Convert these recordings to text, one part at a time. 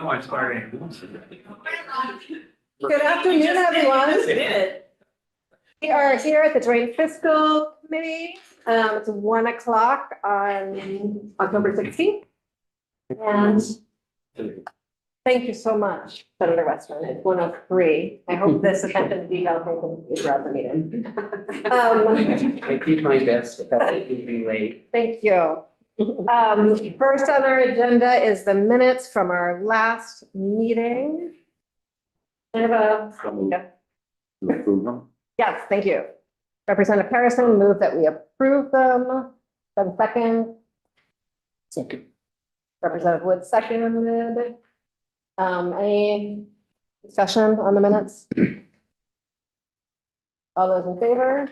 I'm sorry. Good afternoon, everyone. We are here at the Joint Fiscal Committee. It's 1 o'clock on October 16th. And thank you so much, Senator Westman. It's 1:03. I hope this attention to detail thing is throughout the meeting. I did my best, but that would be late. Thank you. First on our agenda is the minutes from our last meeting. I have yes, thank you. Representative Harrison moved that we approve them. Then second. Representative Wood seconded. Any discussion on the minutes? All those in favor?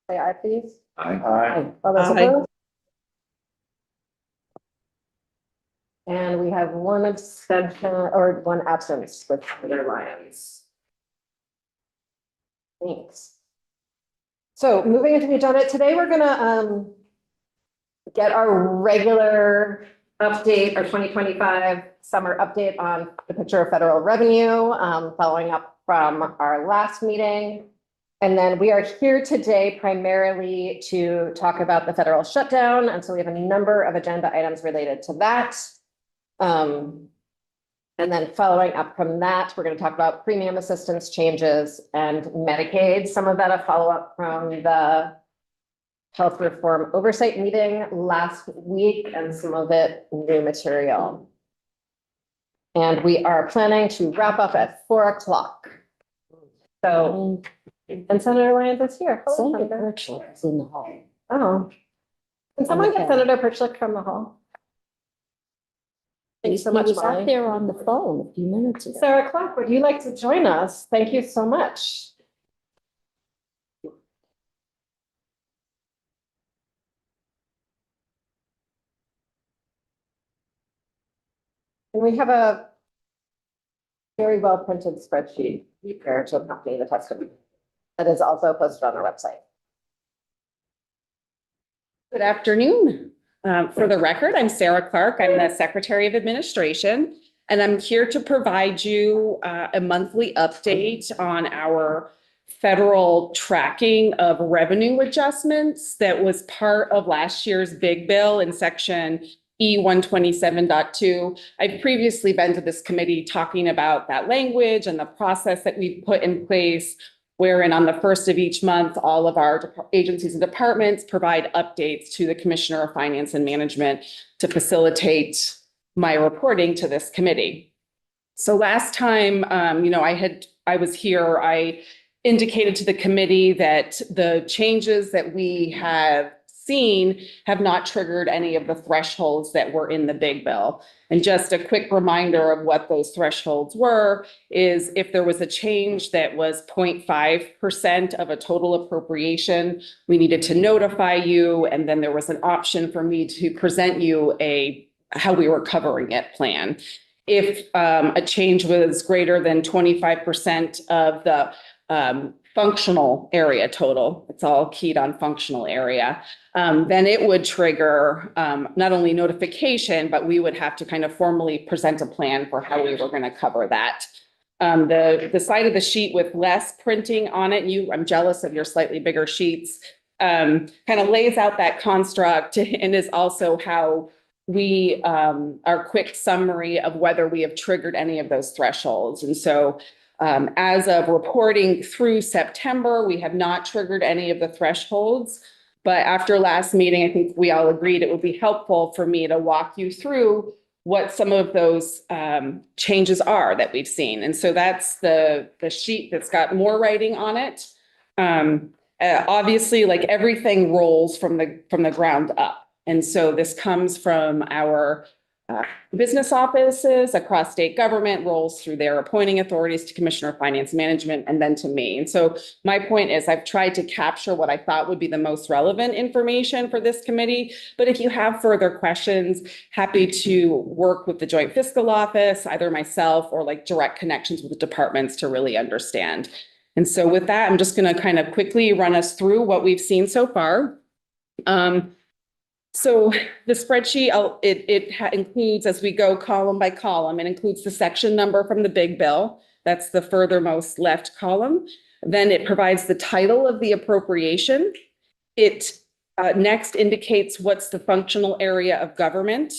Say aye, please. Aye. All those Aye. opposed? And we have one abstention or one absence with Senator Lyons. Thanks. So moving into the agenda, today we're gonna get our regular update, our 2025 summer update on the picture of federal revenue, following up from our last meeting. And then we are here today primarily to talk about the federal shutdown. And so we have a number of agenda items related to that. And then following up from that, we're going to talk about premium assistance changes and Medicaid. Some of that a follow-up from the health reform oversight meeting last week, and some of it new material. And we are planning to wrap up at 4 o'clock. So, and Senator Lyons is here. Hello, Senator Senator. Birchall is in the hall. Oh. Can someone get Senator Perchlik from the hall? Thanks so much, He was Molly. out there on the phone a few minutes ago. Sarah Clark, would you like to join us? Thank you so much. And we have a very well printed spreadsheet here to accompany the testimony that is also posted on our website. Good afternoon. For the record, I'm Sarah Clark. I'm the Secretary of Administration, and I'm here to provide you a monthly update on our federal tracking of revenue adjustments that was part of last year's big bill in section E127.2. I've previously been to this committee talking about that language and the process that we've put in place, wherein on the first of each month, all of our agencies and departments provide updates to the Commissioner of Finance and Management to facilitate my reporting to this committee. So last time, I was here, I indicated to the committee that the changes that we have seen have not triggered any of the thresholds that were in the big bill. And just a quick reminder of what those thresholds were is if there was a change that was 0.5% of a total appropriation, we needed to notify you. And then there was an option for me to present you how we were covering it plan. If a change was greater than 25% of the functional area total, it's all keyed on functional area, then it would trigger not only notification, but we would have to kind of formally present a plan for how we were going to cover that. The side of the sheet with less printing on it, I'm jealous of your slightly bigger sheets, kind of lays out that construct and is also how we, our quick summary of whether we have triggered any of those thresholds. And so as of reporting through September, we have not triggered any of the thresholds. But after last meeting, I think we all agreed it would be helpful for me to walk you through what some of those changes are that we've seen. And so that's the sheet that's got more writing on it. Obviously, like everything rolls from the ground up. And so this comes from our business offices across state government, rolls through their appointing authorities to Commissioner of Finance Management, and then to me. And so my point is I've tried to capture what I thought would be the most relevant information for this committee. But if you have further questions, happy to work with the Joint Fiscal Office, either myself or like direct connections with the departments to really understand. And so with that, I'm just going to kind of quickly run us through what we've seen so far. So the spreadsheet, includes, as we go column by column, it includes the section number from the big bill. That's the furthermost left column. Then it provides the title of the appropriation. It next indicates what's the functional area of government.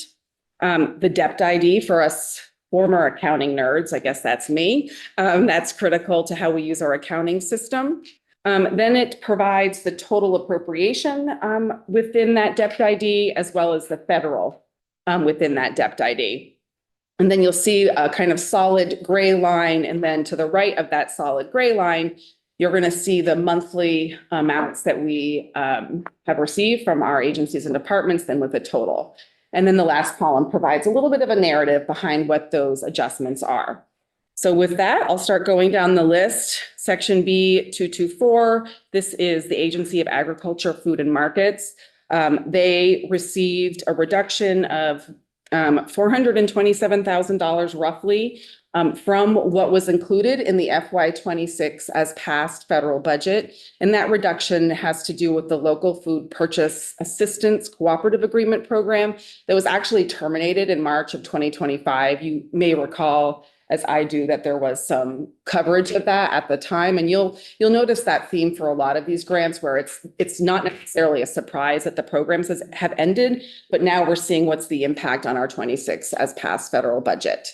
The DEPT ID for us former accounting nerds, I guess that's me. That's critical to how we use our accounting system. Then it provides the total appropriation within that DEPT ID, as well as the federal within that DEPT ID. And then you'll see a kind of solid gray line. And then to the right of that solid gray line, you're going to see the monthly amounts that we have received from our agencies and departments, then with a total. And then the last column provides a little bit of a narrative behind what those adjustments are. So with that, I'll start going down the list. Section B 224, this is the Agency of Agriculture, Food and Markets. They received a reduction of $427,000 roughly from what was included in the FY26 as passed federal budget. And that reduction has to do with the Local Food Purchase Assistance Cooperative Agreement Program that was actually terminated in March of 2025. You may recall, as I do, that there was some coverage of that at the time. And you'll notice that theme for a lot of these grants where it's not necessarily a surprise that the programs have ended, but now we're seeing what's the impact on our 26 as passed federal budget.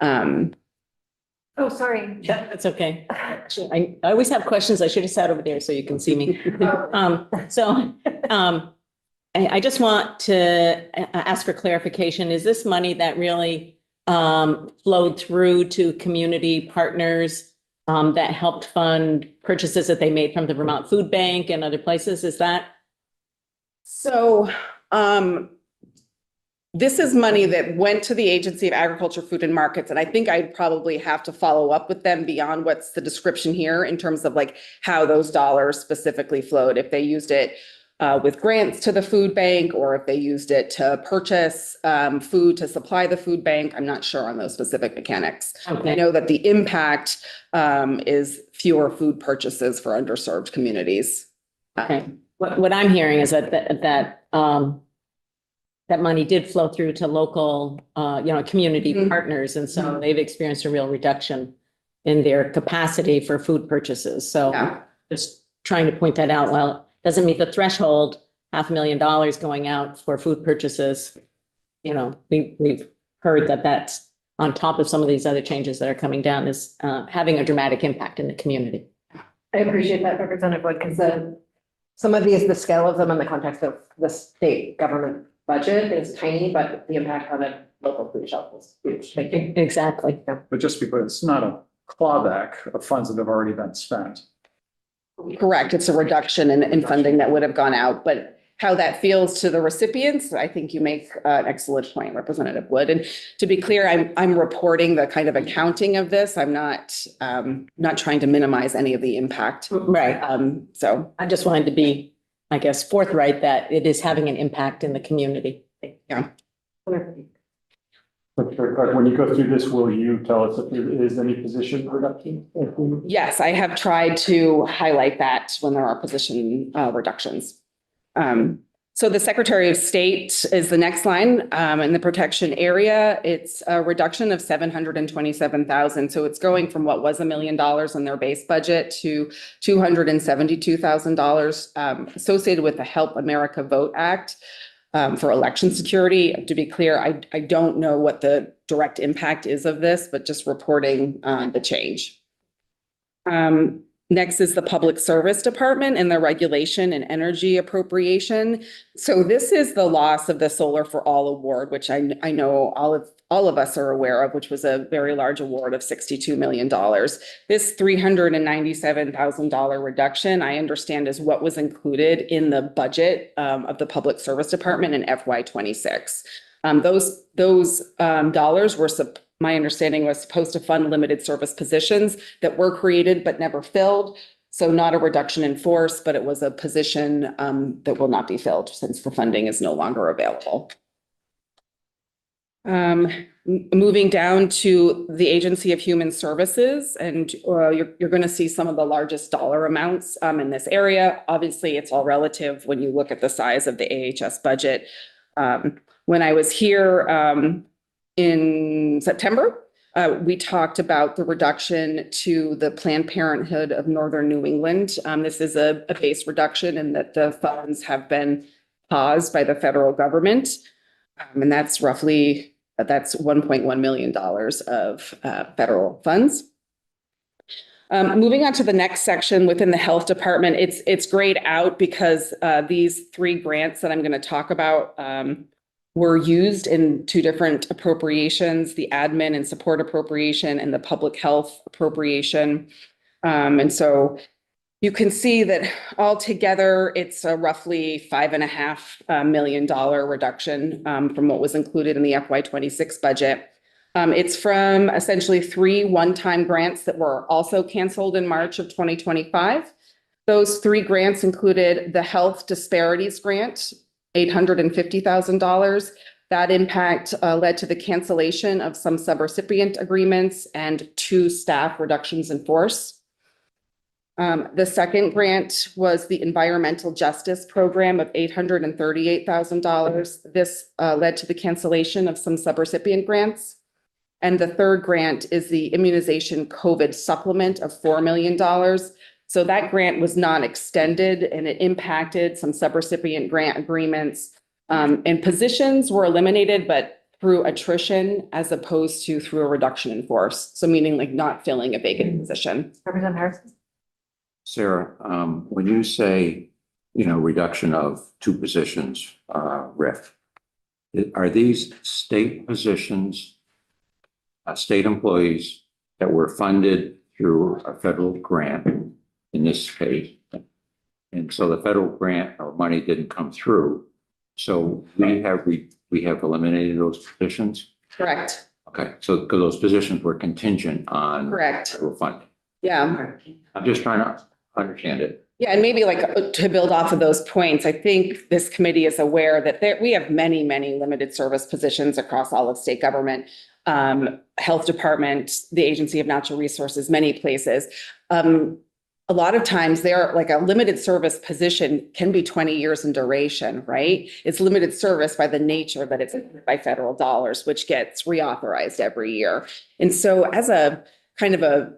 Oh, sorry. That's okay. Actually, I always have questions. I should have sat over there so you can see me. I just want to ask for clarification. Is this money that really flowed through to community partners that helped fund purchases that they made from the Vermont Food Bank and other places? Is that? So this is money that went to the Agency of Agriculture, Food and Markets. And I think I'd probably have to follow up with them beyond what's the description here in terms of like how those dollars specifically flowed. If they used it with grants to the food bank, or if they used it to purchase food to supply the food bank. I'm not sure on those specific mechanics. Okay. I know that the impact is fewer food purchases for underserved communities. Okay. What I'm hearing is that money did flow through to local, community partners. And so they've experienced a real reduction in their capacity for food purchases. So just trying to point that out. Well, it doesn't meet the threshold, $500,000 going out for food purchases. We've heard that that's on top of some of these other changes that are coming down is having a dramatic impact in the community. I appreciate that, Representative Wood, because some of these, the scale of them in the context of the state government budget is tiny, but the impact on a local food shelf is huge. Thank you. Exactly. But just because it's not a clawback of funds that have already been spent. Correct. It's a reduction in funding that would have gone out, but how that feels to the recipients, I think you make an excellent point, Representative Wood. And to be clear, I'm reporting the kind of accounting of this. I'm not trying to minimize any of the impact. Right. So I just wanted to be, I guess, forthright that it is having an impact in the community. yeah. But when you go through this, will you tell us if there is any position reduction? Yes, I have tried to highlight that when there are position reductions. So the Secretary of State is the next line in the protection area. It's a reduction of $727,000. So it's going from what was $1 million in their base budget to $272,000 associated with the Help America Vote Act for election security. To be clear, I don't know what the direct impact is of this, but just reporting the change. Next is the Public Service Department and the Regulation and Energy Appropriation. So this is the loss of the Solar for All award, which I know all of us are aware of, which was a very large award of $62 million. This $397,000 reduction, I understand, is what was included in the budget of the Public Service Department in FY26. Those dollars were my understanding was supposed to fund limited service positions that were created but never filled. So not a reduction in force, but it was a position that will not be filled since the funding is no longer available. Moving down to the Agency of Human Services, and you're going to see some of the largest dollar amounts in this area. Obviously, it's all relative when you look at the size of the AHS budget. When I was here in September, we talked about the reduction to the Planned Parenthood of Northern New England. This is a base reduction in that the funds have been paused by the federal government. And that's $1.1 million of federal funds. Moving on to the next section within the health department, it's grayed out because these 3 grants that I'm going to talk about were used in 2 different appropriations, the admin and support appropriation and the public health appropriation. And so you can see that altogether, it's a roughly $5.5 million reduction from what was included in the FY26 budget. It's from essentially 3 one-time grants that were also canceled in March of 2025. Those 3 grants included the Health Disparities Grant, $850,000. That impact led to the cancellation of some subrecipient agreements and 2 staff reductions in force. The second grant was the Environmental Justice Program of $838,000. This led to the cancellation of some subrecipient grants. And the third grant is the Immunization COVID Supplement of $4 million. So that grant was not extended and it impacted some subrecipient grant agreements. And positions were eliminated, but through attrition as opposed to through a reduction in force. So meaning like not filling a vacant position. Representative Harrison? Sarah, when you say, reduction of 2 positions, RIF, are these state positions, state employees that were funded through a federal grant in this case? And so the federal grant or money didn't come through. So we have eliminated those positions? Correct. Okay, so because those positions were contingent on Correct. federal funding. Yeah. I'm just trying to understand it. Yeah, and maybe like to build off of those points, I think this committee is aware that we have many, many limited service positions across all of state government, health department, the Agency of Natural Resources, many places. A lot of times they're like a limited service position can be 20 years in duration, right? It's limited service by the nature that it's by federal dollars, which gets reauthorized every year. And so as a kind of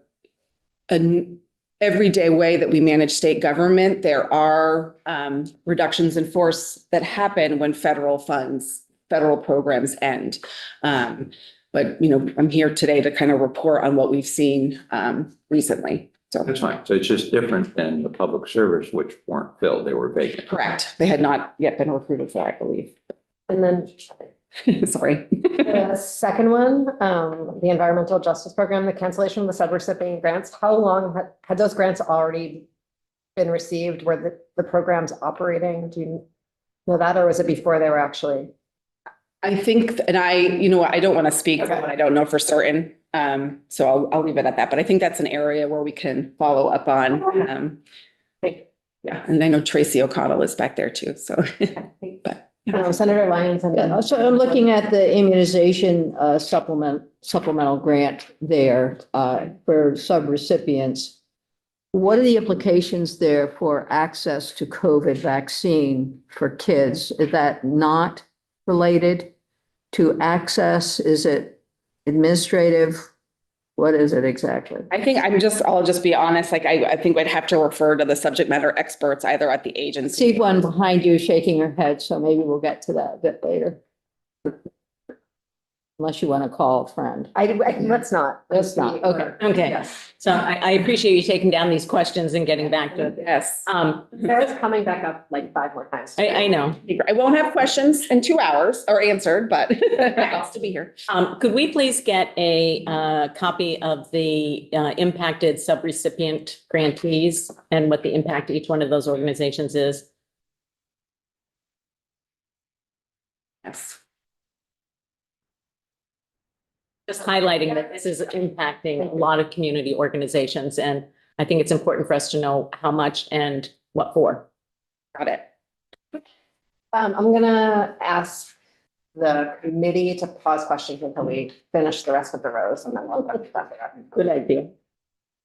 an everyday way that we manage state government, there are reductions in force that happen when federal programs end. But, I'm here today to kind of report on what we've seen recently. So That's fine. So it's just different than the public service, which weren't filled. They were vacant. correct. They had not yet been recruited for, I believe. And then Sorry. the second one, the Environmental Justice Program, the cancellation of the subrecipient grants, how long had those grants already been received? Were the programs operating? Do you know that, or was it before they were actually? I think, and I don't want to speak for what I don't know for certain. So I'll leave it at that, but I think that's an area where we can follow up on. Yeah, and I know Tracy O'Connell is back there too, so. But Senator Lyons and then. So I'm looking at the immunization supplemental grant there for subrecipients. What are the implications there for access to COVID vaccine for kids? Is that not related to access? Is it administrative? What is it exactly? I think I'll just be honest, like I think I'd have to refer to the subject matter experts either at the agency. See one behind you shaking her head, so maybe we'll get to that a bit later. Unless you want to call a friend. Let's not. Let's not. Okay. Okay, Yes. so I appreciate you taking down these questions and getting back to it. Yes. Sarah's coming back up like 5 more times. I know. I won't have questions in 2 hours or answered, but I'll still be here. Could we please get a copy of the impacted subrecipient grantees and what the impact to each one of those organizations is? Yes. Just highlighting that this is impacting a lot of community organizations, and I think it's important for us to know how much and what for. Got it. I'm gonna ask the committee to pause questions until we finish the rest of the rows and then we'll go to that. Good idea.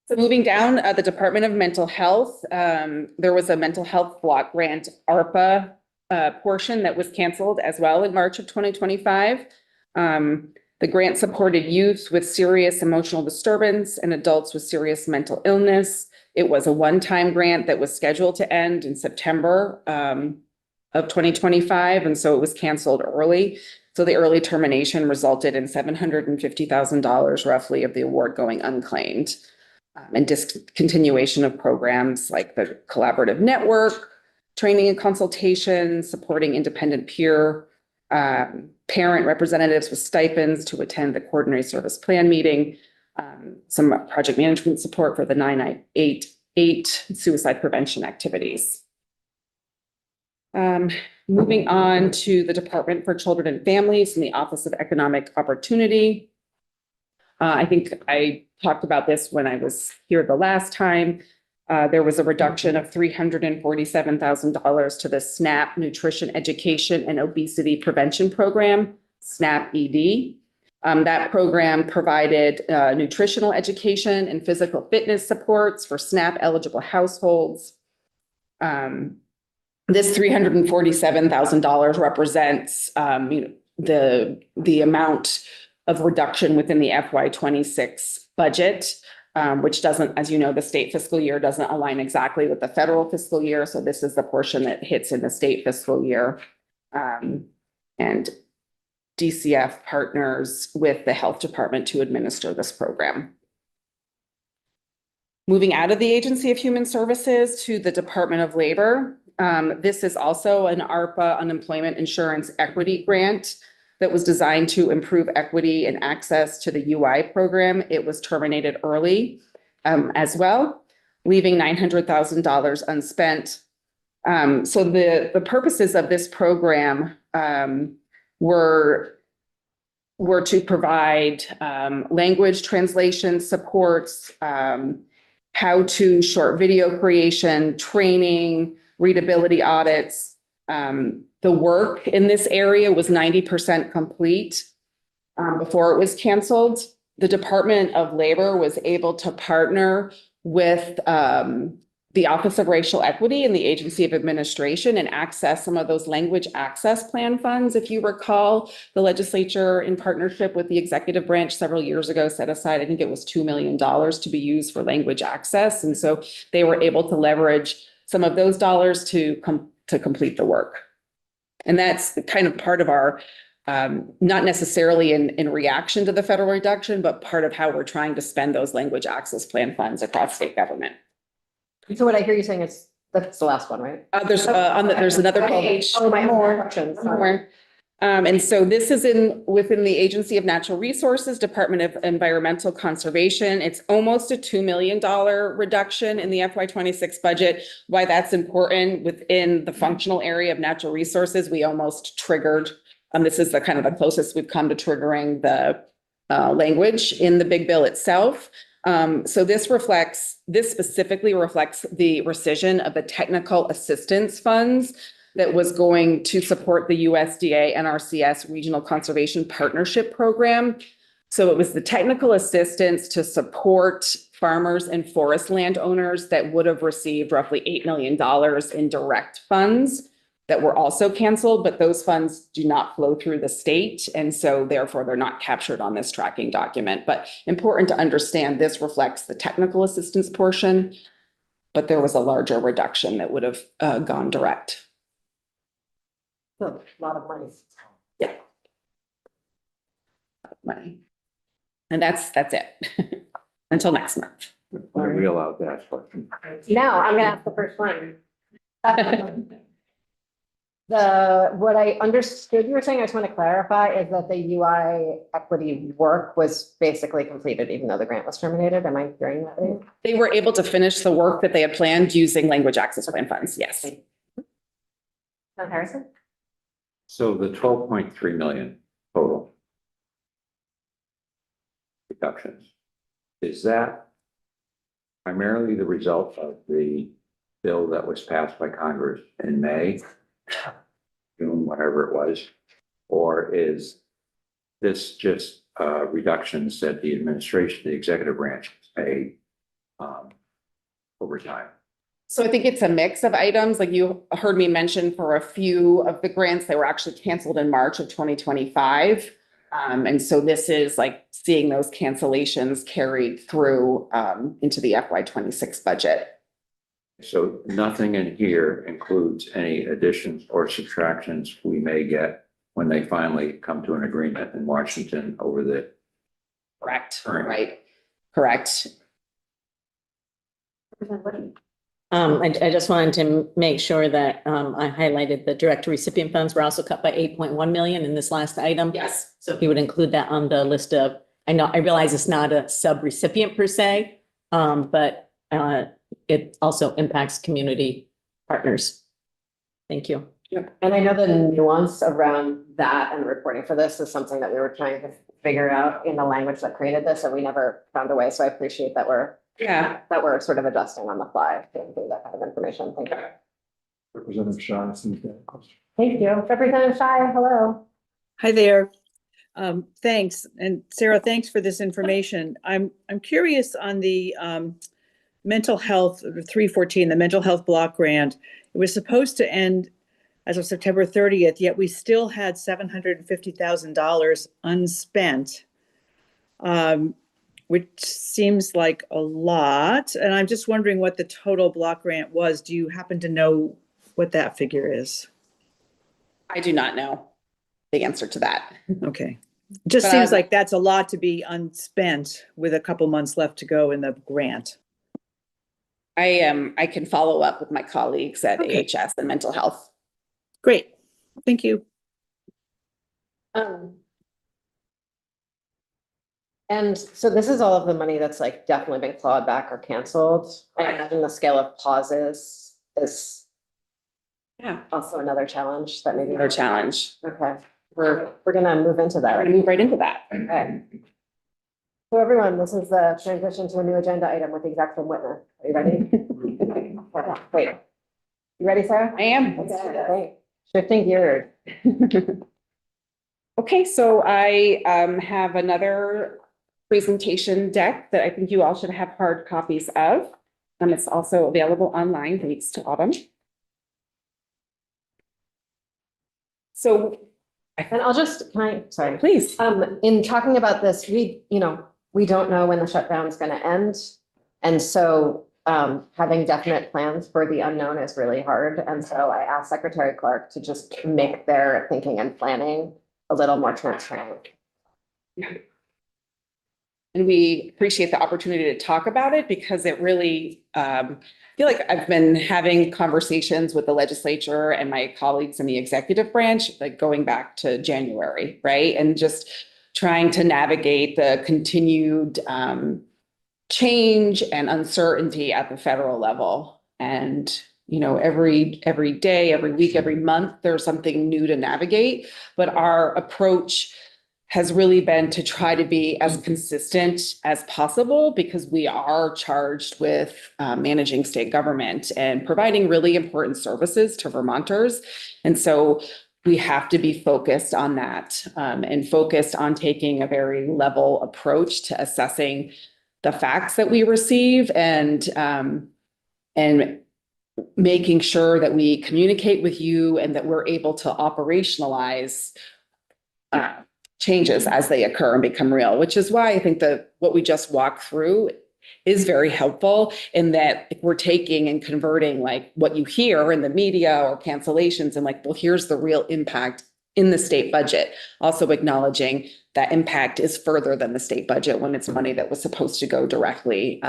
So moving down, the Department of Mental Health, there was a mental health block grant, ARPA, portion that was canceled as well in March of 2025. The grant supported youth with serious emotional disturbance and adults with serious mental illness. It was a one-time grant that was scheduled to end in September of 2025, and so it was canceled early. So the early termination resulted in $750,000 roughly of the award going unclaimed. And discontinuation of programs like the collaborative network, training and consultation, supporting independent peer parent representatives with stipends to attend the coordinating service plan meeting, some project management support for the 988 suicide prevention activities. Moving on to the Department for Children and Families and the Office of Economic Opportunity. I think I talked about this when I was here the last time. There was a reduction of $347,000 to the SNAP Nutrition Education and Obesity Prevention Program, SNAP ED. That program provided nutritional education and physical fitness supports for SNAP eligible households. This $347,000 represents the amount of reduction within the FY26 budget, which doesn't, as you know, the state fiscal year doesn't align exactly with the federal fiscal year. So this is the portion that hits in the state fiscal year. And DCF partners with the health department to administer this program. Moving out of the Agency of Human Services to the Department of Labor. This is also an ARPA unemployment insurance equity grant that was designed to improve equity and access to the UI program. It was terminated early as well, leaving $900,000 unspent. So the purposes of this program were to provide language translation supports, how-to short video creation, training, readability audits. The work in this area was 90% complete before it was canceled. The Department of Labor was able to partner with the Office of Racial Equity and the Agency of Administration and access some of those language access plan funds. If you recall, the legislature in partnership with the executive branch several years ago set aside, I think it was $2 million to be used for language access. And so they were able to leverage some of those dollars to complete the work. And that's kind of part of our, not necessarily in reaction to the federal reduction, but part of how we're trying to spend those language access plan funds across state government. So what I hear you saying is, that's the last one, right? There's another page. Oh, my more questions. Somewhere. And so this is within the Agency of Natural Resources, Department of Environmental Conservation. It's almost a $2 million reduction in the FY26 budget. Why that's important within the functional area of natural resources, we almost triggered, this is the kind of the closest we've come to triggering the language in the big bill itself. So this specifically reflects the rescission of the technical assistance funds that was going to support the USDA NRCS Regional Conservation Partnership Program. So it was the technical assistance to support farmers and forest landowners that would have received roughly $8 million in direct funds that were also canceled, but those funds do not flow through the state. And so therefore they're not captured on this tracking document. But important to understand, this reflects the technical assistance portion, but there was a larger reduction that would have gone direct. A lot of money. Yeah. Money. And that's it. Until next month. Are we allowed to ask questions? Now, I'm gonna ask the first one. What I understood you were saying, I just want to clarify, is that the UI equity work was basically completed, even though the grant was terminated. Am I hearing that right? They were able to finish the work that they had planned using language access plan funds. Yes. John Harrison? So the 12.3 million total reductions, is that primarily the result of the bill that was passed by Congress in May, June, whatever it was? Or is this just reductions that the administration, the executive branch pay over time? So I think it's a mix of items, like you heard me mention for a few of the grants that were actually canceled in March of 2025. And so this is like seeing those cancellations carried through into the FY 26 budget. So nothing in here includes any additions or subtractions we may get when they finally come to an agreement in Washington over the. Correct, Right. right, correct. I just wanted to make sure that I highlighted the direct recipient funds were also cut by 8.1 million in this last item. Yes. So if you would include that on the list of, I realize it's not a sub-recipient per se, but it also impacts community partners. Thank you. And I know the nuance around that and reporting for this is something that we were trying to figure out in the language that created this, and we never found a way. So I appreciate that we're sort of adjusting on the fly to include that kind of information. Thank you. Representative Shaw, seems to have a question. Thank you. Representative Shai, hello. Hi there. Thanks. And Sarah, thanks for this information. I'm curious on the mental health, 314, the mental health block grant. It was supposed to end as of September 30th, yet we still had $750,000 unspent, which seems like a lot. And I'm just wondering what the total block grant was. Do you happen to know what that figure is? I do not know the answer to that. Okay. Just But seems like that's a lot to be unspent with a couple months left to go in the grant. I can follow up with my colleagues at Okay. AHS and mental health. Great. Thank you. And so this is all of the money that's like definitely been clawed back or canceled. I imagine the scale of pauses is also another challenge that maybe. Another challenge. Okay, we're gonna move into that. We're gonna move right into that. Okay. So everyone, this is the transition to a new agenda item with the exec from Whitner. Are you ready? Okay, wait. You ready, Sarah? I am. Okay. Shifting gears. Okay, so I have another presentation deck that I think you all should have hard copies of. It's also available online, thanks to Autumn. So, And I'll just, sorry. please. In talking about this, we don't know when the shutdown is gonna end. And so having definite plans for the unknown is really hard. And so I asked Secretary Clark to just make their thinking and planning a little more transparent. And we appreciate the opportunity to talk about it because it really, I feel like I've been having conversations with the legislature and my colleagues in the executive branch, like going back to January, right? And just trying to navigate the continued change and uncertainty at the federal level. And, every day, every week, every month, there's something new to navigate. But our approach has really been to try to be as consistent as possible because we are charged with managing state government and providing really important services to Vermonters. And so we have to be focused on that and focused on taking a very level approach to assessing the facts that we receive and making sure that we communicate with you and that we're able to operationalize changes as they occur and become real, which is why I think that what we just walked through is very helpful in that we're taking and converting like what you hear in the media or cancellations and like, well, here's the real impact in the state budget. Also acknowledging that impact is further than the state budget when it's money that was supposed to go directly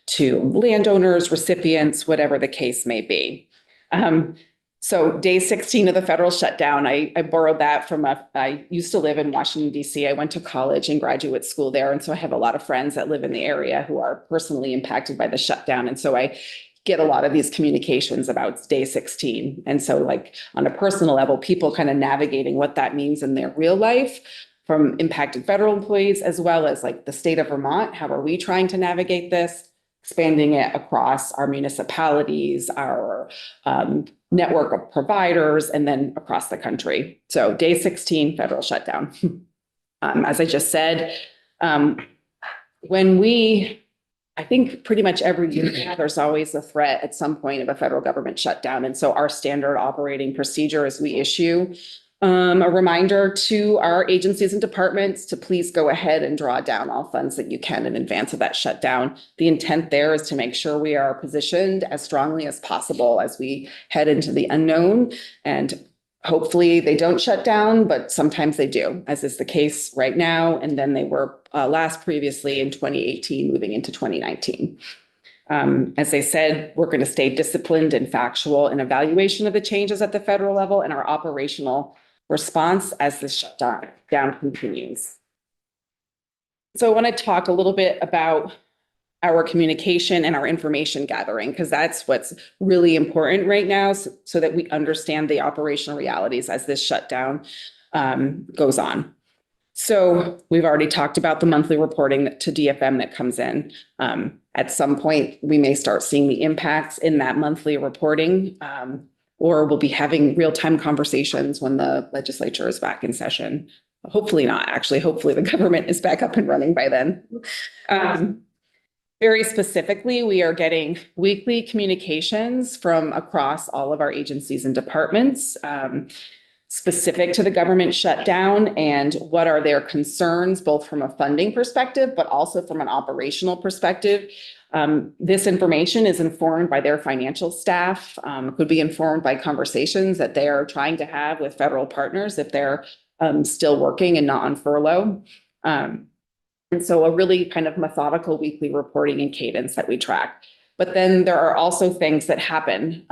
to landowners, recipients, whatever the case may be. So day 16 of the federal shutdown, I borrowed that from I used to live in Washington, D.C. I went to college and graduate school there. And so I have a lot of friends that live in the area who are personally impacted by the shutdown. And so I get a lot of these communications about day 16. And so like on a personal level, people kind of navigating what that means in their real life from impacted federal employees, as well as like the state of Vermont. How are we trying to navigate this? Expanding it across our municipalities, our network of providers, and then across the country. So day 16, federal shutdown. As I just said, I think pretty much every year now, there's always a threat at some point of a federal government shutdown. And so our standard operating procedure is we issue a reminder to our agencies and departments to please go ahead and draw down all funds that you can in advance of that shutdown. The intent there is to make sure we are positioned as strongly as possible as we head into the unknown. And hopefully they don't shut down, but sometimes they do, as is the case right now. And then they were last previously in 2018, moving into 2019. As I said, we're going to stay disciplined and factual in evaluation of the changes at the federal level and our operational response as the shutdown continues. So I want to talk a little bit about our communication and our information gathering, because that's what's really important right now, so that we understand the operational realities as this shutdown goes on. So we've already talked about the monthly reporting to DFM that comes in. At some point, we may start seeing the impacts in that monthly reporting, or we'll be having real-time conversations when the legislature is back in session. Hopefully not, actually. Hopefully the government is back up and running by then. Very specifically, we are getting weekly communications from across all of our agencies and departments, specific to the government shutdown and what are their concerns, both from a funding perspective, but also from an operational perspective. This information is informed by their financial staff, could be informed by conversations that they are trying to have with federal partners if they're still working and not on furlough. And so a really kind of methodical weekly reporting and cadence that we track. But then there are also things that happen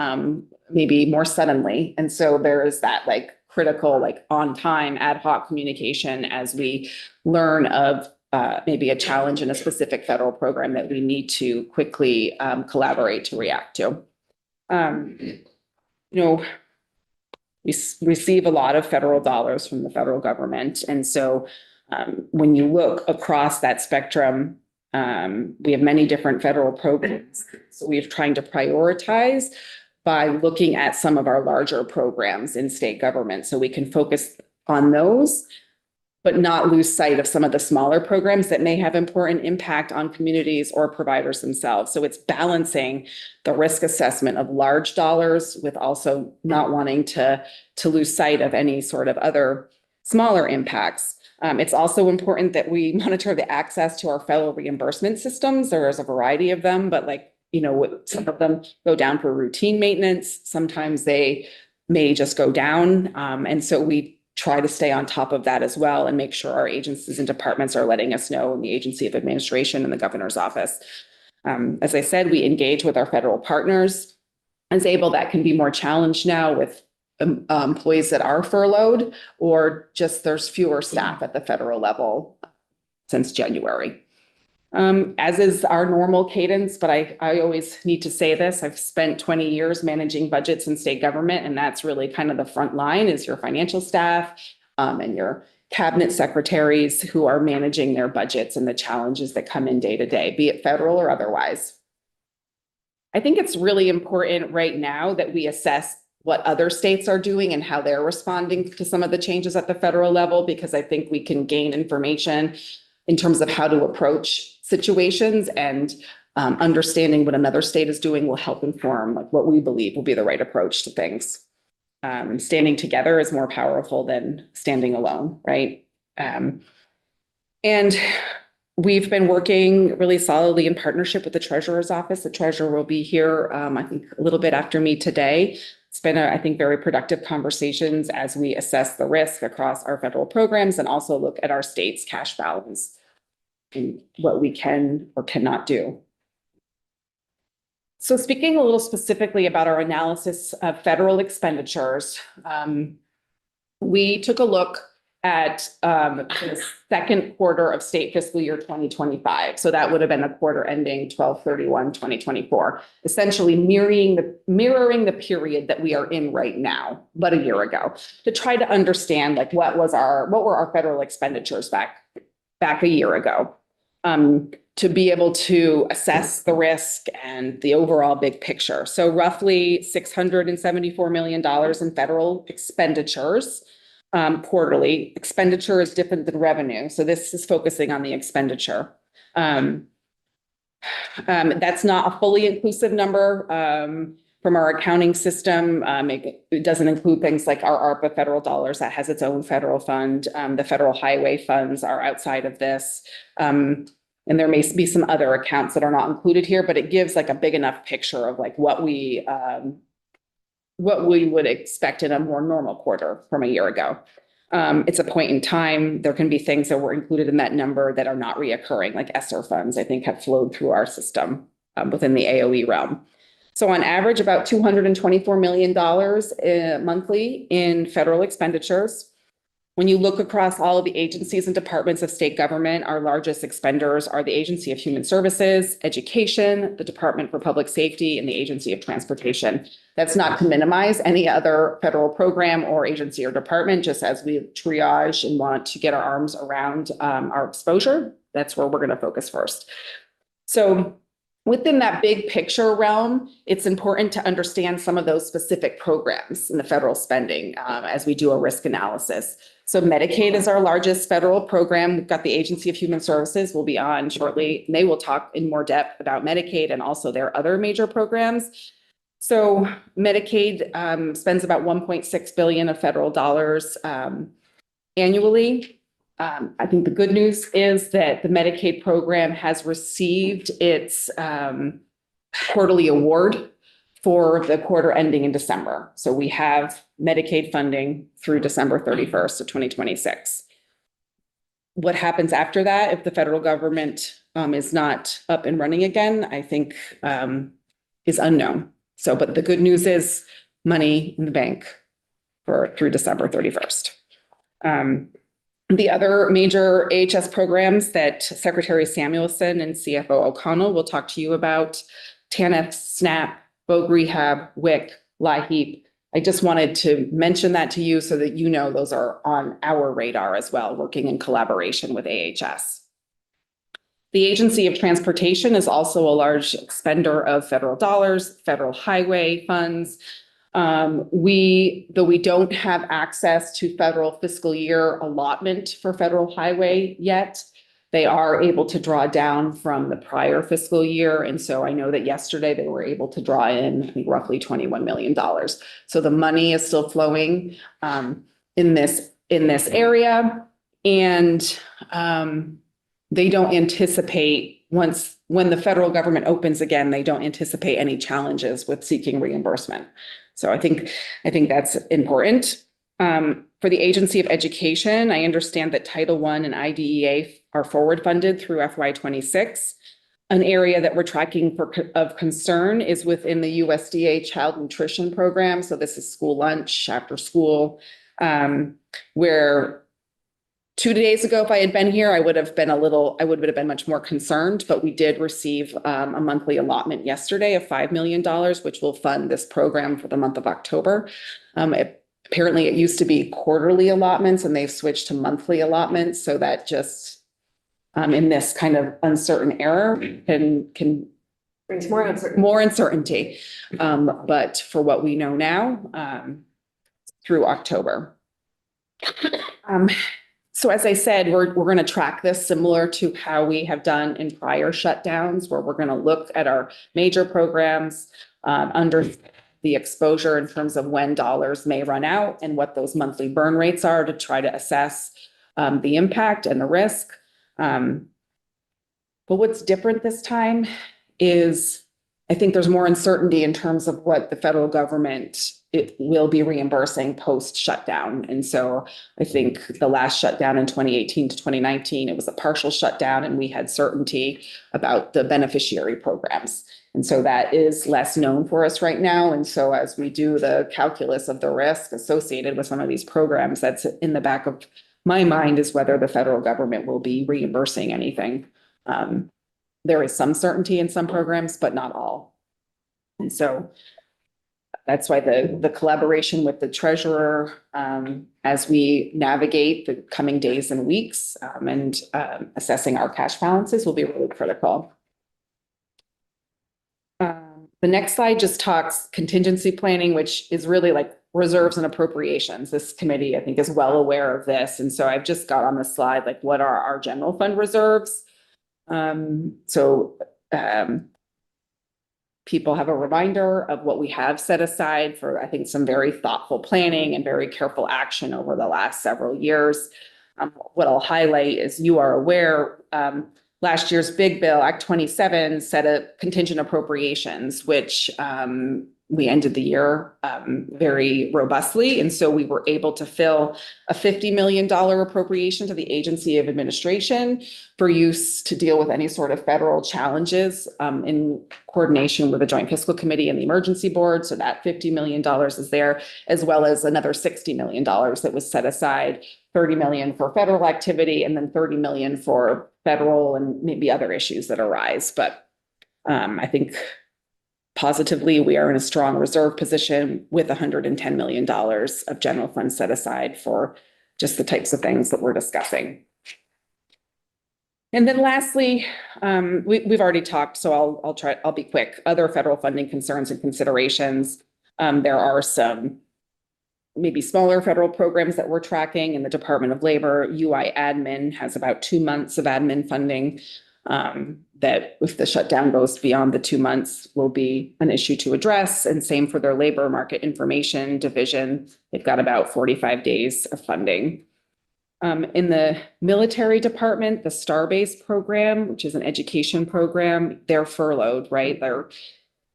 maybe more suddenly. And so there is that like critical, like on time ad hoc communication as we learn of maybe a challenge in a specific federal program that we need to quickly collaborate to react to. We receive a lot of federal dollars from the federal government. And so when you look across that spectrum, we have many different federal programs. So we're trying to prioritize by looking at some of our larger programs in state government so we can focus on those, but not lose sight of some of the smaller programs that may have important impact on communities or providers themselves. So it's balancing the risk assessment of large dollars with also not wanting to lose sight of any sort of other smaller impacts. It's also important that we monitor the access to our federal reimbursement systems. There is a variety of them, but some of them go down for routine maintenance. Sometimes they may just go down. And so we try to stay on top of that as well and make sure our agencies and departments are letting us know in the Agency of Administration and the governor's office. As I said, we engage with our federal partners. As able, that can be more challenged now with employees that are furloughed, or just there's fewer staff at the federal level since January. As is our normal cadence, but I always need to say this, I've spent 20 years managing budgets in state government, and that's really kind of the front line is your financial staff and your cabinet secretaries who are managing their budgets and the challenges that come in day to day, be it federal or otherwise. I think it's really important right now that we assess what other states are doing and how they're responding to some of the changes at the federal level, because I think we can gain information in terms of how to approach situations, and understanding what another state is doing will help inform what we believe will be the right approach to things. Standing together is more powerful than standing alone, right? And we've been working really solidly in partnership with the Treasurer's Office. The Treasurer will be here, I think, a little bit after me today. It's been, I think, very productive conversations as we assess the risk across our federal programs and also look at our state's cash balance and what we can or cannot do. So speaking a little specifically about our analysis of federal expenditures, we took a look at the second quarter of state fiscal year 2025. So that would have been a quarter ending 12/31/2024, essentially mirroring the period that we are in right now, but a year ago, to try to understand what were our federal expenditures back a year ago. to be able to assess the risk and the overall big picture. So roughly $674 million in federal expenditures quarterly. Expenditure is different than revenue. So this is focusing on the expenditure. That's not a fully inclusive number from our accounting system. It doesn't include things like our ARPA federal dollars that has its own federal fund. The federal highway funds are outside of this. And there may be some other accounts that are not included here, but it gives like a big enough picture of like what we would expect in a more normal quarter from a year ago. It's a point in time. There can be things that were included in that number that are not reoccurring, like ESSER funds, I think have flowed through our system within the AOE realm. So on average, about $224 million monthly in federal expenditures. When you look across all of the agencies and departments of state government, our largest expenders are the Agency of Human Services, Education, the Department for Public Safety, and the Agency of Transportation. That's not to minimize any other federal program or agency or department, just as we triage and want to get our arms around our exposure. That's where we're going to focus first. So within that big picture realm, it's important to understand some of those specific programs in the federal spending as we do a risk analysis. So Medicaid is our largest federal program. We've got the Agency of Human Services will be on shortly. And they will talk in more depth about Medicaid and also their other major programs. So Medicaid spends about $1.6 billion of federal dollars annually. I think the good news is that the Medicaid program has received its quarterly award for the quarter ending in December. So we have Medicaid funding through December 31st of 2026. What happens after that, if the federal government is not up and running again, I think is unknown. So, but the good news is money in the bank through December 31st. The other major AHS programs that Secretary Samuelson and CFO O'Connell will talk to you about, TANF, SNAP, Voc Rehab, WIC, LIHEAP. I just wanted to mention that to you so that you know those are on our radar as well, working in collaboration with AHS. The Agency of Transportation is also a large expender of federal dollars, federal highway funds. Though we don't have access to federal fiscal year allotment for federal highway yet, they are able to draw down from the prior fiscal year. And so I know that yesterday they were able to draw in, I think, roughly $21 million. So the money is still flowing in this area. And they don't anticipate when the federal government opens again, they don't anticipate any challenges with seeking reimbursement. So I think that's important. For the Agency of Education, I understand that Title I and IDEA are forward funded through FY26. An area that we're tracking of concern is within the USDA Child Nutrition Program. So this is school lunch, after school, where 2 days ago, if I had been here, I would have been much more concerned, but we did receive a monthly allotment yesterday of $5 million, which will fund this program for the month of October. Apparently it used to be quarterly allotments and they've switched to monthly allotments. So that just in this kind of uncertain era can Brings more uncertainty. More uncertainty. But for what we know now, through October. So as I said, we're going to track this similar to how we have done in prior shutdowns, where we're going to look at our major programs under the exposure in terms of when dollars may run out and what those monthly burn rates are to try to assess the impact and the risk. But what's different this time is I think there's more uncertainty in terms of what the federal government will be reimbursing post shutdown. And so I think the last shutdown in 2018 to 2019, it was a partial shutdown and we had certainty about the beneficiary programs. And so that is less known for us right now. And so as we do the calculus of the risk associated with some of these programs, that's in the back of my mind is whether the federal government will be reimbursing anything. There is some certainty in some programs, but not all. And so That's why the collaboration with the treasurer, as we navigate the coming days and weeks, and assessing our cash balances will be really critical. The next slide just talks contingency planning, which is really like reserves and appropriations. This committee, I think, is well aware of this. And so I've just got on the slide, like, what are our general fund reserves? People have a reminder of what we have set aside for, I think, some very thoughtful planning and very careful action over the last several years. What I'll highlight is, you are aware, last year's big bill, Act 27, set a contingent appropriations, which we ended the year very robustly. And so we were able to fill a $50 million appropriation to the Agency of Administration for use to deal with any sort of federal challenges in coordination with the Joint Fiscal Committee and the Emergency Board. So that $50 million is there, as well as another $60 million that was set aside, 30 million for federal activity, and then 30 million for federal and maybe other issues that arise. But I think positively, we are in a strong reserve position with $110 million of general funds set aside for just the types of things that we're discussing. And then lastly, we've already talked, so I'll be quick. Other federal funding concerns and considerations. There are some maybe smaller federal programs that we're tracking in the Department of Labor. UI admin has about 2 months of admin funding. That if the shutdown goes beyond the 2 months will be an issue to address. And same for their labor market information division. They've got about 45 days of funding. In the military department, the STAR-based program, which is an education program, they're furloughed, right? They're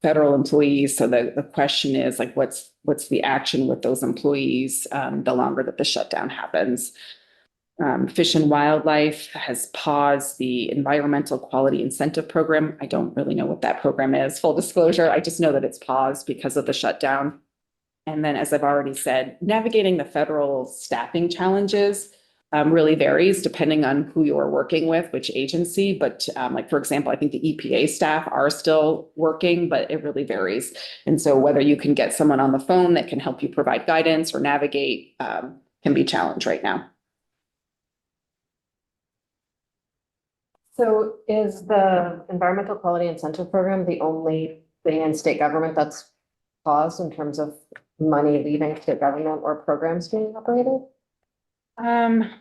federal employees. So the question is, like, what's the action with those employees the longer that the shutdown happens? Fish and Wildlife has paused the Environmental Quality Incentive Program. I don't really know what that program is, full disclosure. I just know that it's paused because of the shutdown. And then, as I've already said, navigating the federal staffing challenges really varies depending on who you're working with, which agency. But like, for example, I think the EPA staff are still working, but it really varies. And so whether you can get someone on the phone that can help you provide guidance or navigate can be a challenge right now. So is the Environmental Quality Incentive Program the only thing in state government that's paused in terms of money leaving state government or programs being operated? I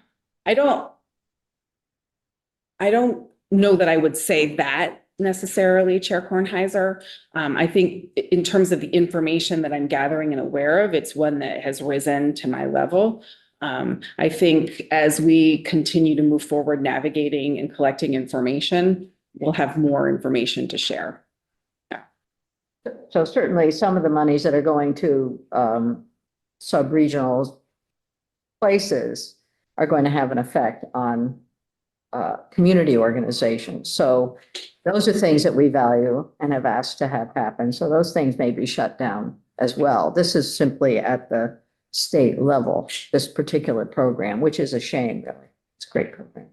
don't know that I would say that necessarily, Chair Kornheiser. I think in terms of the information that I'm gathering and aware of, it's one that has risen to my level. I think as we continue to move forward, navigating and collecting information, we'll have more information to share. Yeah. So certainly some of the monies that are going to sub-regional places are going to have an effect on community organizations. So those are things that we value and have asked to have happen. So those things may be shut down as well. This is simply at the state level, this particular program, which is a shame, really. It's a great program.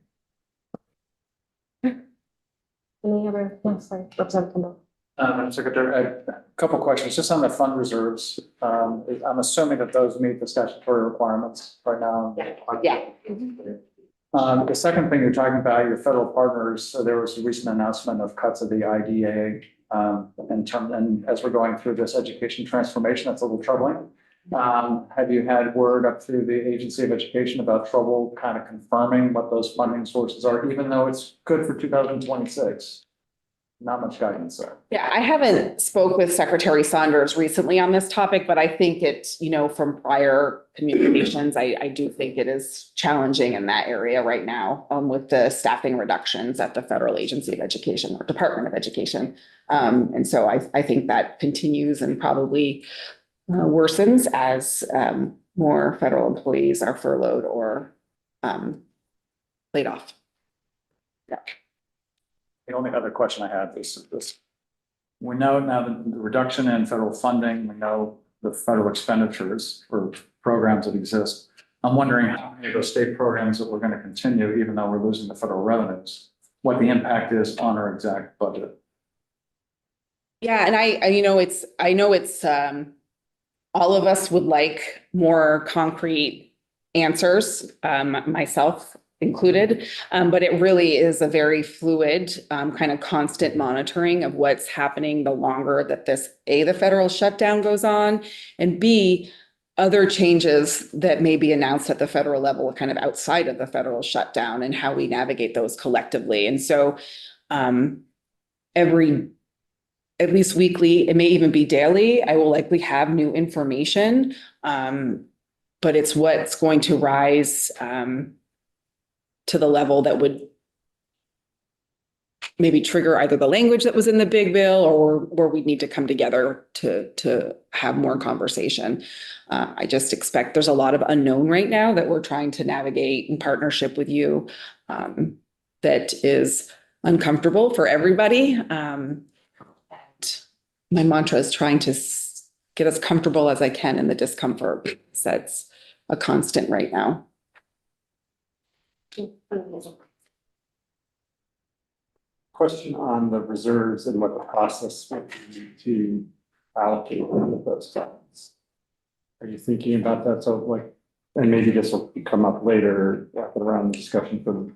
Any other, yes, sorry, Representative Kimball. Madam Secretary, a couple questions just on the fund reserves. I'm assuming that those meet the statutory requirements right now. Yeah. The second thing you're talking about, your federal partners, so there was a recent announcement of cuts of the IDA and as we're going through this education transformation, that's a little troubling. Have you had word up through the Agency of Education about trouble kind of confirming what those funding sources are, even though it's good for 2026? Not much guidance there. Yeah, I haven't spoke with Secretary Saunders recently on this topic, but I think it's, from prior communications, I do think it is challenging in that area right now with the staffing reductions at the Federal Agency of Education or Department of Education. And so I think that continues and probably worsens as more federal employees are furloughed or laid off. Yeah. The only other question I have is this. We know now the reduction in federal funding, we know the federal expenditures for programs that exist. I'm wondering how many of those state programs that we're going to continue, even though we're losing the federal revenues, what the impact is on our exact budget. Yeah, and I know it's all of us would like more concrete answers, myself included. But it really is a very fluid, kind of constant monitoring of what's happening the longer that this, A, the federal shutdown goes on, and B, other changes that may be announced at the federal level, kind of outside of the federal shutdown, and how we navigate those collectively. And so at least weekly, it may even be daily, I will likely have new information. But it's what's going to rise to the level that would maybe trigger either the language that was in the big bill, or where we need to come together to have more conversation. I just expect there's a lot of unknown right now that we're trying to navigate in partnership with you, that is uncomfortable for everybody. And my mantra is trying to get as comfortable as I can in the discomfort. That's a constant right now. Question on the reserves and what the process might be to allocate those funds. Are you thinking about that? So like, and maybe this will come up later around the discussion for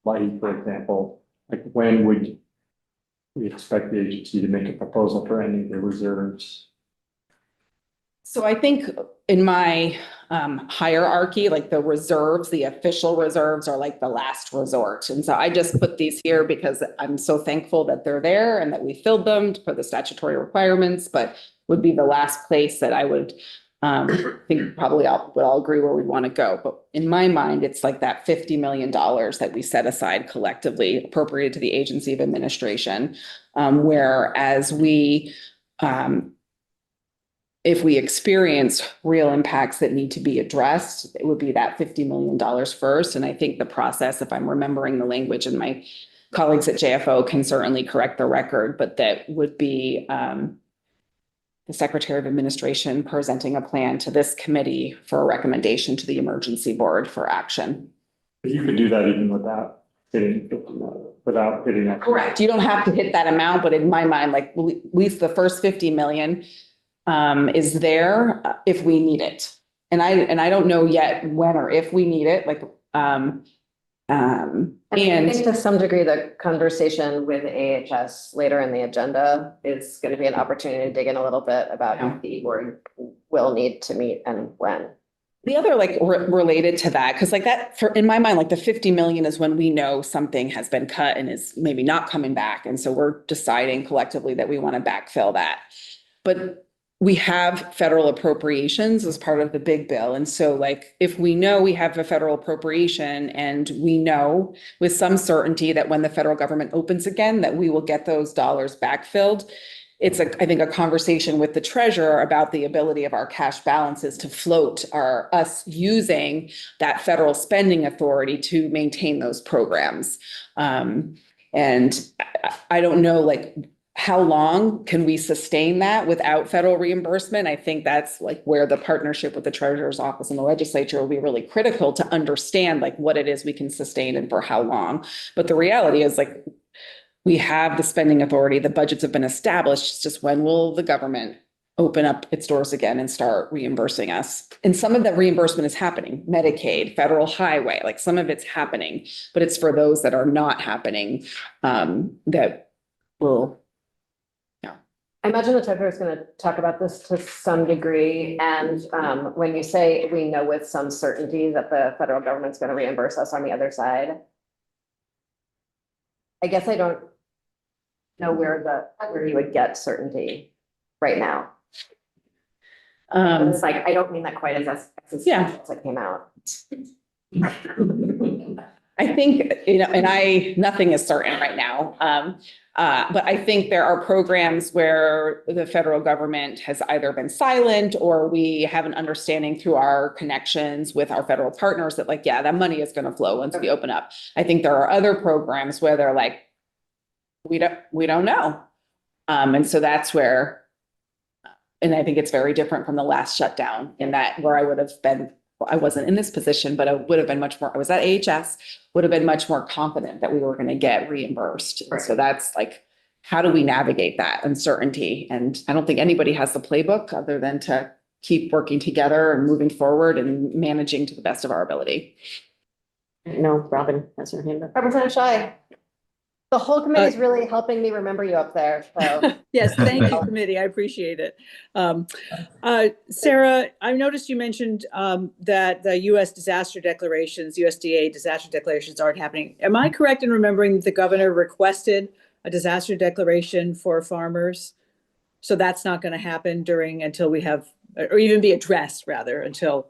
light, for example, like when would we expect the agency to make a proposal for any of the reserves? So I think in my hierarchy, like the reserves, the official reserves are like the last resort. And so I just put these here because I'm so thankful that they're there and that we filled them for the statutory requirements, but would be the last place that I would think probably would all agree where we want to go. But in my mind, it's like that $50 million that we set aside collectively appropriated to the Agency of Administration, whereas we, if we experience real impacts that need to be addressed, it would be that $50 million first. And I think the process, if I'm remembering the language, and my colleagues at JFO can certainly correct the record, but that would be the Secretary of Administration presenting a plan to this committee for a recommendation to the Emergency Board for action. But you could do that even without hitting that. Correct. You don't have to hit that amount, but in my mind, like at least the first 50 million is there if we need it. And I don't know yet when or if we need it, like, I think to some degree, the conversation with AHS later in the agenda is going to be an opportunity to dig in a little bit about if the board will need to meet and when. The other like related to that, because like that, for in my mind, like the 50 million is when we know something has been cut and is maybe not coming back. And so we're deciding collectively that we want to backfill that. But we have federal appropriations as part of the big bill. And so like, if we know we have a federal appropriation and we know with some certainty that when the federal government opens again, that we will get those dollars backfilled, it's I think a conversation with the treasurer about the ability of our cash balances to float us using that federal spending authority to maintain those programs. And I don't know, like, how long can we sustain that without federal reimbursement? I think that's like where the partnership with the treasurer's office and the legislature will be really critical to understand like what it is we can sustain and for how long. But the reality is like, we have the spending authority, the budgets have been established. It's just when will the government open up its doors again and start reimbursing us? And some of that reimbursement is happening, Medicaid, federal highway, like some of it's happening, but it's for those that are not happening that will. I imagine the treasurer is going to talk about this to some degree. And when you say we know with some certainty that the federal government's going to reimburse us on the other side, I guess I don't know where you would get certainty right now. It's like, I don't mean that quite as existential as it came out. I think, and nothing is certain right now. But I think there are programs where the federal government has either been silent or we have an understanding through our connections with our federal partners that like, yeah, that money is going to flow once we open up. I think there are other programs where they're like, we don't know. And so that's where, and I think it's very different from the last shutdown in that where I would have been, I wasn't in this position, but I would have been much more, I was at AHS, would have been much more confident that we were going to get reimbursed. Right. So that's like, how do we navigate that uncertainty? And I don't think anybody has the playbook other than to keep working together and moving forward and managing to the best of our ability. No, Robin has her hand up. Representative Shy. The whole committee is really helping me remember you up there, so. Yes, thank you, committee. I appreciate it. Sarah, I noticed you mentioned that the US disaster declarations, USDA disaster declarations aren't happening. Am I correct in remembering the governor requested a disaster declaration for farmers? So that's not going to happen until we have, or even be addressed rather until,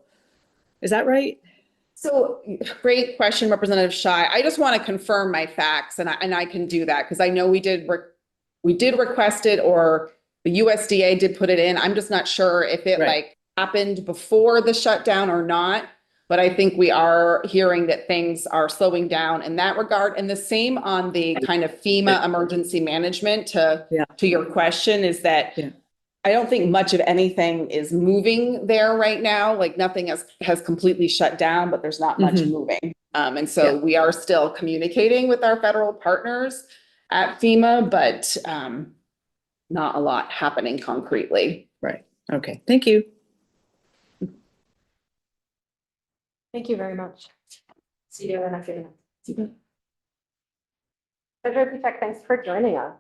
is that right? So great question, Representative Shy. I just want to confirm my facts and I can do that because I know we did request it or the USDA did put it in. I'm just not sure if it like happened before the shutdown or not. But I think we are hearing that things are slowing down in that regard. And the same on the kind of FEMA emergency management to your question is that I don't think much of anything is moving there right now. Like nothing has completely shut down, but there's not much moving. And so we are still communicating with our federal partners at FEMA, but not a lot happening concretely. Right. Okay. Thank you. Thank you very much. See you in a few minutes. Treasurer Pichek, thanks for joining us.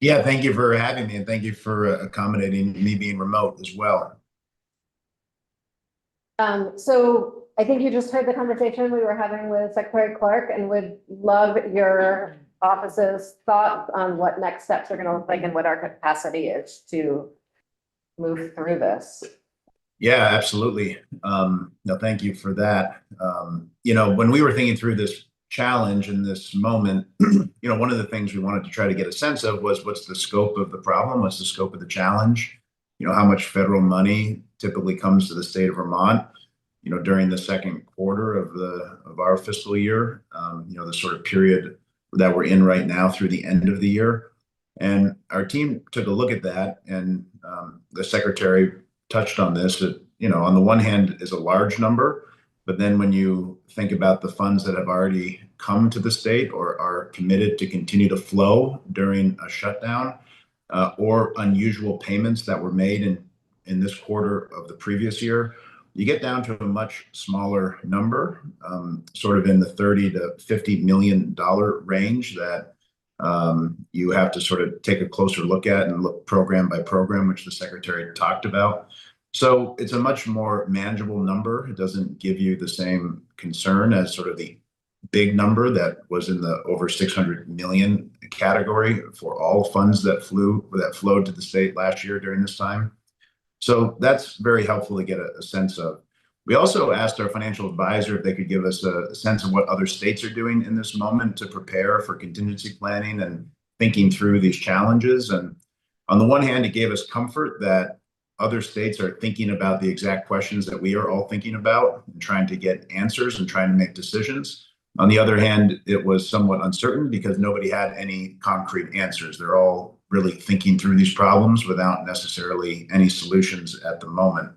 Yeah, thank you for having me and thank you for accommodating me being remote as well. So I think you just heard the conversation we were having with Secretary Clark and would love your office's thoughts on what next steps are going to look like and what our capacity is to move through this. Yeah, absolutely. No, thank you for that. When we were thinking through this challenge in this moment, one of the things we wanted to try to get a sense of was what's the scope of the problem? What's the scope of the challenge? How much federal money typically comes to the state of Vermont, during the second quarter of our fiscal year, the sort of period that we're in right now through the end of the year. And our team took a look at that and the secretary touched on this, that, on the one hand is a large number, but then when you think about the funds that have already come to the state or are committed to continue to flow during a shutdown, or unusual payments that were made in this quarter of the previous year, you get down to a much smaller number, sort of in the $30 to $50 million range that you have to sort of take a closer look at and look program by program, which the secretary talked about. So it's a much more manageable number. It doesn't give you the same concern as sort of the big number that was in the over 600 million category for all funds that flowed to the state last year during this time. So that's very helpful to get a sense of. We also asked our financial advisor if they could give us a sense of what other states are doing in this moment to prepare for contingency planning and thinking through these challenges. And on the one hand, it gave us comfort that other states are thinking about the exact questions that we are all thinking about and trying to get answers and trying to make decisions. On the other hand, it was somewhat uncertain because nobody had any concrete answers. They're all really thinking through these problems without necessarily any solutions at the moment.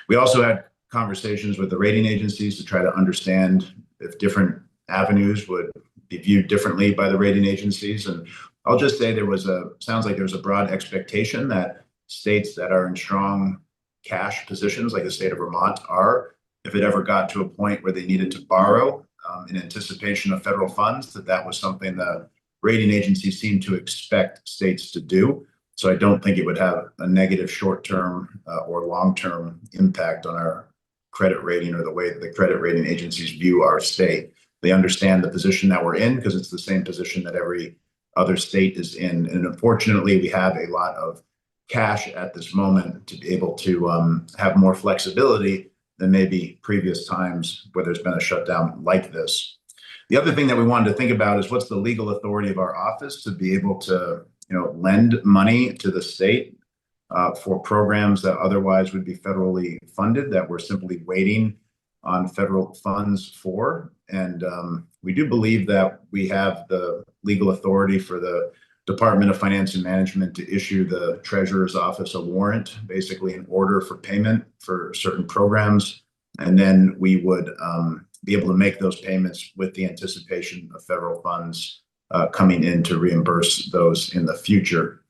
We also had conversations with the rating agencies to try to understand if different avenues would be viewed differently by the rating agencies. And I'll just say sounds like there's a broad expectation that states that are in strong cash positions, like the state of Vermont are, if it ever got to a point where they needed to borrow in anticipation of federal funds, that was something the rating agencies seem to expect states to do. So I don't think it would have a negative short-term or long-term impact on our credit rating or the way that the credit rating agencies view our state. They understand the position that we're in because it's the same position that every other state is in. And unfortunately, we have a lot of cash at this moment to be able to have more flexibility than maybe previous times where there's been a shutdown like this. The other thing that we wanted to think about is what's the legal authority of our office to be able to, lend money to the state for programs that otherwise would be federally funded that we're simply waiting on federal funds for. And we do believe that we have the legal authority for the Department of Finance and Management to issue the Treasurer's Office a warrant, basically an order for payment for certain programs. And then we would be able to make those payments with the anticipation of federal funds coming in to reimburse those in the future.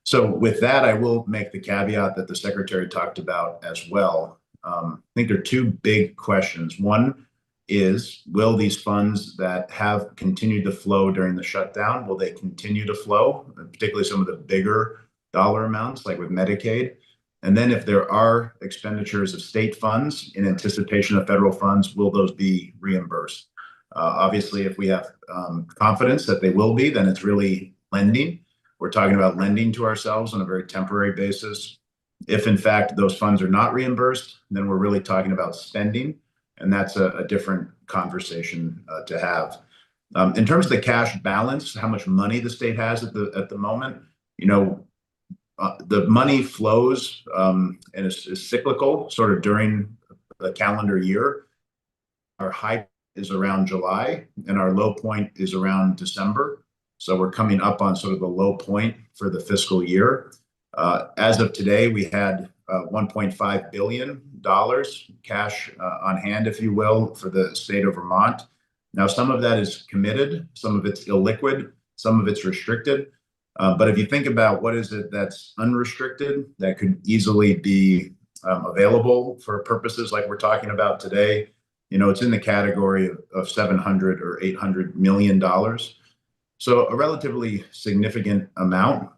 So with that, I will make the caveat that the secretary talked about as well. I think there are two big questions. One is, will these funds that have continued to flow during the shutdown, will they continue to flow, particularly some of the bigger dollar amounts like with Medicaid? And then if there are expenditures of state funds in anticipation of federal funds, will those be reimbursed? Obviously, if we have confidence that they will be, then it's really lending. We're talking about lending to ourselves on a very temporary basis. If in fact those funds are not reimbursed, then we're really talking about spending, and that's a different conversation to have. In terms of the cash balance, how much money the state has at the moment, the money flows and is cyclical, sort of during the calendar year. Our high is around July, and our low point is around December. So we're coming up on sort of the low point for the fiscal year. As of today, we had $1.5 billion cash on hand, if you will, for the state of Vermont. Now, some of that is committed, some of it's illiquid, some of it's restricted. But if you think about what is it that's unrestricted, that could easily be available for purposes like we're talking about today, it's in the category of $700 or $800 million. So a relatively significant amount.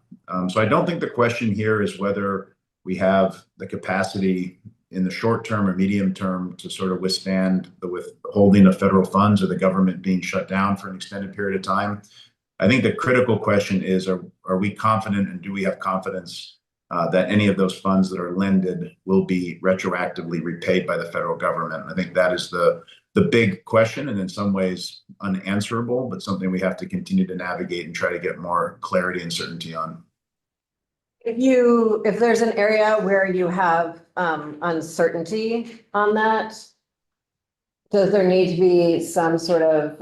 So I don't think the question here is whether we have the capacity in the short term or medium term to sort of withstand the withholding of federal funds or the government being shut down for an extended period of time. I think the critical question is, are we confident and do we have confidence that any of those funds that are lended will be retroactively repaid by the federal government? I think that is the big question, and in some ways unanswerable, but something we have to continue to navigate and try to get more clarity and certainty on. If there's an area where you have uncertainty on that, does there need to be some sort of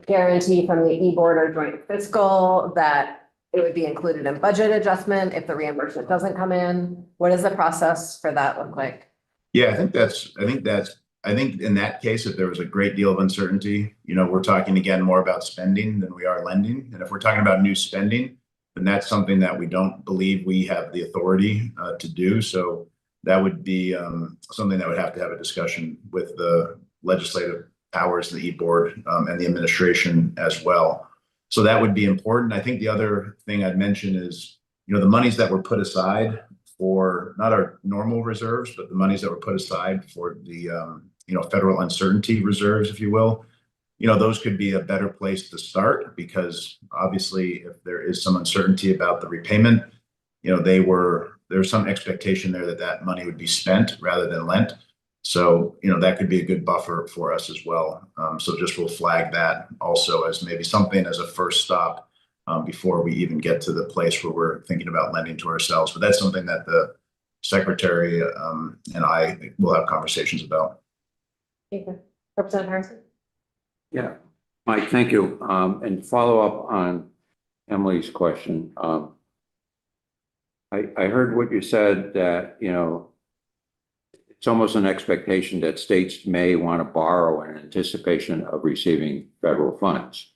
guarantee from the e-board or joint fiscal that it would be included in budget adjustment if the reimbursement doesn't come in? What does the process for that look like? Yeah, I think in that case, if there was a great deal of uncertainty, we're talking again more about spending than we are lending. And if we're talking about new spending, then that's something that we don't believe we have the authority to do. So that would be something that would have to have a discussion with the legislative powers, the e-board, and the administration as well. So that would be important. I think the other thing I'd mention is, the monies that were put aside for not our normal reserves, but the monies that were put aside for the federal uncertainty reserves, if you will, those could be a better place to start, because obviously if there is some uncertainty about the repayment, there's some expectation there that money would be spent rather than lent. So, that could be a good buffer for us as well. So just we'll flag that also as maybe something as a first stop before we even get to the place where we're thinking about lending to ourselves. But that's something that the secretary and I will have conversations about. Thank you. Representative Harrison? Yeah, Mike, thank you. And follow up on Emily's question. I heard what you said, that, it's almost an expectation that states may want to borrow in anticipation of receiving federal funds,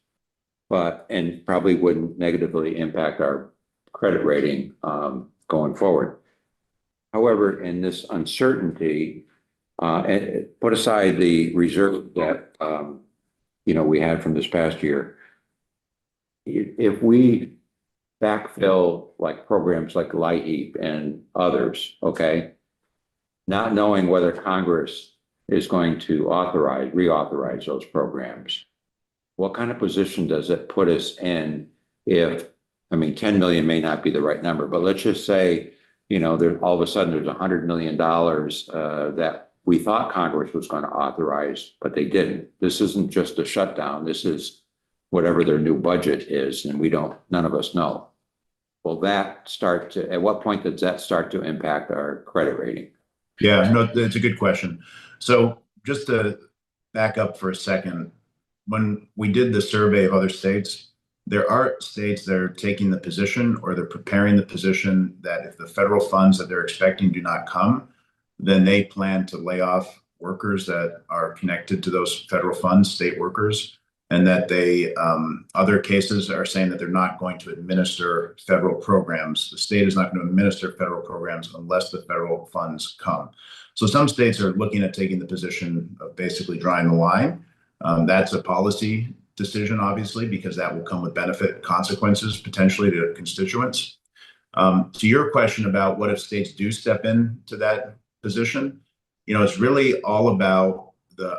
and probably wouldn't negatively impact our credit rating going forward. However, in this uncertainty, and put aside the reserve that we had from this past year, if we backfill like programs like LIHEAP and others, okay, not knowing whether Congress is going to reauthorize those programs, what kind of position does it put us in if, 10 million may not be the right number, but let's just say, all of a sudden there's $100 million that we thought Congress was going to authorize, but they didn't. This isn't just a shutdown. This is whatever their new budget is, and none of us know. Will at what point does that start to impact our credit rating? Yeah, no, it's a good question. So just to back up for a second, when we did the survey of other states, there are states that are taking the position, or they're preparing the position, that if the federal funds that they're expecting do not come, then they plan to lay off workers that are connected to those federal funds, state workers. and that they, other cases are saying that they're not going to administer federal programs. The state is not going to administer federal programs unless the federal funds come. So some states are looking at taking the position of basically drawing the line. That's a policy decision, obviously, because that will come with benefit consequences potentially to constituents. To your question about what if states do step into that position, it's really all about the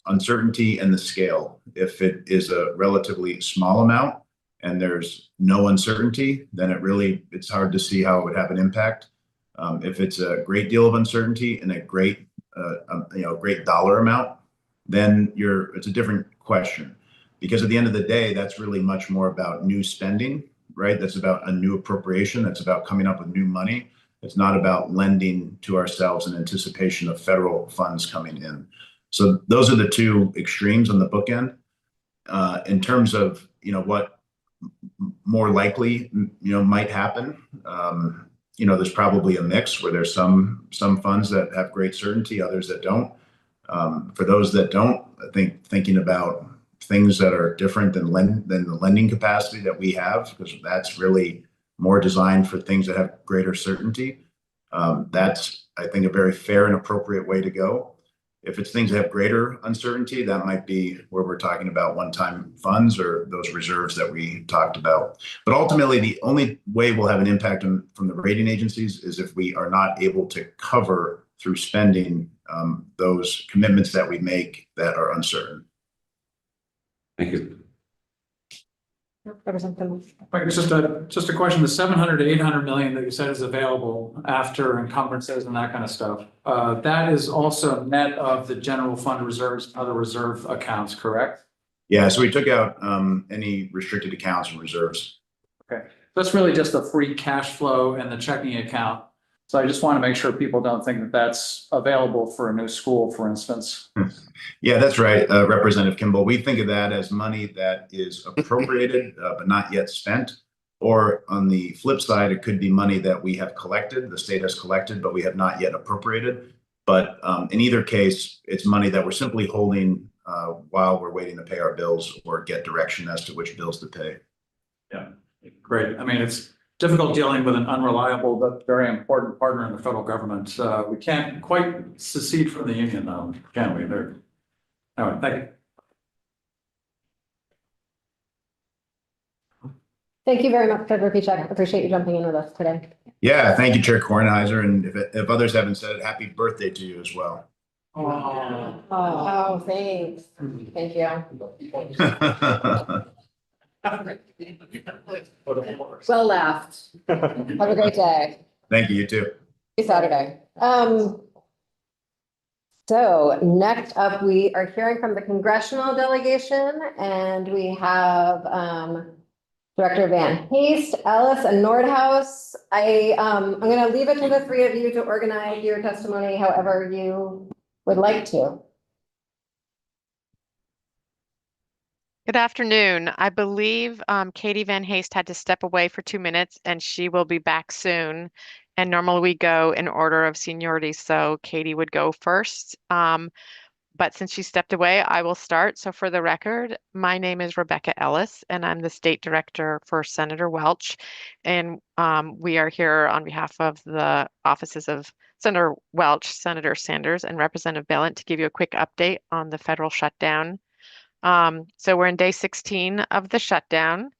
uncertainty and the scale. If it is a relatively small amount and there's no uncertainty, then it's hard to see how it would have an impact. If it's a great deal of uncertainty and a great dollar amount, then it's a different question. Because at the end of the day, that's really much more about new spending, right? That's about a new appropriation. That's about coming up with new money. It's not about lending to ourselves in anticipation of federal funds coming in. So those are the two extremes on the bookend. In terms of, what more likely, might happen, there's probably a mix where there's some funds that have great certainty, others that don't. For those that don't, I think thinking about things that are different than the lending capacity that we have, because that's really more designed for things that have greater certainty. That's, I think, a very fair and appropriate way to go. If it's things that have greater uncertainty, that might be where we're talking about one-time funds or those reserves that we talked about. But ultimately, the only way we'll have an impact from the rating agencies is if we are not able to cover through spending those commitments that we make that are uncertain. Thank you. Representative. Just a question, the 700 to 800 million that you said is available after encumbrances and that kind of stuff, that is also net of the general fund reserves and other reserve accounts, correct? Yeah, so we took out any restricted accounts and reserves. Okay, that's really just the free cash flow and the checking account. So I just want to make sure people don't think that that's available for a new school, for instance. Yeah, that's right, Representative Kimball. We think of that as money that is appropriated but not yet spent. Or on the flip side, it could be money that we have collected, the state has collected, but we have not yet appropriated. But in either case, it's money that we're simply holding while we're waiting to pay our bills or get direction as to which bills to pay. Yeah, great. I mean, it's difficult dealing with an unreliable but very important partner in the federal government. We can't quite secede from the union, though, can we? All right, thank you. Thank you very much, Treasurer Pichek. Appreciate you jumping in with us today. Yeah, thank you, Chair Kornheiser. And if others haven't said it, happy birthday to you as well. Oh, thanks. Thank you. Well left. Have a great day. Thank you, you too. Happy Saturday. So next up, we are hearing from the congressional delegation, and we have Director Van Haste, Ellis, and Nordhaus. I'm going to leave it to the three of you to organize your testimony however you would like to. Good afternoon. I believe Katie Van Haste had to step away for 2 minutes and she will be back soon. And normally we go in order of seniority, so Katie would go first. But since she stepped away, I will start. So for the record, my name is Rebecca Ellis, and I'm the state director for Senator Welch. And we are here on behalf of the offices of Senator Welch, Senator Sanders, and Representative Balint to give you a quick update on the federal shutdown. So we're in day 16 of the shutdown.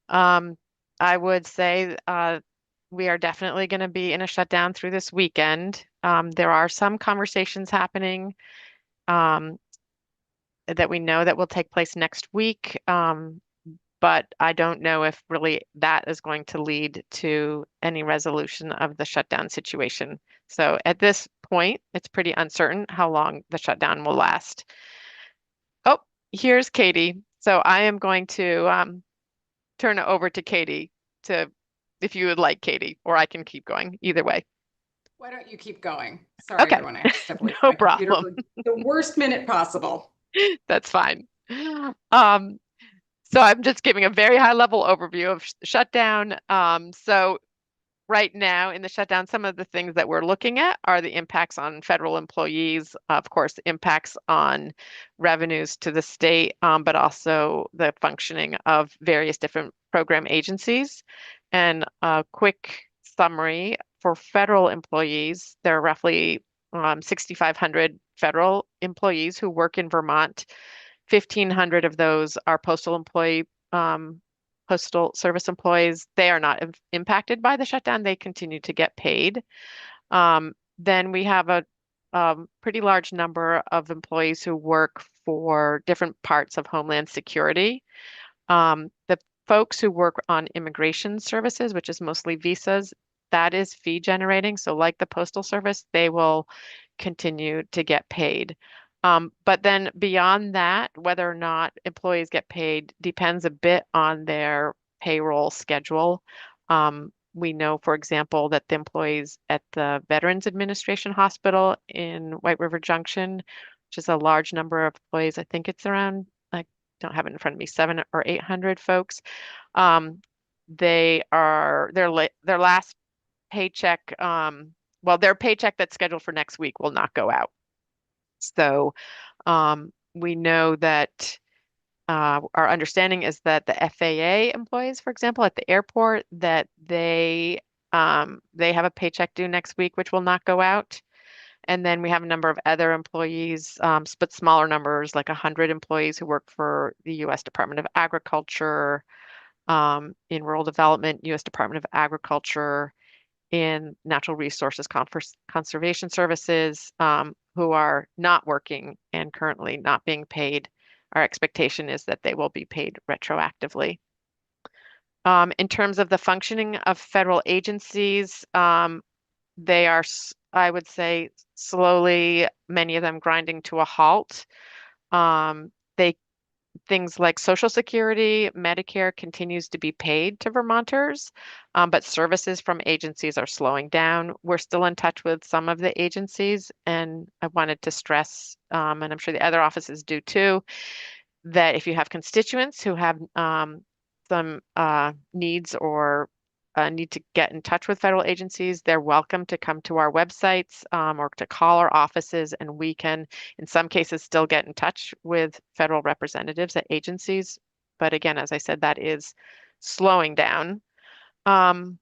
I would say we are definitely going to be in a shutdown through this weekend. There are some conversations happening that we know that will take place next week, but I don't know if really that is going to lead to any resolution of the shutdown situation. So at this point, it's pretty uncertain how long the shutdown will last. Oh, here's Katie. So I am going to turn it over to Katie if you would like, Katie, or I can keep going, either way. Why don't you keep going? Sorry, Okay. everyone. I have to step away No from my computer problem. for the worst minute possible. That's fine. So I'm just giving a very high level overview of shutdown. So right now in the shutdown, some of the things that we're looking at are the impacts on federal employees, of course, the impacts on revenues to the state, but also the functioning of various different program agencies. And a quick summary for federal employees, there are roughly 6,500 federal employees who work in Vermont. 1,500 of those are postal service employees. They are not impacted by the shutdown. They continue to get paid. Then we have a pretty large number of employees who work for different parts of Homeland Security. The folks who work on immigration services, which is mostly visas, that is fee generating. So like the Postal Service, they will continue to get paid. But then beyond that, whether or not employees get paid depends a bit on their payroll schedule. We know, for example, that the employees at the Veterans Administration Hospital in White River Junction, which is a large number of employees, I think it's around, I don't have it in front of me, 700 or 800 folks. Their last paycheck, their paycheck that's scheduled for next week will not go out. So we know that our understanding is that the FAA employees, for example, at the airport, that they have a paycheck due next week, which will not go out. And then we have a number of other employees, but smaller numbers, like 100 employees who work for the U.S. Department of Agriculture, in Rural Development, U.S. Department of Agriculture, in Natural Resources Conservation Services, who are not working and currently not being paid. Our expectation is that they will be paid retroactively. In terms of the functioning of federal agencies, they are, I would say, slowly, many of them grinding to a halt. Things like Social Security, Medicare continues to be paid to Vermonters, but services from agencies are slowing down. We're still in touch with some of the agencies, and I wanted to stress, and I'm sure the other offices do too, that if you have constituents who have some needs or need to get in touch with federal agencies, they're welcome to come to our websites or to call our offices, and we can, in some cases, still get in touch with federal representatives at agencies. But again, as I said, that is slowing down. And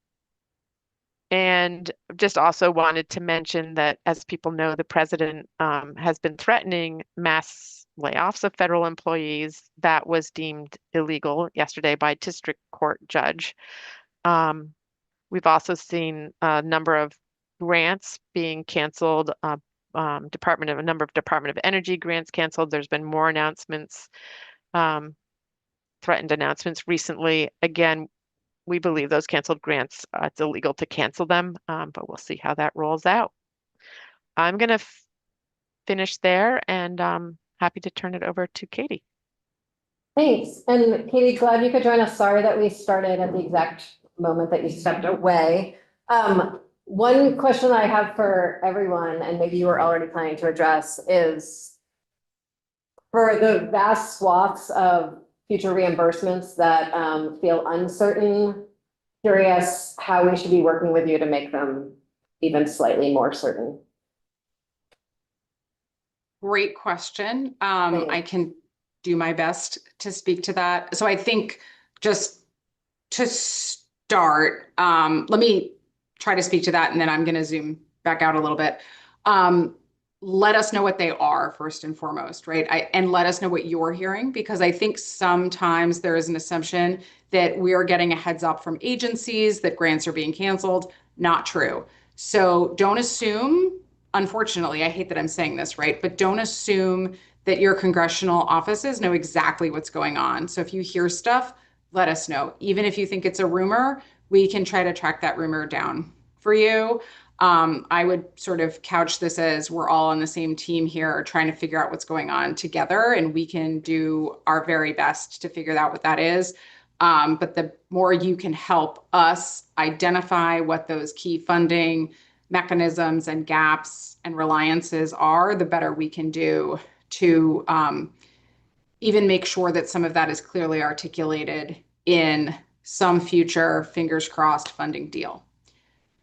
just also wanted to mention that, as people know, the president has been threatening mass layoffs of federal employees. That was deemed illegal yesterday by a district court judge. We've also seen a number of grants being canceled, a number of Department of Energy grants canceled. There's been more announcements, threatened announcements recently. Again, we believe those canceled grants, it's illegal to cancel them, but we'll see how that rolls out. I'm going to finish there, and happy to turn it over to Katie. Thanks. And Katie, glad you could join us. Sorry that we started at the exact moment that you stepped away. One question I have for everyone, and maybe you were already planning to address, is for the vast swaths of future reimbursements that feel uncertain, curious how we should be working with you to make them even slightly more certain. Great question. I can do my best to speak to that. So I think just to start, let me try to speak to that, and then I'm going to zoom back out a little bit. Let us know what they are first and foremost, right? And let us know what you're hearing, because I think sometimes there is an assumption that we are getting a heads up from agencies that grants are being canceled. Not true. So don't assume, unfortunately, I hate that I'm saying this, right? But don't assume that your congressional offices know exactly what's going on. So if you hear stuff, let us know. Even if you think it's a rumor, we can try to track that rumor down for you. I would sort of couch this as we're all on the same team here trying to figure out what's going on together, and we can do our very best to figure out what that is. But the more you can help us identify what those key funding mechanisms and gaps and reliances are, the better we can do to even make sure that some of that is clearly articulated in some future, fingers crossed, funding deal.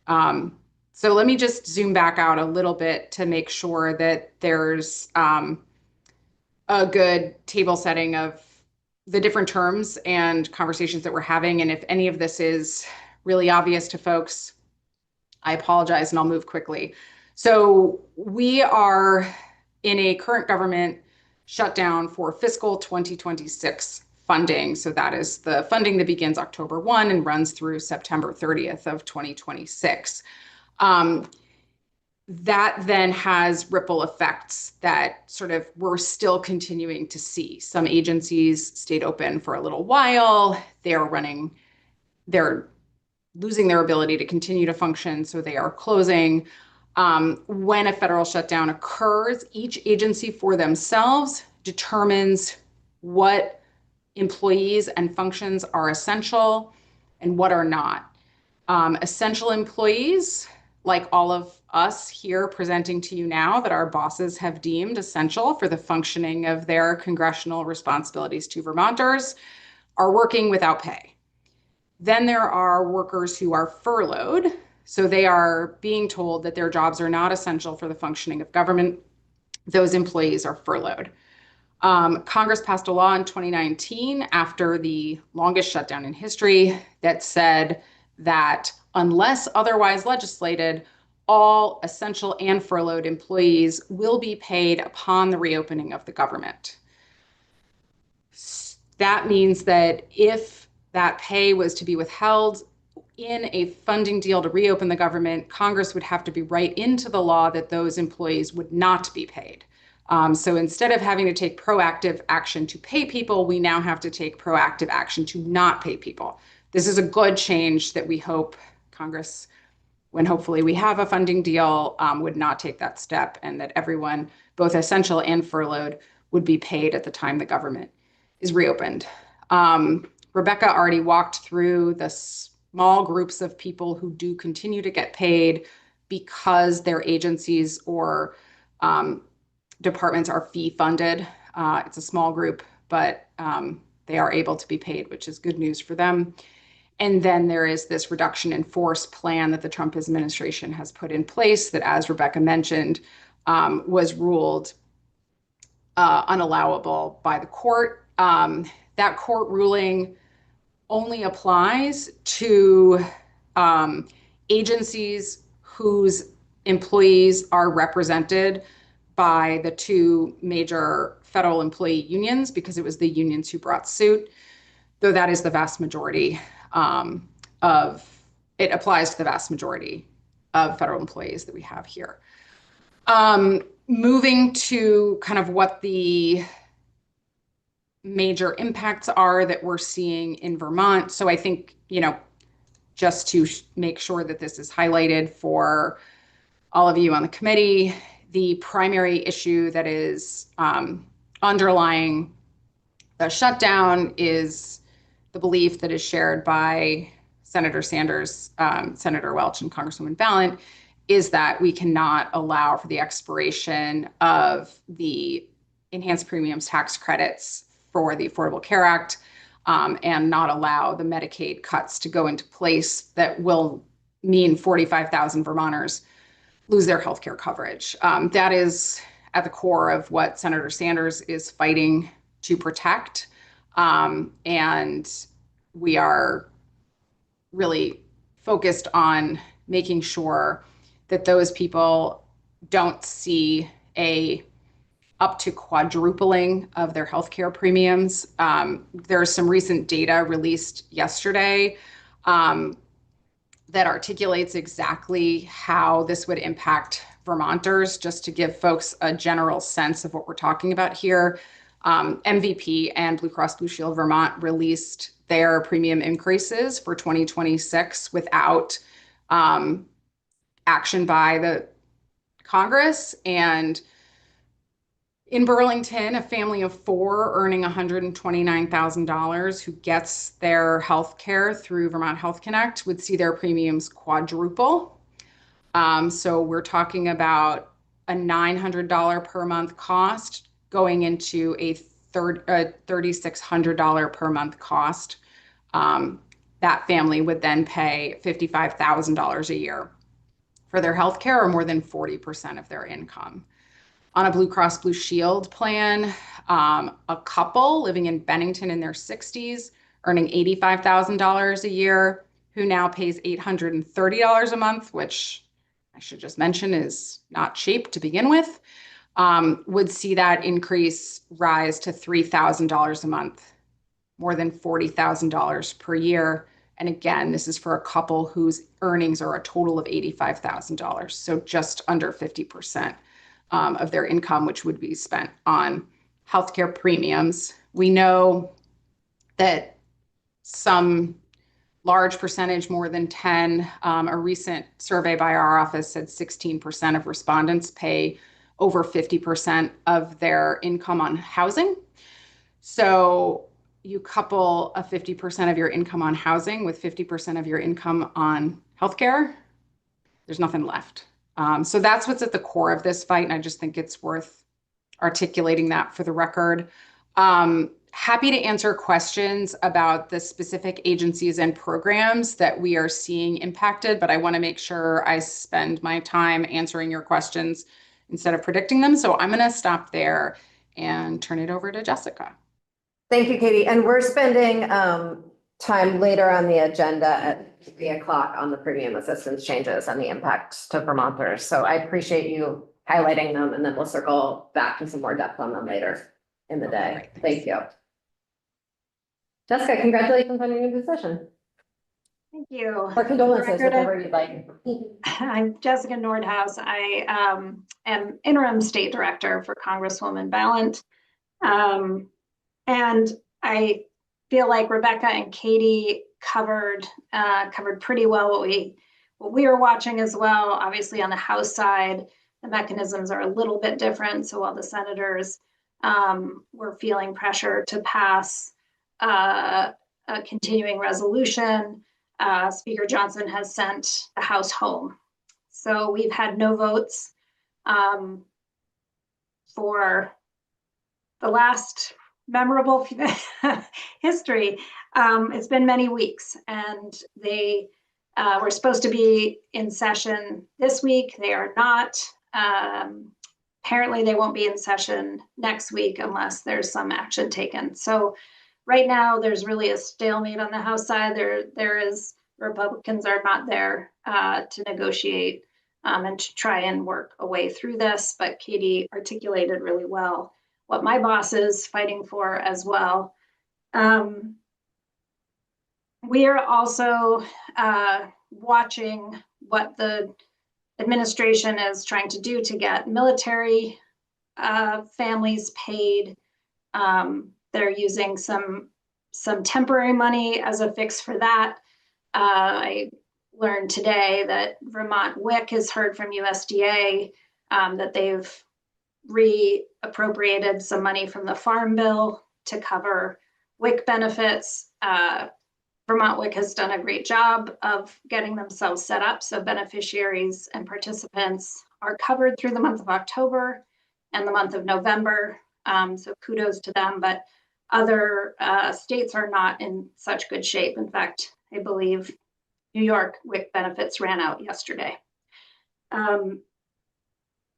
So let me just zoom back out a little bit to make sure that there's a good table setting of the different terms and conversations that we're having. And if any of this is really obvious to folks, I apologize and I'll move quickly. So we are in a current government shutdown for fiscal 2026 funding. So that is the funding that begins October 1 and runs through September 30th of 2026. That then has ripple effects that sort of we're still continuing to see. Some agencies stayed open for a little while. They're losing their ability to continue to function, so they are closing. When a federal shutdown occurs, each agency for themselves determines what employees and functions are essential and what are not. Essential employees, like all of us here presenting to you now, that our bosses have deemed essential for the functioning of their congressional responsibilities to Vermonters, are working without pay. Then there are workers who are furloughed. So they are being told that their jobs are not essential for the functioning of government. Those employees are furloughed. Congress passed a law in 2019 after the longest shutdown in history that said that unless otherwise legislated, all essential and furloughed employees will be paid upon the reopening of the government. That means that if that pay was to be withheld in a funding deal to reopen the government, Congress would have to be right into the law that those employees would not be paid. So instead of having to take proactive action to pay people, we now have to take proactive action to not pay people. This is a good change that we hope Congress, when hopefully we have a funding deal, would not take that step, and that everyone, both essential and furloughed, would be paid at the time the government is reopened. Rebecca already walked through the small groups of people who do continue to get paid because their agencies or departments are fee funded. It's a small group, but they are able to be paid, which is good news for them. And then there is this reduction in force plan that the Trump administration has put in place that, as Rebecca mentioned, was ruled unallowable by the court. That court ruling only applies to agencies whose employees are represented by the two major federal employee unions, because it was the unions who brought suit, though that is the vast majority it applies to the vast majority of federal employees that we have here. Moving to kind of what the major impacts are that we're seeing in Vermont. So I think, just to make sure that this is highlighted for all of you on the committee, the primary issue that is underlying the shutdown is the belief that is shared by Senator Sanders, Senator Welch, and Congresswoman Balint, is that we cannot allow for the expiration of the enhanced premiums tax credits for the Affordable Care Act, and not allow the Medicaid cuts to go into place that will mean 45,000 Vermonters lose their healthcare coverage. That is at the core of what Senator Sanders is fighting to protect. And we are really focused on making sure that those people don't see up to quadrupling of their healthcare premiums. There's some recent data released yesterday that articulates exactly how this would impact Vermonters, just to give folks a general sense of what we're talking about here. MVP and Blue Cross Blue Shield Vermont released their premium increases for 2026 without action by the Congress. And in Burlington, a family of four earning $129,000 who gets their health care through Vermont Health Connect would see their premiums quadruple. So we're talking about a $900 per month cost going into a $3,600 per month cost. that family would then pay $55,000 a year for their health care, or more than 40% of their income. On a Blue Cross Blue Shield plan, a couple living in Bennington in their 60s, earning $85,000 a year, who now pays $830 a month, which I should just mention is not cheap to begin with, would see that increase rise to $3,000 a month, more than $40,000 per year. And again, this is for a couple whose earnings are a total of $85,000, so just under 50% of their income, which would be spent on healthcare premiums. We know that some large percentage, more than 10, a recent survey by our office said 16% of respondents pay over 50% of their income on housing. So you couple a 50% of your income on housing with 50% of your income on healthcare, there's nothing left. So that's what's at the core of this fight, and I just think it's worth articulating that for the record. Happy to answer questions about the specific agencies and programs that we are seeing impacted, but I want to make sure I spend my time answering your questions instead of predicting them. So I'm going to stop there and turn it over to Jessica. Thank you, Katie. And we're spending time later on the agenda at 3 o'clock on the premium assistance changes and the impacts to Vermonters. So I appreciate you highlighting them, and then we'll circle back to some more depth on them later in the day. Right, thank you. Jessica, congratulations on your new position. Thank you. Or condolences, whatever you'd like. I'm Jessica Nordhaus. I am interim state director for Congresswoman Ballant. And I feel like Rebecca and Katie covered pretty well what we are watching as well. Obviously on the House side, the mechanisms are a little bit different. So while the senators were feeling pressure to pass a continuing resolution, Speaker Johnson has sent the House home. So we've had no votes for the last memorable history. It's been many weeks, and they were supposed to be in session this week. They are not. Apparently they won't be in session next week unless there's some action taken. So right now there's really a stalemate on the House side. There is, Republicans are not there to negotiate and to try and work a way through this, but Katie articulated really well what my boss is fighting for as well. We are also watching what the administration is trying to do to get military families paid. They're using some temporary money as a fix for that. I learned today that Vermont WIC has heard from USDA that they've reappropriated some money from the Farm Bill to cover WIC benefits. Vermont WIC has done a great job of getting themselves set up so beneficiaries and participants are covered through the month of October and the month of November. So kudos to them, but other states are not in such good shape. In fact, I believe New York WIC benefits ran out yesterday.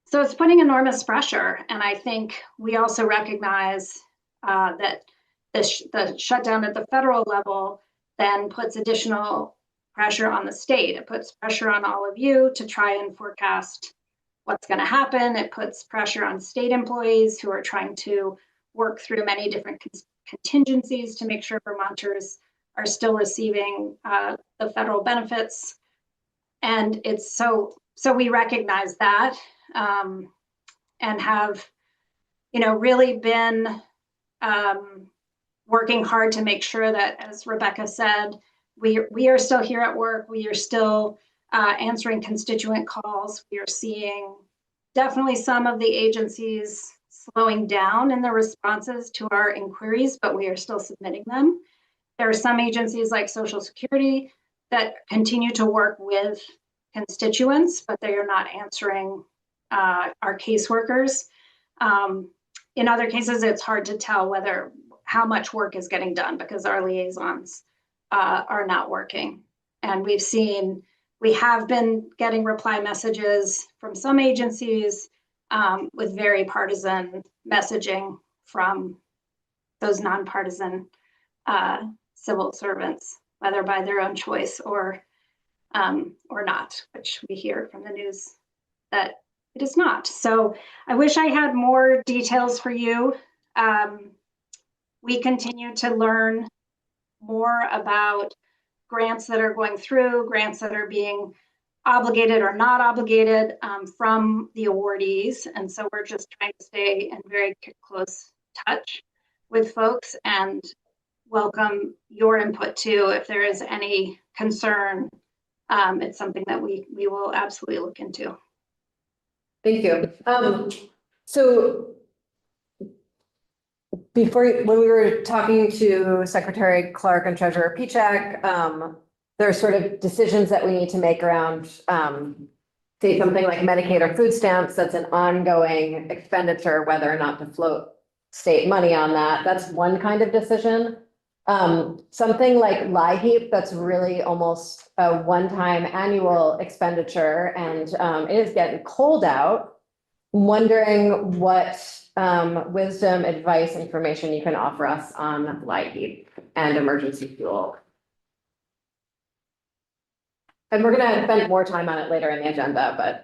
So it's putting enormous pressure. And I think we also recognize that the shutdown at the federal level then puts additional pressure on the state. It puts pressure on all of you to try and forecast what's going to happen. It puts pressure on state employees who are trying to work through many different contingencies to make sure Vermonters are still receiving the federal benefits. And it's so we recognize that and have, really been working hard to make sure that, as Rebecca said, we are still here at work. We are still answering constituent calls. We are seeing definitely some of the agencies slowing down in their responses to our inquiries, but we are still submitting them. There are some agencies like Social Security that continue to work with constituents, but they are not answering our caseworkers. In other cases, it's hard to tell how much work is getting done because our liaisons are not working. And we have been getting reply messages from some agencies with very partisan messaging from those nonpartisan civil servants, whether by their own choice or not, which we hear from the news that it is not. So I wish I had more details for you. We continue to learn more about grants that are going through, grants that are being obligated or not obligated from the awardees. And so we're just trying to stay in very close touch with folks and welcome your input too. If there is any concern, it's something that we will absolutely look into. Thank you. So when we were talking to Secretary Clark and Treasurer Pichak, there are sort of decisions that we need to make around, say something like Medicaid or food stamps. That's an ongoing expenditure, whether or not to float state money on that. That's one kind of decision. Something like LIHEAP, that's really almost a one-time annual expenditure, and it is getting cold out. I'm wondering what wisdom, advice, information you can offer us on LIHEAP and emergency fuel. And we're going to spend more time on it later in the agenda, but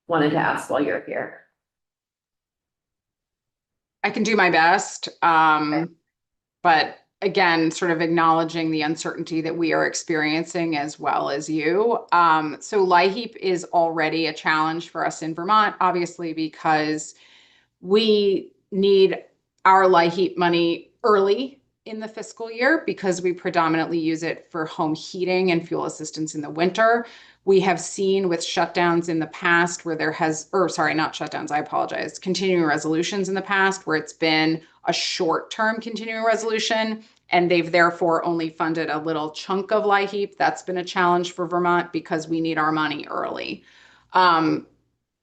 wanted to ask while you're here. I can do my best. But again, sort of acknowledging the uncertainty that we are experiencing as well as you. So LIHEAP is already a challenge for us in Vermont, obviously, because we need our LIHEAP money early in the fiscal year because we predominantly use it for home heating and fuel assistance in the winter. We have seen with shutdowns in the past where there has, or sorry, not shutdowns, I apologize, continuing resolutions in the past where it's been a short-term continuing resolution and they've therefore only funded a little chunk of LIHEAP. That's been a challenge for Vermont because we need our money early.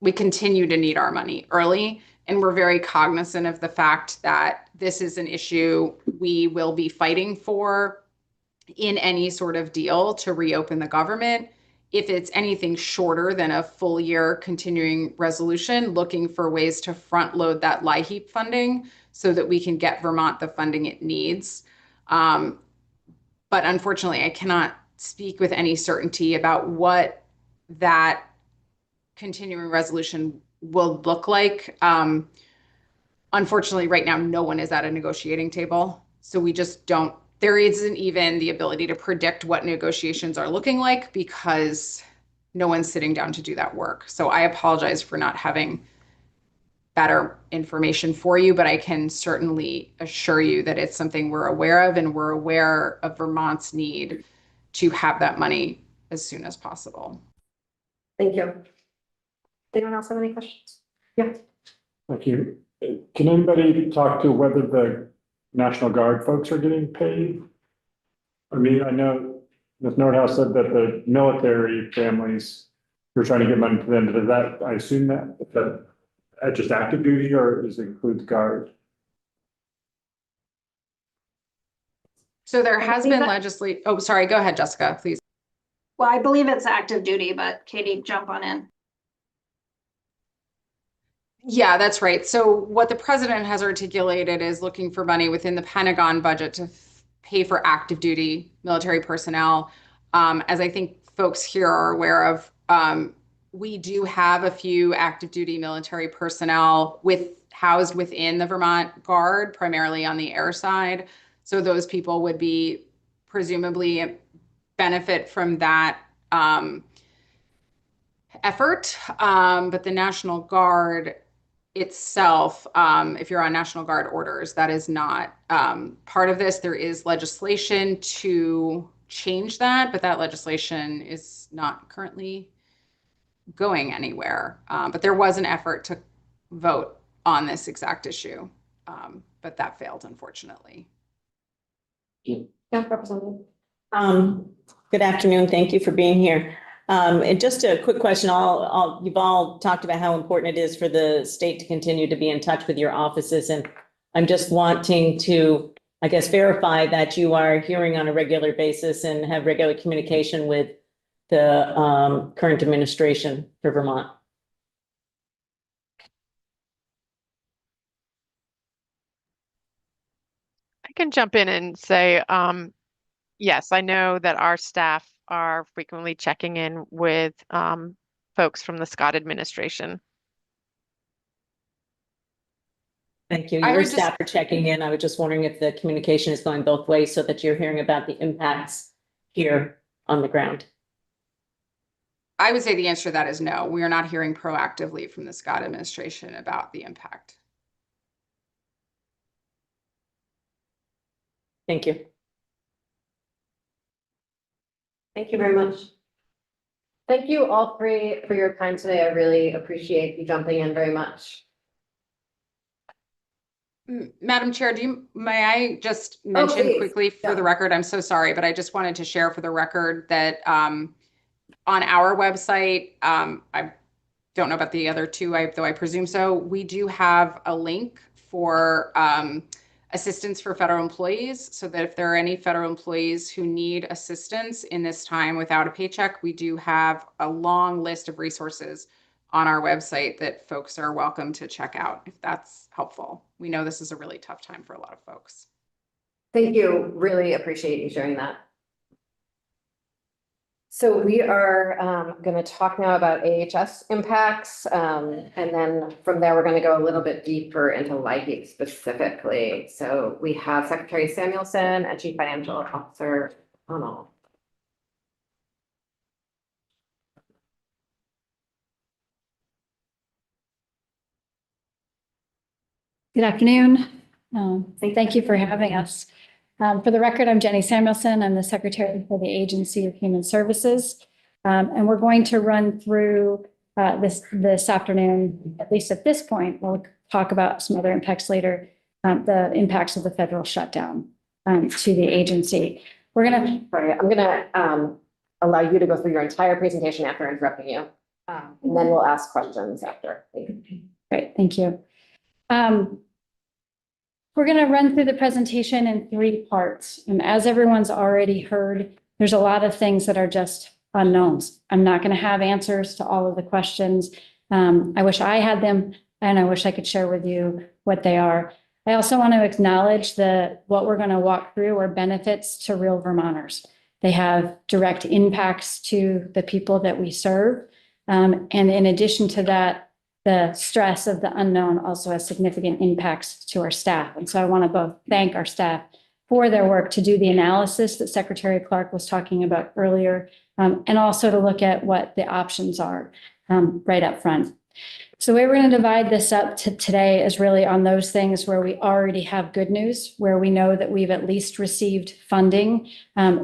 We continue to need our money early, and we're very cognizant of the fact that this is an issue we will be fighting for in any sort of deal to reopen the government. If it's anything shorter than a full year continuing resolution, looking for ways to front load that LIHEAP funding so that we can get Vermont the funding it needs. But unfortunately, I cannot speak with any certainty about what that continuing resolution will look like. Unfortunately, right now, no one is at a negotiating table. So we just don't, there isn't even the ability to predict what negotiations are looking like because no one's sitting down to do that work. So I apologize for not having better information for you, but I can certainly assure you that it's something we're aware of, and we're aware of Vermont's need to have that money as soon as possible. Thank you. Anyone else have any questions? Yeah. Thank you. Can anybody talk to whether the National Guard folks are getting paid? I mean, I know Ms. Nordhaus said that the military families, you're trying to get money to them. Does that, I assume that just active duty, or does it include the Guard? So there has been legislation. Oh, sorry. Go ahead, Jessica, please. Well, I believe it's active duty, but Katie, jump on in. Yeah, that's right. So what the president has articulated is looking for money within the Pentagon budget to pay for active duty military personnel. As I think folks here are aware of, we do have a few active duty military personnel housed within the Vermont Guard, primarily on the air side. So those people would be presumably benefit from that effort. But the National Guard itself, if you're on National Guard orders, that is not part of this. There is legislation to change that, but that legislation is not currently going anywhere. But there was an effort to vote on this exact issue, but that failed, unfortunately. Yeah, Representative. Good afternoon. Thank you for being here. And just a quick question. You've all talked about how important it is for the state to continue to be in touch with your offices. And I'm just wanting to I guess, verify that you are hearing on a regular basis and have regular communication with the current administration for Vermont. I can jump in and say, yes, I know that our staff are frequently checking in with folks from the Scott administration. Thank you. I Your would just- staff are checking in. I was just wondering if the communication is going both ways so that you're hearing about the impacts here on the ground. I would say the answer to that is no. We are not hearing proactively from the Scott administration about the impact. Thank you. Thank you very much. Thank you all three for your time today. I really appreciate you jumping in very much. Madam Chair, may I just mention please. quickly for Yeah. the record, I'm so sorry, but I just wanted to share for the record that on our website, I don't know about the other two, though I presume so, we do have a link for assistance for federal employees, so that if there are any federal employees who need assistance in this time without a paycheck, we do have a long list of resources on our website that folks are welcome to check out if that's helpful. We know this is a really tough time for a lot of folks. Thank you. Really appreciate you sharing that. So we are going to talk now about AHS impacts. And then from there, we're going to go a little bit deeper into LIHEAP specifically. So we have Secretary Samuelson and Chief Financial Officer O'Connell. Good afternoon. Thank you for having us. For the record, I'm Jenny Samuelson. I'm the Secretary for the Agency of Human Services. And we're going to run through this afternoon, at least at this point. We'll talk about some other impacts later, the impacts of the federal shutdown to the agency. I'm gonna allow you to go through your entire presentation after interrupting you. And then we'll ask questions after. Great, thank you. We're going to run through the presentation in 3 parts. And as everyone's already heard, there's a lot of things that are just unknowns. I'm not going to have answers to all of the questions. I wish I had them, and I wish I could share with you what they are. I also want to acknowledge that what we're going to walk through are benefits to real Vermonters. They have direct impacts to the people that we serve. And in addition to that, the stress of the unknown also has significant impacts to our staff. And so I want to both thank our staff for their work to do the analysis that Secretary Clark was talking about earlier, and also to look at what the options are right up front. So the way we're going to divide this up today is really on those things where we already have good news, where we know that we've at least received funding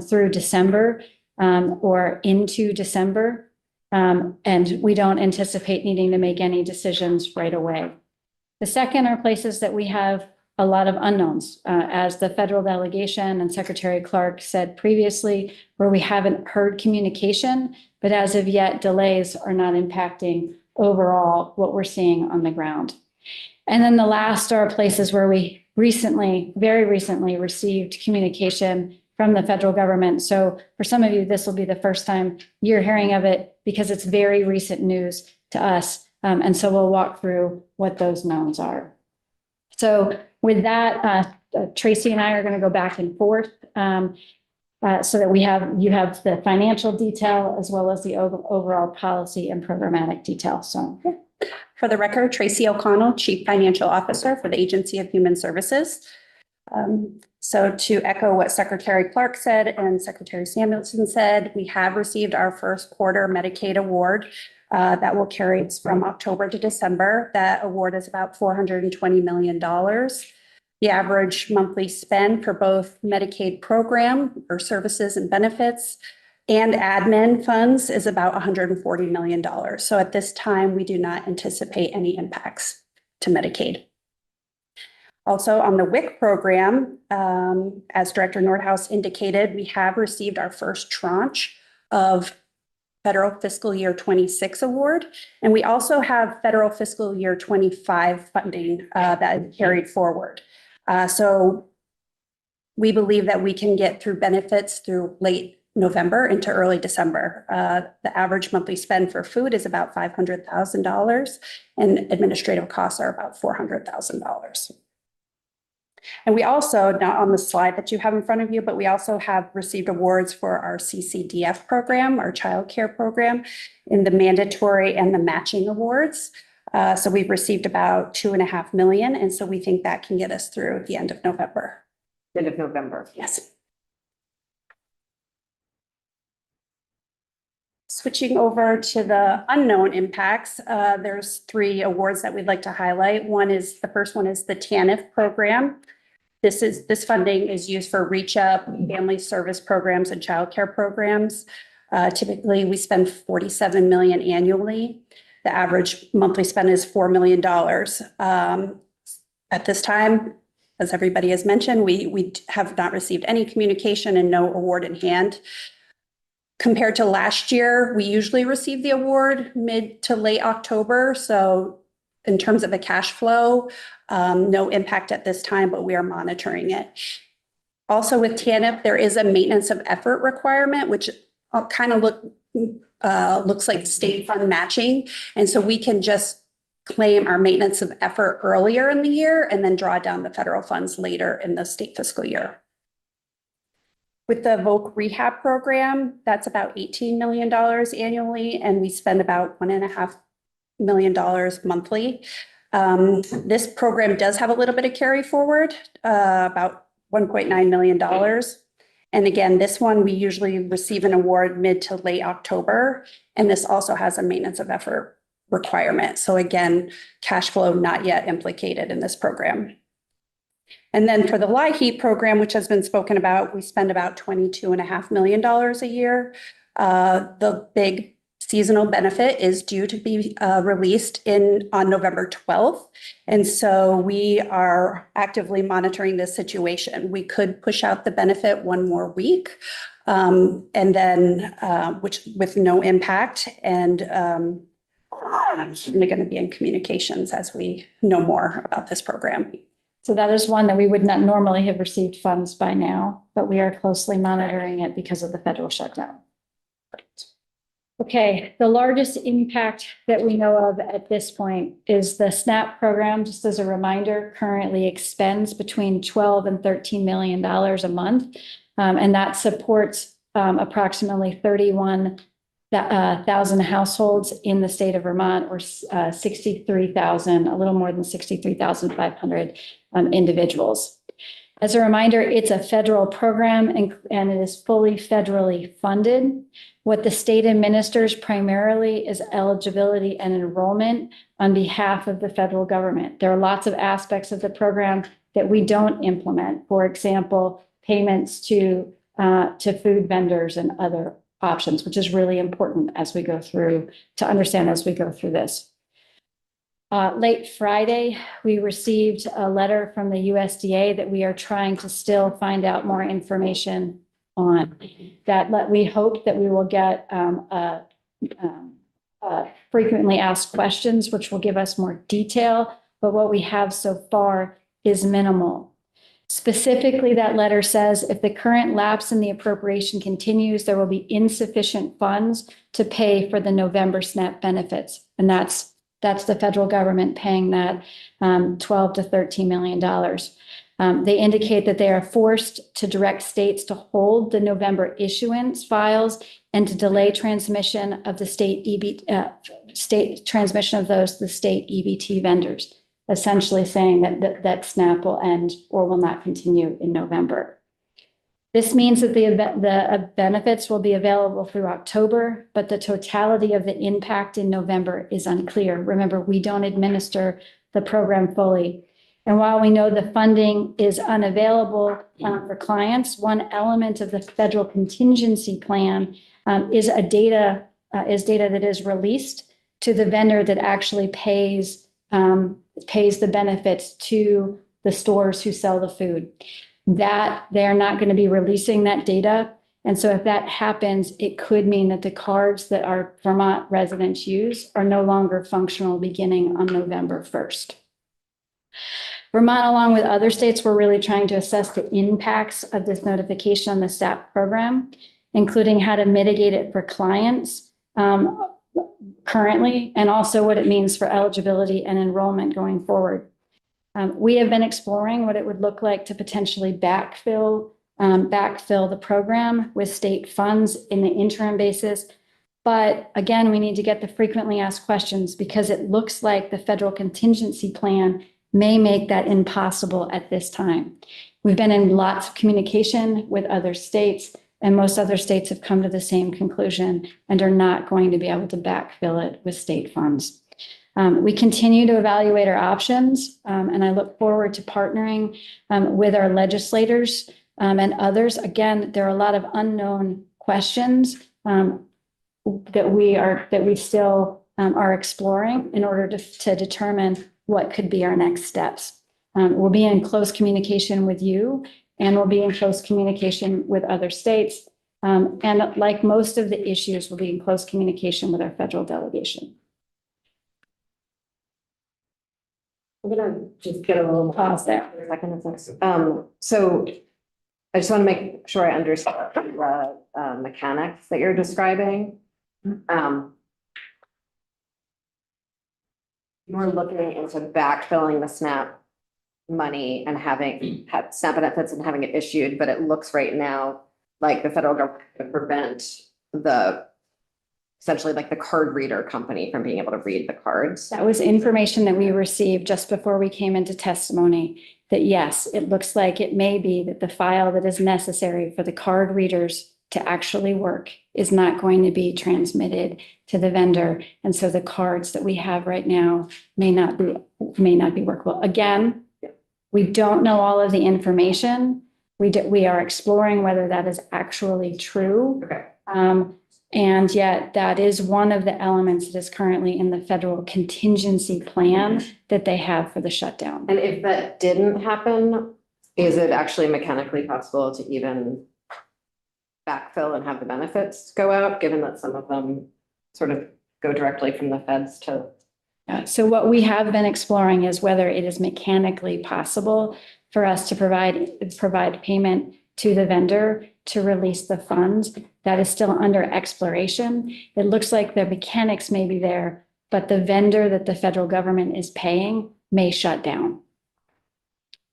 through December or into December. And we don't anticipate needing to make any decisions right away. The second are places that we have a lot of unknowns, as the federal delegation and Secretary Clark said previously, where we haven't heard communication, but as of yet, delays are not impacting overall what we're seeing on the ground. And then the last are places where we very recently received communication from the federal government. So for some of you, this will be the first time you're hearing of it because it's very recent news to us. And so we'll walk through what those knowns are. So with that, Tracy and I are going to go back and forth so that you have the financial detail as well as the overall policy and programmatic detail. So for the record, Tracy O'Connell, Chief Financial Officer for the Agency of Human Services. So to echo what Secretary Clark said and Secretary Samuelson said, we have received our first quarter Medicaid award that will carry from October to December. That award is about $420 million. The average monthly spend for both Medicaid program or services and benefits and admin funds is about $140 million. So at this time, we do not anticipate any impacts to Medicaid. Also on the WIC program, as Director Nordhaus indicated, we have received our first tranche of federal fiscal year 26 award. And we also have federal fiscal year 25 funding that is carried forward. So we believe that we can get through benefits through late November into early December. The average monthly spend for food is about $500,000 and administrative costs are about $400,000. And we also, not on the slide that you have in front of you, but we also have received awards for our CCDF program, our childcare program, in the mandatory and the matching awards. So we've received about $2.5 million. And so we think that can get us through the end of November. End of November. Yes. Switching over to the unknown impacts, there's 3 awards that we'd like to highlight. The first one is the TANF program. This funding is used for Reach Up, family service programs, and childcare programs. Typically, we spend $47 million annually. The average monthly spend is $4 million. At this time, as everybody has mentioned, we have not received any communication and no award in hand. Compared to last year, we usually receive the award mid to late October. So in terms of the cash flow, no impact at this time, but we are monitoring it. Also with TANF, there is a maintenance of effort requirement, which kind of looks like state fund matching. And so we can just claim our maintenance of effort earlier in the year and then draw down the federal funds later in the state fiscal year. With the VOC rehab program, that's about $18 million annually, and we spend about $1.5 million monthly. This program does have a little bit of carry forward, about $1.9 million. And again, this one, we usually receive an award mid to late October, and this also has a maintenance of effort requirement. So again, cash flow not yet implicated in this program. And then for the LIHEAP program, which has been spoken about, we spend about $22.5 million a year. The big seasonal benefit is due to be released on November 12th. And so we are actively monitoring this situation. We could push out the benefit 1 more week, and then which with no impact. And I'm certainly going to be in communications as we know more about this program. So that is one that we would not normally have received funds by now, but we are closely monitoring it because of the federal shutdown. Okay, the largest impact that we know of at this point is the SNAP program. Just as a reminder, currently expends between $12 and $13 million a month, and that supports approximately 31,000 households in the state of Vermont, or 63,000, a little more than 63,500 individuals. As a reminder, it's a federal program and it is fully federally funded. What the state administers primarily is eligibility and enrollment on behalf of the federal government. There are lots of aspects of the program that we don't implement. For example, payments to food vendors and other options, which is really important as we go through to understand as we go through this. Late Friday, we received a letter from the USDA that we are trying to still find out more information on. We hope that we will get frequently asked questions, which will give us more detail, but what we have so far is minimal. Specifically, that letter says if the current lapse in the appropriation continues, there will be insufficient funds to pay for the November SNAP benefits. And that's the federal government paying that $12 to $13 million. They indicate that they are forced to direct states to hold the November issuance files and to delay transmission of the state transmission of those to the state EBT vendors, essentially saying that SNAP will end or will not continue in November. This means that the benefits will be available through October, but the totality of the impact in November is unclear. Remember, we don't administer the program fully. And while we know the funding is unavailable for clients, one element of the federal contingency plan is data that is released to the vendor that actually pays the benefits to the stores who sell the food. That they are not going to be releasing that data. And so if that happens, it could mean that the cards that our Vermont residents use are no longer functional beginning on November 1st. Vermont, along with other states, we're really trying to assess the impacts of this notification on the STAP program, including how to mitigate it for clients currently, and also what it means for eligibility and enrollment going forward. We have been exploring what it would look like to potentially backfill the program with state funds in the interim basis. But again, we need to get the frequently asked questions because it looks like the federal contingency plan may make that impossible at this time. We've been in lots of communication with other states, and most other states have come to the same conclusion and are not going to be able to backfill it with state funds. We continue to evaluate our options, and I look forward to partnering with our legislators and others. Again, there are a lot of unknown questions that we still are exploring in order to determine what could be our next steps. We'll be in close communication with you, and we'll be in close communication with other states. And like most of the issues, we'll be in close communication with our federal delegation. I'm gonna just get a little pause there for a second. So I just want to make sure I understand the mechanics that you're describing. You're looking into backfilling the SNAP money and having SNAP benefits and having it issued, but it looks right now like the federal government would prevent essentially like the card reader company from being able to read the cards. That was information that we received just before we came into testimony, that yes, it looks like it may be that the file that is necessary for the card readers to actually work is not going to be transmitted to the vendor. And so the cards that we have right now may not be workable. Again, we don't know all of the information. We are exploring whether that is actually true. Okay. And yet that is one of the elements that is currently in the federal contingency plan that they have for the shutdown. And if that didn't happen, is it actually mechanically possible to even backfill and have the benefits go out, given that some of them sort of go directly from the feds to? So what we have been exploring is whether it is mechanically possible for us to provide payment to the vendor to release the funds. That is still under exploration. It looks like the mechanics may be there, but the vendor that the federal government is paying may shut down.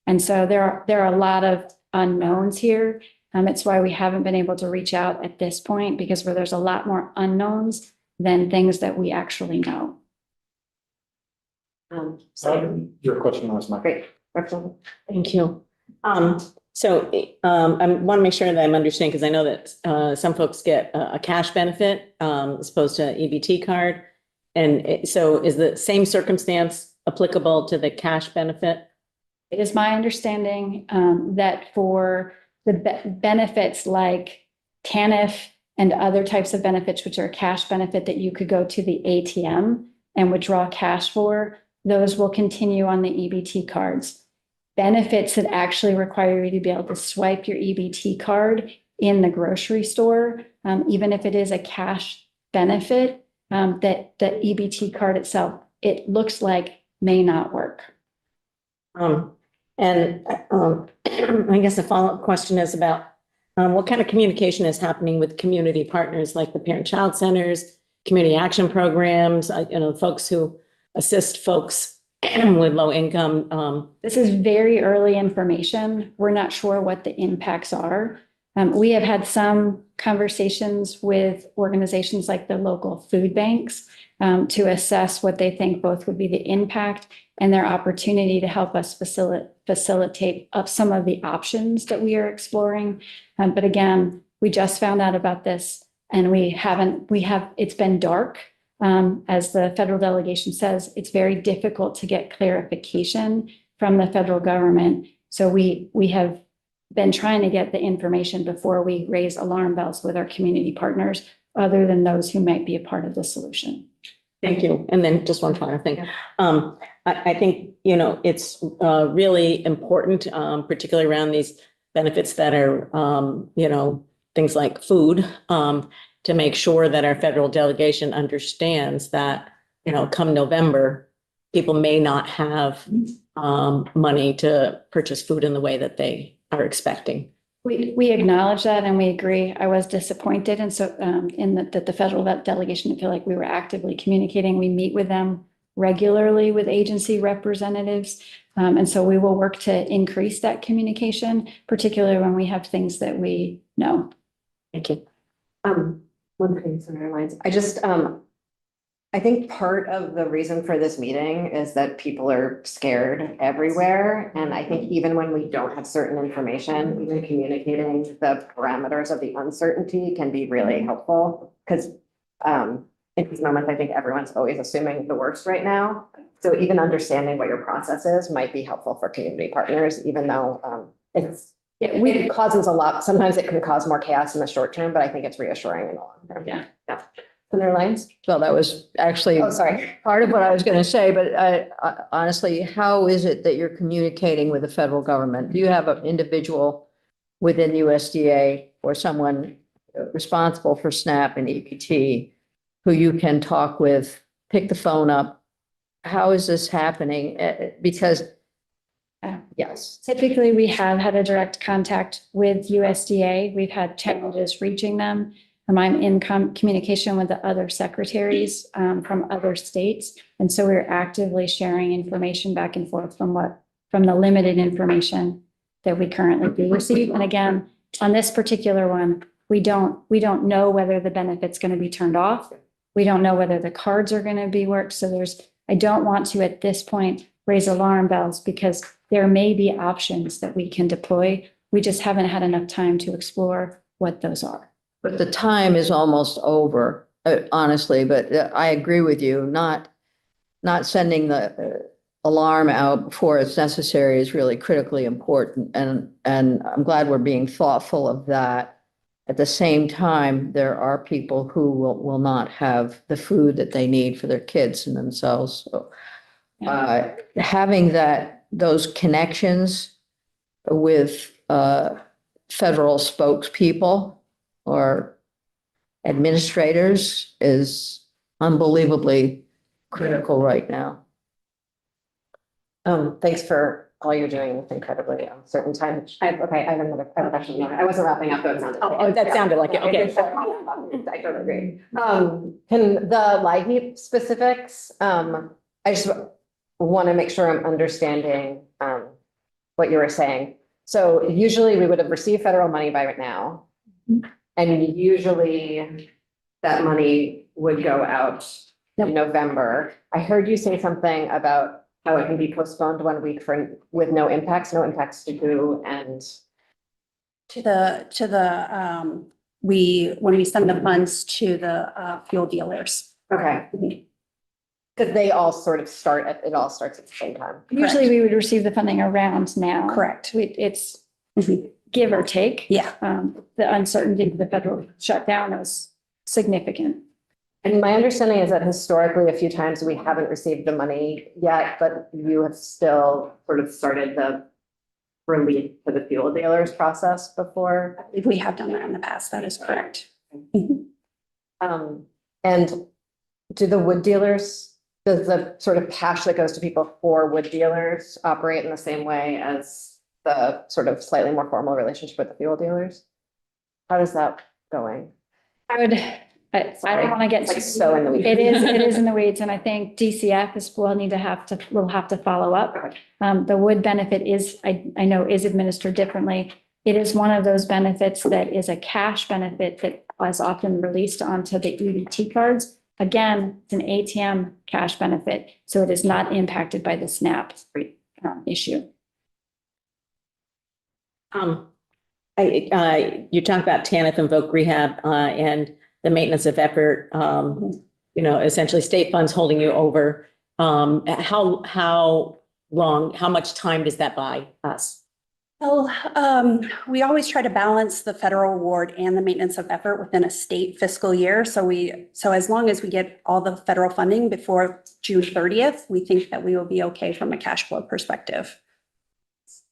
And so there are a lot of unknowns here. It's why we haven't been able to reach out at this point, because there's a lot more unknowns than things that we actually know. Your question was my. Great. Thank you. So I want to make sure that I'm understanding, because I know that some folks get a cash benefit as opposed to EBT card. And so is the same circumstance applicable to the cash benefit? It is my understanding that for the benefits like TANF and other types of benefits, which are a cash benefit that you could go to the ATM and withdraw cash for, those will continue on the EBT cards. Benefits that actually require you to be able to swipe your EBT card in the grocery store, even if it is a cash benefit, that the EBT card itself, it looks like may not work. I guess a follow-up question is about what kind of communication is happening with community partners like the parent-child centers, community action programs, folks who assist folks with low income. This is very early information. We're not sure what the impacts are. We have had some conversations with organizations like the local food banks to assess what they think both would be the impact and their opportunity to help us facilitate up some of the options that we are exploring. But again, we just found out about this, and it's been dark. As the federal delegation says, it's very difficult to get clarification from the federal government. So we have been trying to get the information before we raise alarm bells with our community partners, other than those who might be a part of the solution. Thank you. And then just one final thing. I think, it's really important, particularly around these benefits that are, things like food, to make sure that our federal delegation understands that, come November, people may not have money to purchase food in the way that they are expecting. We acknowledge that and we agree. I was disappointed. And so that the federal delegation didn't feel like we were actively communicating. We meet with them regularly with agency representatives. And so we will work to increase that communication, particularly when we have things that we know. Thank you. One thing, Senator Lyons, I think part of the reason for this meeting is that people are scared everywhere. And I think even when we don't have certain information, even communicating the parameters of the uncertainty can be really helpful. Because in these moments, I think everyone's always assuming the worst right now. So even understanding what your process is might be helpful for community partners, even though it causes a lot. Sometimes it can cause more chaos in the short term, but I think it's reassuring in the long term. Yeah. Senator Lyons? So that was actually sorry. part of what I was going to say, but honestly, how is it that you're communicating with the federal government? Do you have an individual within USDA or someone responsible for SNAP and EBT who you can talk with, pick the phone up? How is this happening? Because yes. Typically, we have had a direct contact with USDA. We've had challenges reaching them. I'm in communication with the other secretaries from other states. And so we're actively sharing information back and forth from the limited information that we currently do receive. And again, on this particular one, we don't know whether the benefit's going to be turned off. We don't know whether the cards are going to be worked. So I don't want to at this point raise alarm bells because there may be options that we can deploy. We just haven't had enough time to explore what those are. But the time is almost over, honestly, but I agree with you, not sending the alarm out before it's necessary is really critically important. And I'm glad we're being thoughtful of that. At the same time, there are people who will not have the food that they need for their kids and themselves. So having those connections with federal spokespeople or administrators is unbelievably critical right now. Thanks for all you're doing with incredibly certain time. I have another question. I wasn't wrapping up, though it sounded. Oh, that sounded like it. Okay. I totally agree. Can the LIHEAP specifics, I just want to make sure I'm understanding what you were saying. So usually we would have received federal money by right now. And usually that money would go out in November. I heard you say something about how it can be postponed 1 week with no impacts to who and when we send the funds to the fuel dealers. okay. Because they all sort of it all starts at the same time. Usually we would receive the funding around now. Correct. It's give or take. Yeah. The uncertainty of the federal shutdown is significant. And my understanding is that historically, a few times we haven't received the money yet, but you have still sort of started the relief to the fuel dealers process before. I believe we have done that in the past. That is correct. And do the wood dealers, does the sort of cash that goes to people for wood dealers operate in the same way as the sort of slightly more formal relationship with the fuel dealers? How is that going? I don't want to get so in the weeds. It is in the weeds. And I think DCF will have to follow up. The wood benefit I know is administered differently. It is one of those benefits that is a cash benefit that is often released onto the EBT cards. Again, it's an ATM cash benefit, so it is not impacted by the SNAP issue. You talked about TANF and VOC rehab and the maintenance of effort, essentially state funds holding you over. How much time does that buy us? Well, we always try to balance the federal award and the maintenance of effort within a state fiscal year. So as long as we get all the federal funding before June 30th, we think that we will be okay from a cash flow perspective.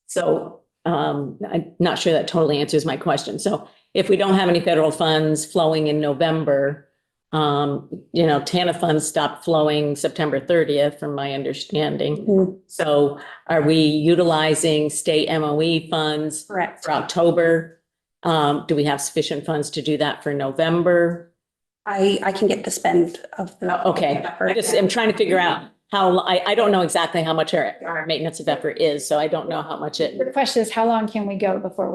So I'm not sure that totally answers my question. So if we don't have any federal funds flowing in November, TANF funds stopped flowing September 30th, from my understanding. Mhm. So are we utilizing state MOE funds Correct. for October? Do we have sufficient funds to do that for November? I can get the spend of the. Okay, I'm trying to figure out how, I don't know exactly how much our maintenance of effort is, so I don't know how much it. The question is, how long can we go before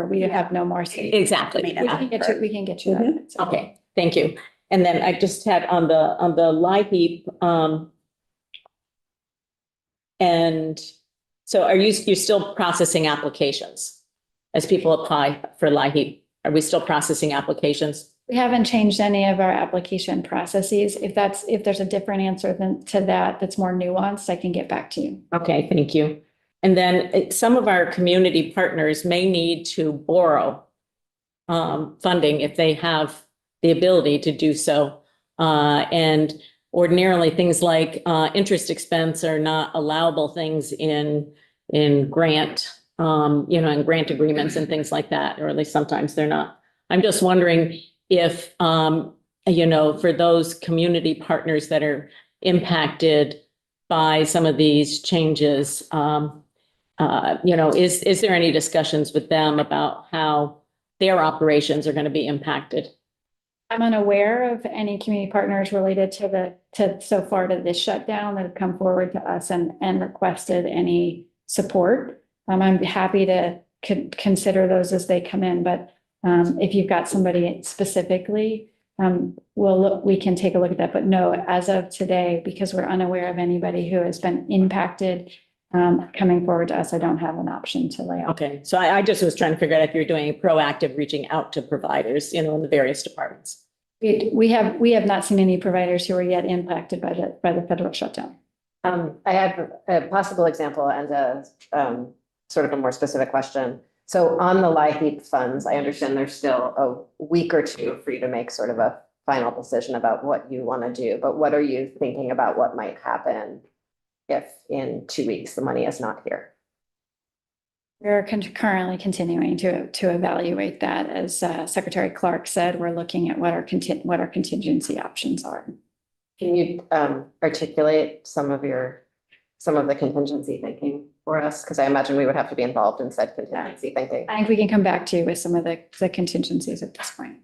we have no more? Exactly. Maintenance. Yeah. We can get you that. Okay, thank you. And then I just had on the LIHEAP, and so you're still processing applications as people apply for LIHEAP? Are we still processing applications? We haven't changed any of our application processes. If there's a different answer to that's more nuanced, I can get back to you. Okay, thank you. And then some of our community partners may need to borrow funding if they have the ability to do so. And ordinarily things like interest expense are not allowable things in grant, in grant agreements and things like that, or at least sometimes they're not. I'm just wondering if, for those community partners that are impacted by some of these changes, is there any discussions with them about how their operations are going to be impacted? I'm unaware of any community partners related so far to this shutdown that have come forward to us and requested any support. I'm happy to consider those as they come in, but if you've got somebody specifically, we can take a look at that. But no, as of today, because we're unaware of anybody who has been impacted coming forward to us, I don't have an option to lay out. Okay, so I just was trying to figure out if you're doing proactive reaching out to providers, in the various departments. We have not seen any providers who are yet impacted by the federal shutdown. I have a possible example and a sort of a more specific question. So on the LIHEAP funds, I understand there's still a week or two for you to make sort of a final decision about what you want to do. But what are you thinking about what might happen if in 2 weeks the money is not here? We're currently continuing to evaluate that. As Secretary Clark said, we're looking at what our contingency options are. Can you articulate some of the contingency thinking for us? Because I imagine we would have to be involved in said contingency thinking. I think we can come back to you with some of the contingencies at this point.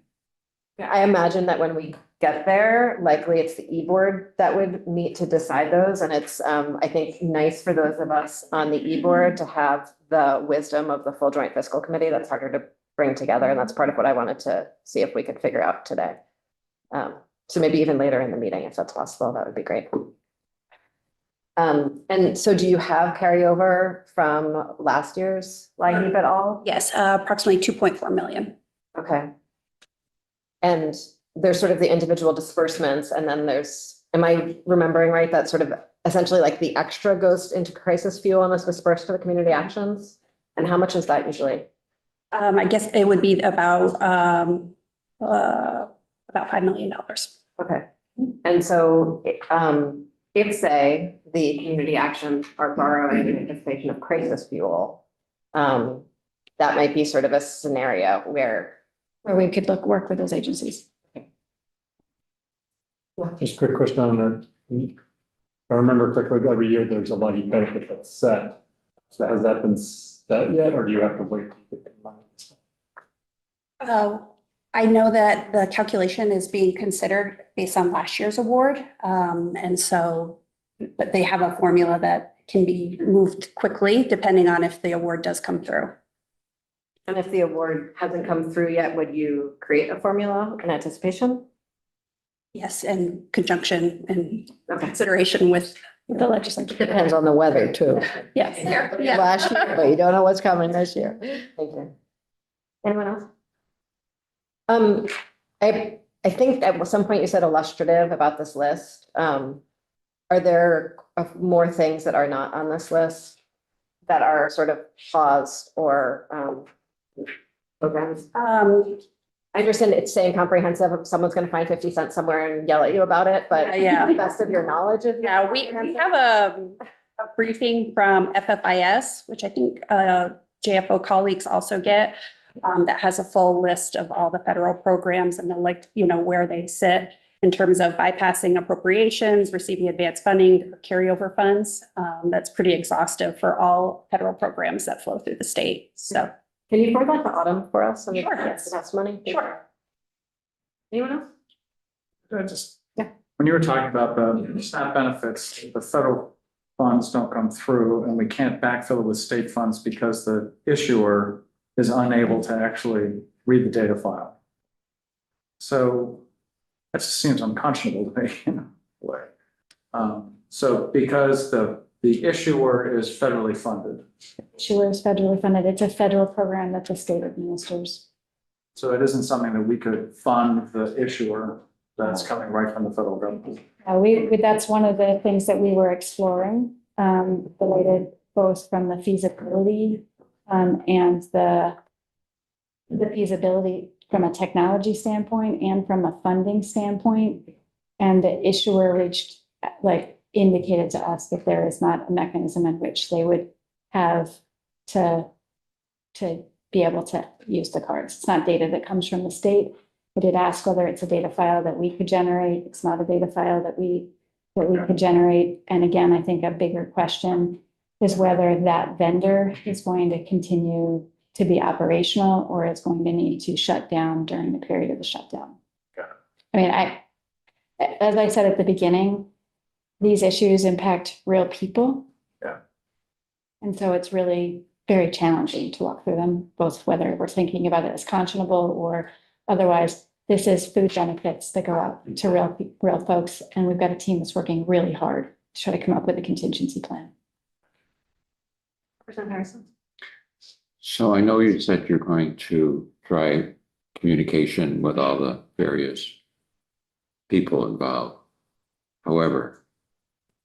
I imagine that when we get there, likely it's the e-board that would meet to decide those. And it's, I think, nice for those of us on the e-board to have the wisdom of the full joint fiscal committee. That's harder to bring together. And that's part of what I wanted to see if we could figure out today. So maybe even later in the meeting, if that's possible, that would be great. And so do you have carryover from last year's LIHEAP at all? Yes, approximately 2.4 million. Okay. And there's sort of the individual disbursements, and then there's, am I remembering right, that sort of essentially like the extra goes into crisis fuel and is dispersed to the community actions? And how much is that usually? I guess it would be about $5 million. Okay. And so if say the community actions are borrowing in anticipation of crisis fuel, that might be sort of a scenario where we could work with those agencies. Just a quick question on that. If I remember correctly, every year there's a LIHEAP benefit that's set. So has that been set yet, or do you have to wait to get the money? I know that the calculation is being considered based on last year's award. But they have a formula that can be moved quickly depending on if the award does come through. And if the award hasn't come through yet, would you create a formula in anticipation? Yes, in conjunction and consideration with the legislature. Depends on the weather too. Yes. Yeah. Last year, but you don't know what's coming this year. Thank you. Anyone else? I think at some point you said illustrative about this list. Are there more things that are not on this list that are sort of paused or programs? I understand it's saying comprehensive. If someone's going to find 50 cents somewhere and yell at you about it, but Yeah. to the best of your knowledge of. Yeah, we have a briefing from FFIS, which I think JFO colleagues also get, that has a full list of all the federal programs and the where they sit in terms of bypassing appropriations, receiving advanced funding, carryover funds. That's pretty exhaustive for all federal programs that flow through the state. So. Can you forward that to Autumn for us? Sure. Yes, testimony. Sure. Anyone else? When you were talking about the SNAP benefits, the federal funds don't come through and we can't backfill it with state funds because the issuer is unable to actually read the data file. So that just seems unconscionable to me in a way. So because the issuer is federally funded, Issuer is federally funded. It's a federal program that the state administers. so it isn't something that we could fund the issuer that's coming right from the federal government. That's one of the things that we were exploring, related both from the feasibility, and the feasibility from a technology standpoint and from a funding standpoint. And the issuer indicated to us that there is not a mechanism in which they would have to be able to use the cards. It's not data that comes from the state. I did ask whether it's a data file that we could generate. It's not a data file that we could generate. And again, I think a bigger question is whether that vendor is going to continue to be operational or is going to need to shut down during the period of the shutdown. I mean, as I said at the beginning, these issues impact real people. Yeah. And so it's really very challenging to walk through them, both whether we're thinking about it as conscionable or otherwise. This is food benefits that go out to real folks. And we've got a team that's working really hard to try to come up with a contingency plan. Representative Harrison. So I know you said you're going to try communication with all the various people involved. However,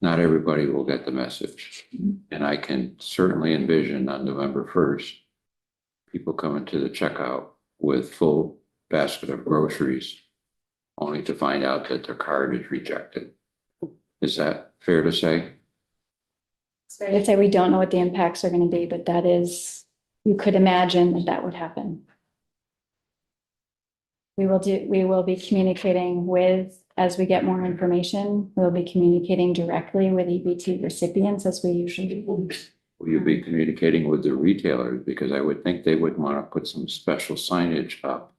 not everybody will get the message. And I can certainly envision on November 1st, people coming to the checkout with full basket of groceries, only to find out that their card is rejected. Is that fair to say? I'd say we don't know what the impacts are going to be, but that is, you could imagine that would happen. We will be communicating with, as we get more information, we'll be communicating directly with EBT recipients as we usually do. Will you be communicating with the retailers? Because I would think they would want to put some special signage up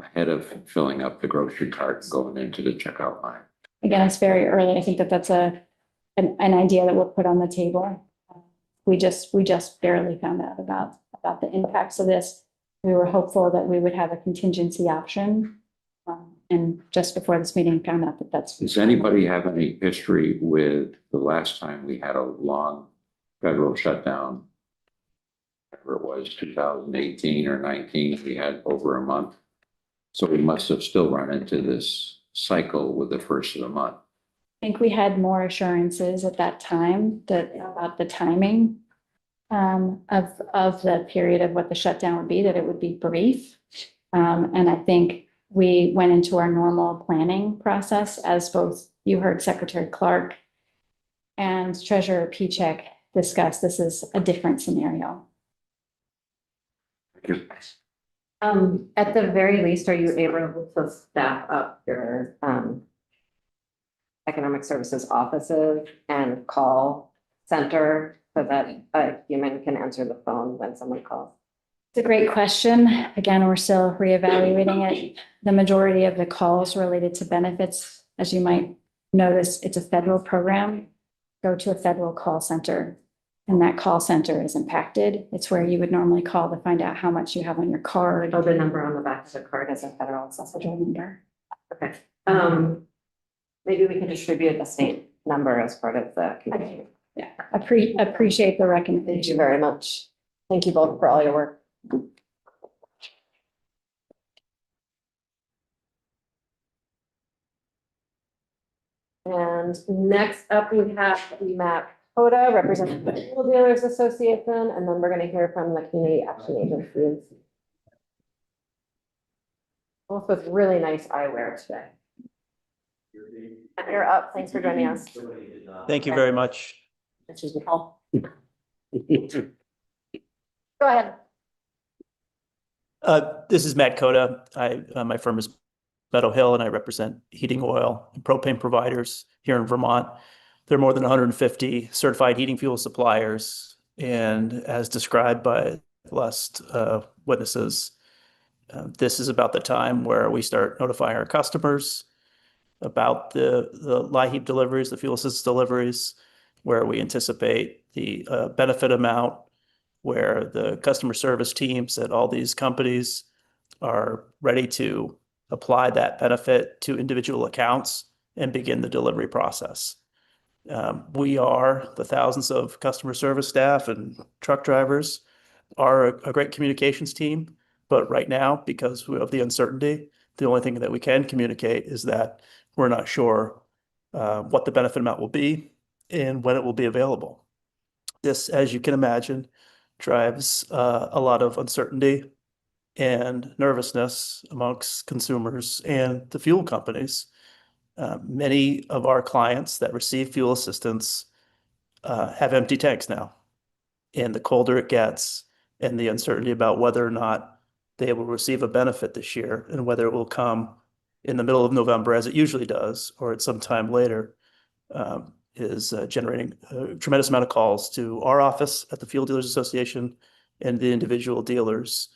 ahead of filling up the grocery cart and going into the checkout line. Again, it's very early. I think that's an idea that we'll put on the table. We just barely found out about the impacts of this. We were hopeful that we would have a contingency option. And just before this meeting, found out that that's. Does anybody have any history with the last time we had a long federal shutdown? Whatever it was, 2018 or 19, we had over a month. So we must have still run into this cycle with the first of the month. I think we had more assurances at that time about the timing of the period of what the shutdown would be, that it would be brief. And I think we went into our normal planning process, as both you heard Secretary Clark and Treasurer Pichek discuss. This is a different scenario. Thank you. At the very least, are you able to staff up your economic services offices and call center so that a human can answer the phone when someone calls? It's a great question. Again, we're still reevaluating it. The majority of the calls related to benefits, as you might notice, it's a federal program. Go to a federal call center, and that call center is impacted. It's where you would normally call to find out how much you have on your card. Oh, the number on the back of the card is a federal accessible number. Okay. Maybe we can distribute the state number as part of the committee. Yeah, appreciate the recommendation. Thank you very much. Thank you both for all your work. And next up, we have Matt Hoda, representing the School Dealers Association, and then we're going to hear from the community action agencies. Both with really nice eyewear today. You're up. Thanks for joining us. Thank you very much. Excuse me, Paul. Go ahead. This is Matt Coda. My firm is Meadow Hill, and I represent heating oil and propane providers here in Vermont. There are more than 150 certified heating fuel suppliers, and as described by last witnesses, this is about the time where we start notifying our customers about the LIHEAP deliveries, the fuel assistance deliveries, where we anticipate the benefit amount, where the customer service teams at all these companies are ready to apply that benefit to individual accounts and begin the delivery process. We are, the thousands of customer service staff and truck drivers, are a great communications team. But right now, because of the uncertainty, the only thing that we can communicate is that we're not sure what the benefit amount will be and when it will be available. This, as you can imagine, drives a lot of uncertainty and nervousness amongst consumers and the fuel companies. Many of our clients that receive fuel assistance have empty tanks now. And the colder it gets and the uncertainty about whether or not they will receive a benefit this year and whether it will come in the middle of November, as it usually does, or at some time later, is generating a tremendous amount of calls to our office at the Fuel Dealers Association and the individual dealers.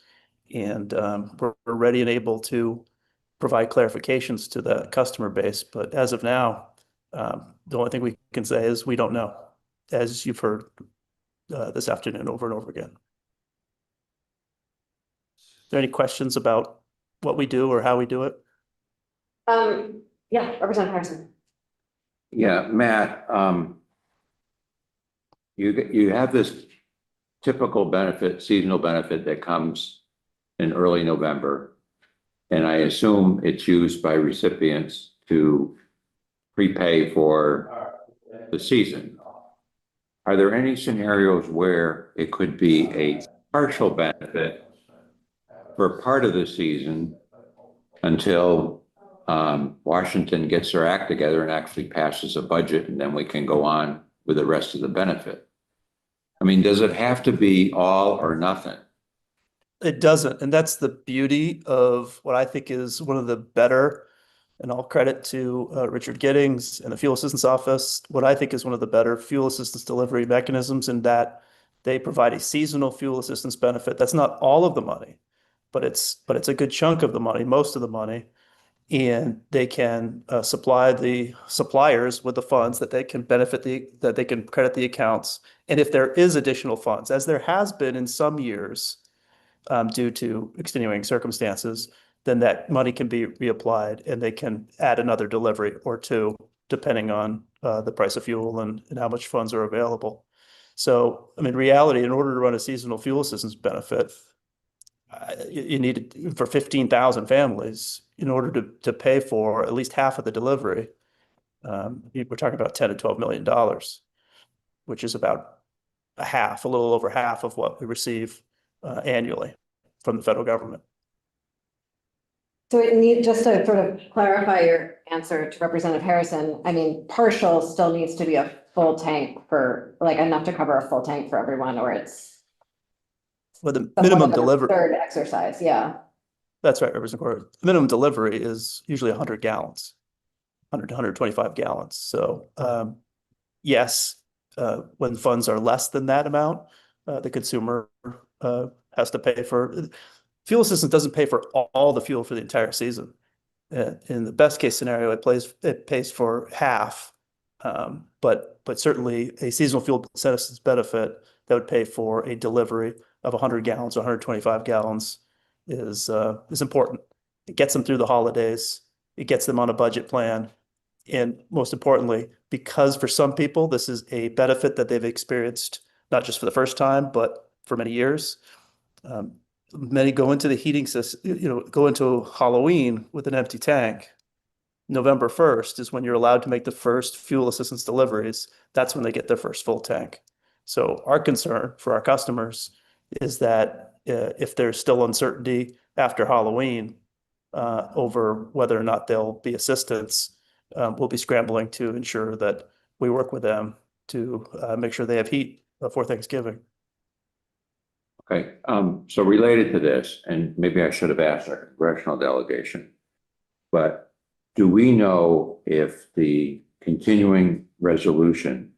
And we're ready and able to provide clarifications to the customer base. But as of now, the only thing we can say is we don't know, as you've heard this afternoon over and over again. Are there any questions about what we do or how we do it? Yeah, Representative Harrison. Yeah, Matt, you have this typical benefit, seasonal benefit that comes in early November. And I assume it's used by recipients to prepay for the season. Are there any scenarios where it could be a partial benefit for part of the season until Washington gets their act together and actually passes a budget, and then we can go on with the rest of the benefit? I mean, does it have to be all or nothing? It doesn't. And that's the beauty of what I think is one of the better, and all credit to Richard Giddings and the Fuel Assistance Office, what I think is one of the better fuel assistance delivery mechanisms, in that they provide a seasonal fuel assistance benefit. That's not all of the money, but it's a good chunk of the money, most of the money. And they can supply the suppliers with the funds that they can that they can credit the accounts. And if there is additional funds, as there has been in some years, due to extenuating circumstances, then that money can be reapplied and they can add another delivery or two, depending on the price of fuel and how much funds are available. So, I mean, reality, in order to run a seasonal fuel assistance benefit, you need, for 15,000 families, in order to pay for at least half of the delivery, we're talking about $10 to $12 million, which is about a little over half of what we receive annually from the federal government. So just to sort of clarify your answer to Representative Harrison, I mean, partial still needs to be a full tank for, like, enough to cover a full tank for everyone, or it's Well, the minimum delivery. Third exercise, yeah. That's right, Representative Corr. Minimum delivery is usually 100 gallons, 100 to 125 gallons. So yes, when funds are less than that amount, the consumer has to pay for. Fuel assistance doesn't pay for all the fuel for the entire season. In the best case scenario, it pays for half. But certainly a seasonal fuel assistance benefit that would pay for a delivery of 100 gallons or 125 gallons is important. It gets them through the holidays. It gets them on a budget plan. And most importantly, because for some people, this is a benefit that they've experienced not just for the first time, but for many years. Many go into the heating system, go into Halloween with an empty tank. November 1st is when you're allowed to make the first fuel assistance deliveries. That's when they get their first full tank. So our concern for our customers is that if there's still uncertainty after Halloween over whether or not there'll be assistance, we'll be scrambling to ensure that we work with them to make sure they have heat before Thanksgiving. Okay, so related to this, and maybe I should have asked our congressional delegation, but do we know if the continuing resolution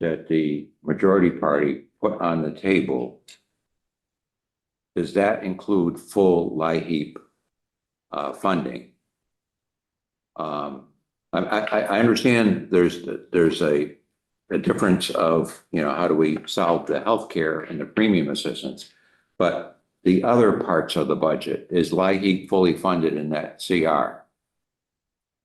that the majority party put on the table, does that include full LIHEAP funding? I understand there's a difference of, you know, how do we solve the healthcare and the premium assistance, but the other parts of the budget, is LIHEAP fully funded in that CR?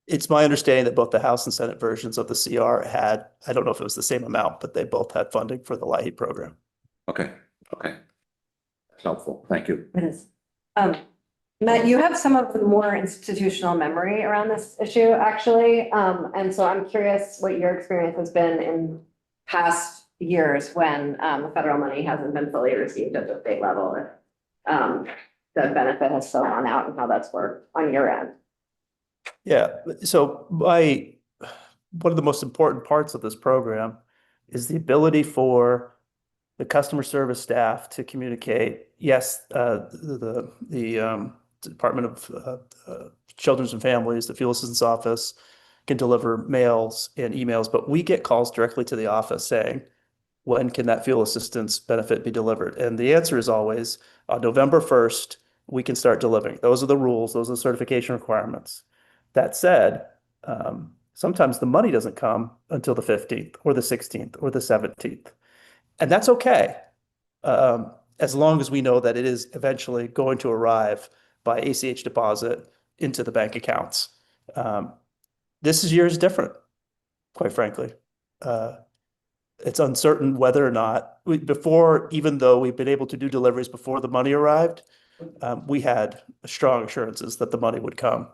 It's my understanding that both the House and Senate versions of the CR had, I don't know if it was the same amount, but they both had funding for the LIHEAP program. Okay, okay. That's helpful. Thank you. It is. Matt, you have some of the more institutional memory around this issue, actually. And so I'm curious what your experience has been in past years when the federal money hasn't been fully received at the state level. The benefit has still gone out and how that's worked on your end. Yeah, so one of the most important parts of this program is the ability for the customer service staff to communicate. Yes, the Department of Children's and Families, the Fuel Assistance Office can deliver mails and emails, but we get calls directly to the office saying, when can that fuel assistance benefit be delivered? And the answer is always on November 1st, we can start delivering. Those are the rules, those are the certification requirements. That said, sometimes the money doesn't come until the 15th or the 16th or the 17th. And that's okay, as long as we know that it is eventually going to arrive by ACH deposit into the bank accounts. This year is different, quite frankly. It's uncertain whether or not, even though we've been able to do deliveries before the money arrived, we had strong assurances that the money would come.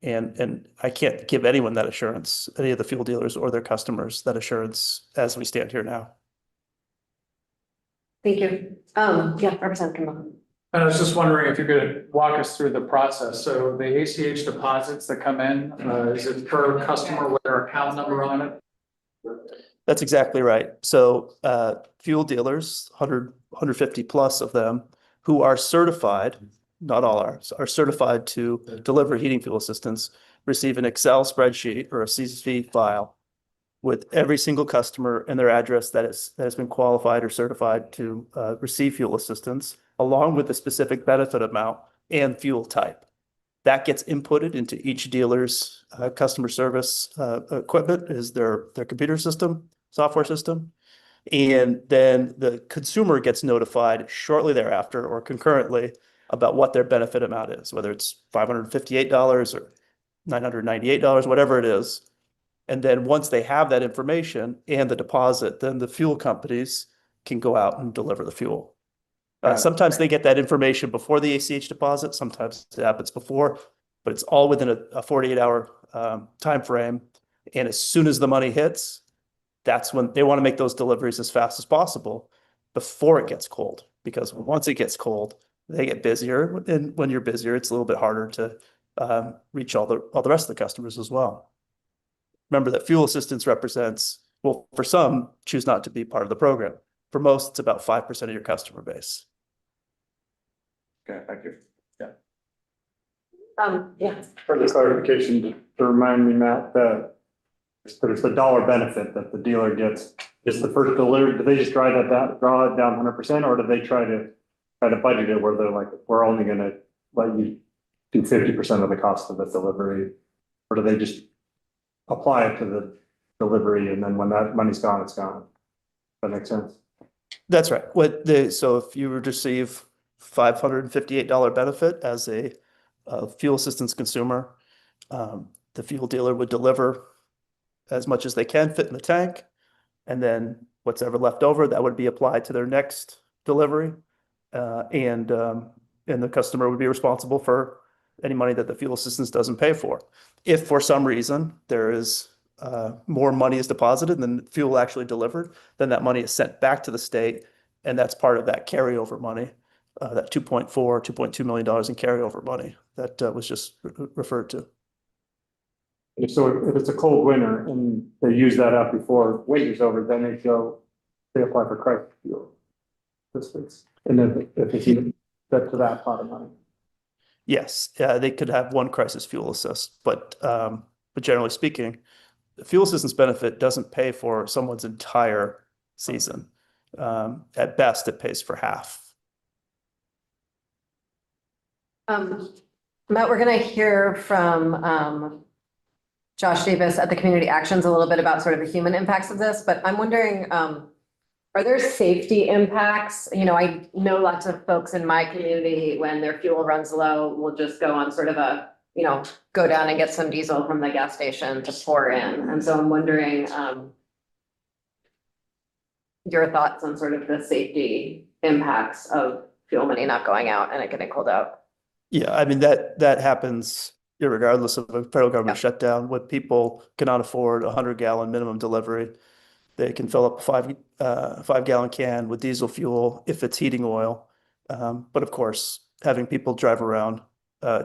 And I can't give anyone that assurance, any of the fuel dealers or their customers, that assurance as we stand here now. Thank you. Yeah, Representative Kimball. And I was just wondering if you could walk us through the process. So the ACH deposits that come in, is it per customer with their account number on it? That's exactly right. So fuel dealers, 150 plus of them, who are certified, not all are certified to deliver heating fuel assistance, receive an Excel spreadsheet or a CSV file with every single customer and their address that has been qualified or certified to receive fuel assistance, along with the specific benefit amount and fuel type. That gets inputted into each dealer's customer service equipment, is their computer system, software system. And then the consumer gets notified shortly thereafter or concurrently about what their benefit amount is, whether it's $558 or $998, whatever it is. And then once they have that information and the deposit, then the fuel companies can go out and deliver the fuel. Sometimes they get that information before the ACH deposit. Sometimes it happens before, but it's all within a 48-hour time frame. And as soon as the money hits, that's when they want to make those deliveries as fast as possible before it gets cold. Because once it gets cold, they get busier. And when you're busier, it's a little bit harder to reach all the rest of the customers as well. Remember that fuel assistance represents, well, for some, choose not to be part of the program. For most, it's about 5% of your customer base. Okay, thank you. Yeah. For the clarification, to remind me, Matt, that there's the dollar benefit that the dealer gets. Is the first delivery, do they just draw it down 100%, or do they try to budget it where they're like, we're only going to let you do 50% of the cost of the delivery, or do they just apply it to the delivery and then when that money's gone, it's gone? That makes sense. That's right. So if you receive $558 benefit as a fuel assistance consumer, the fuel dealer would deliver as much as they can fit in the tank, and then what's ever left over, that would be applied to their next delivery, and the customer would be responsible for any money that the fuel assistance doesn't pay for. If for some reason there is more money is deposited than fuel actually delivered, then that money is sent back to the state, and that's part of that carryover money, that $2.2 million in carryover money that was just referred to. So if it's a cold winter and they use that up before winter's over, then they apply for crisis fuel. assistance? And then if you get to that pot of money. Yes, they could have one crisis fuel assist, but generally speaking, the fuel assistance benefit doesn't pay for someone's entire season. At best, it pays for half. Matt, we're gonna hear from Josh Davis at the Community Actions a little bit about sort of the human impacts of this, but I'm wondering, are there safety impacts? You know, I know lots of folks in my community, when their fuel runs low, will just go on sort of a, you know, go down and get some diesel from the gas station to pour in. And so I'm wondering, your thoughts on sort of the safety impacts of fuel money not going out and it getting cold out. Yeah, I mean, that happens regardless of a federal government shutdown. When people cannot afford a 100-gallon minimum delivery, they can fill up a 5-gallon can with diesel fuel if it's heating oil. But of course, having people drive around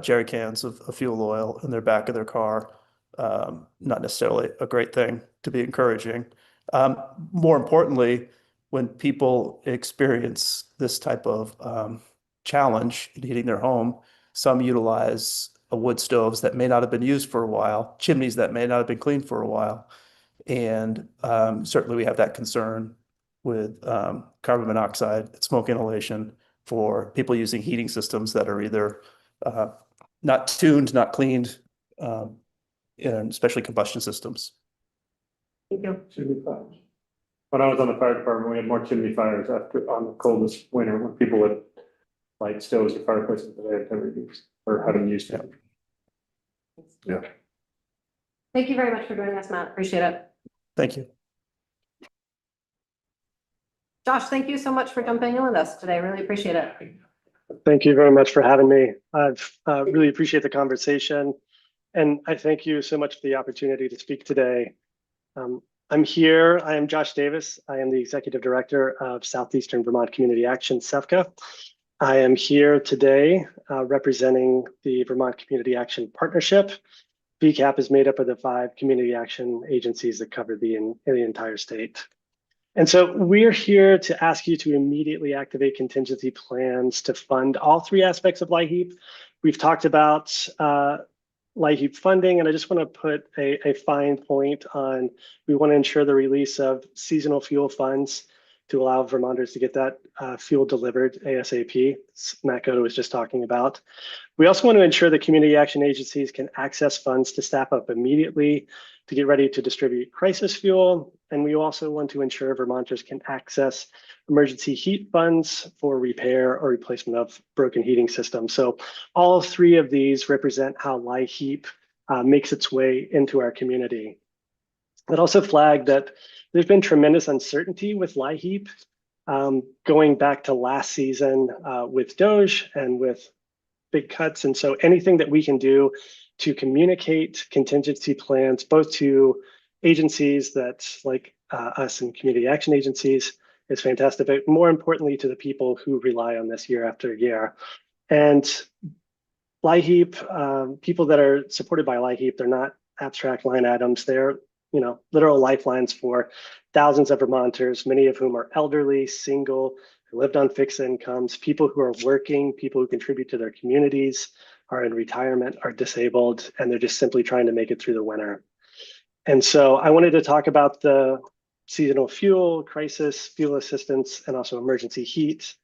jerry cans of fuel oil in their back of their car, not necessarily a great thing to be encouraging. More importantly, when people experience this type of challenge in heating their home, some utilize wood stoves that may not have been used for a while, chimneys that may not have been cleaned for a while. And certainly we have that concern with carbon monoxide and smoke inhalation for people using heating systems that are either not tuned, not cleaned, and especially combustion systems. Thank you. Chimney fires. When I was on the fire department, we had more chimney fires on the coldest winter when people would light stoves or fireplaces that they had never used or hadn't used it. Yeah. Thank you very much for joining us, Matt. Appreciate it. Thank you. Josh, thank you so much for jumping in with us today. Really appreciate it. Thank you very much for having me. I've really appreciate the conversation. And I thank you so much for the opportunity to speak today. I'm here. I am Josh Davis. I am the Executive Director of Southeastern Vermont Community Action, SEVCA. I am here today representing the Vermont Community Action Partnership. VCAP is made up of the 5 community action agencies that cover the entire state. And so we're here to ask you to immediately activate contingency plans to fund all 3 aspects of LIHEAP. We've talked about LIHEAP funding, and I just want to put a fine point on, we want to ensure the release of seasonal fuel funds to allow Vermonters to get that fuel delivered ASAP. Matt Goda was just talking about. We also want to ensure that community action agencies can access funds to staff up immediately to get ready to distribute crisis fuel. And we also want to ensure Vermonters can access emergency heat funds for repair or replacement of broken heating systems. So all 3 of these represent how LIHEAP makes its way into our community. I'd also flag that there's been tremendous uncertainty with LIHEAP going back to last season with DOGE and with big cuts. And so anything that we can do to communicate contingency plans, both to agencies that like us and community action agencies, is fantastic, but more importantly to the people who rely on this year after year. And LIHEAP, people that are supported by LIHEAP, they're not abstract line items. They're, you know, literal lifelines for thousands of Vermonters, many of whom are elderly, single, who lived on fixed incomes, people who are working, people who contribute to their communities, are in retirement, are disabled, and they're just simply trying to make it through the winter. And so I wanted to talk about the seasonal fuel, crisis, fuel assistance, and also emergency heat.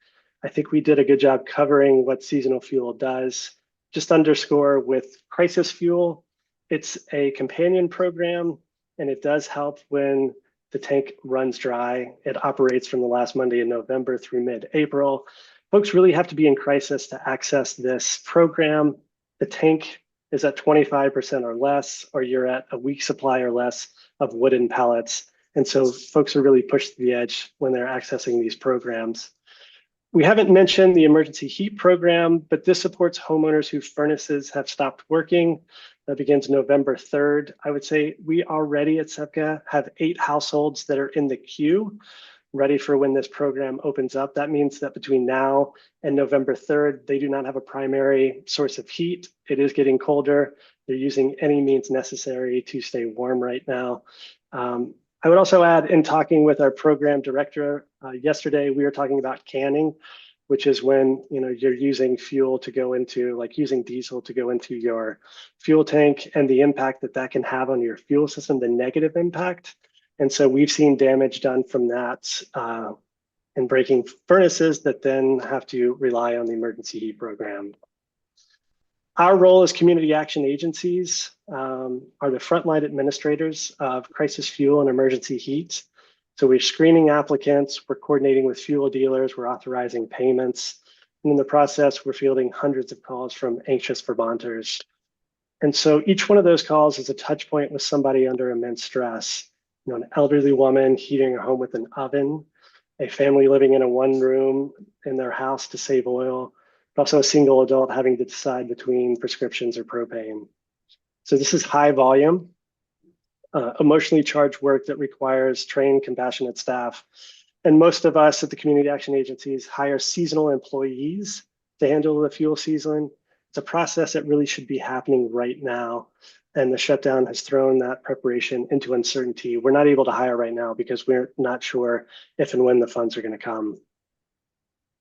I think we did a good job covering what seasonal fuel does. Just underscore with crisis fuel, it's a companion program, and it does help when the tank runs dry. It operates from the last Monday in November through mid-April. Folks really have to be in crisis to access this program. The tank is at 25% or less, or you're at a week supply or less of wooden pallets. And so folks are really pushed to the edge when they're accessing these programs. We haven't mentioned the emergency heat program, but this supports homeowners whose furnaces have stopped working. That begins November 3rd. I would say we already at SEVCA have 8 households that are in the queue, ready for when this program opens up. That means that between now and November 3rd, they do not have a primary source of heat. It is getting colder. They're using any means necessary to stay warm right now. I would also add, in talking with our program director yesterday, we were talking about canning, which is when you're using fuel to go into, like using diesel to go into your fuel tank, and the impact that that can have on your fuel system, the negative impact. And so we've seen damage done from that in breaking furnaces that then have to rely on the emergency heat program. Our role as community action agencies are the frontline administrators of crisis fuel and emergency heat. So we're screening applicants, we're coordinating with fuel dealers, we're authorizing payments. And in the process, we're fielding hundreds of calls from anxious Vermonters. And so each one of those calls is a touch point with somebody under immense stress. An elderly woman heating her home with an oven, a family living in a one room in their house to save oil, but also a single adult having to decide between prescriptions or propane. So this is high volume, emotionally charged work that requires trained, compassionate staff. And most of us at the community action agencies hire seasonal employees to handle the fuel season. It's a process that really should be happening right now. And the shutdown has thrown that preparation into uncertainty. We're not able to hire right now because we're not sure if and when the funds are going to come.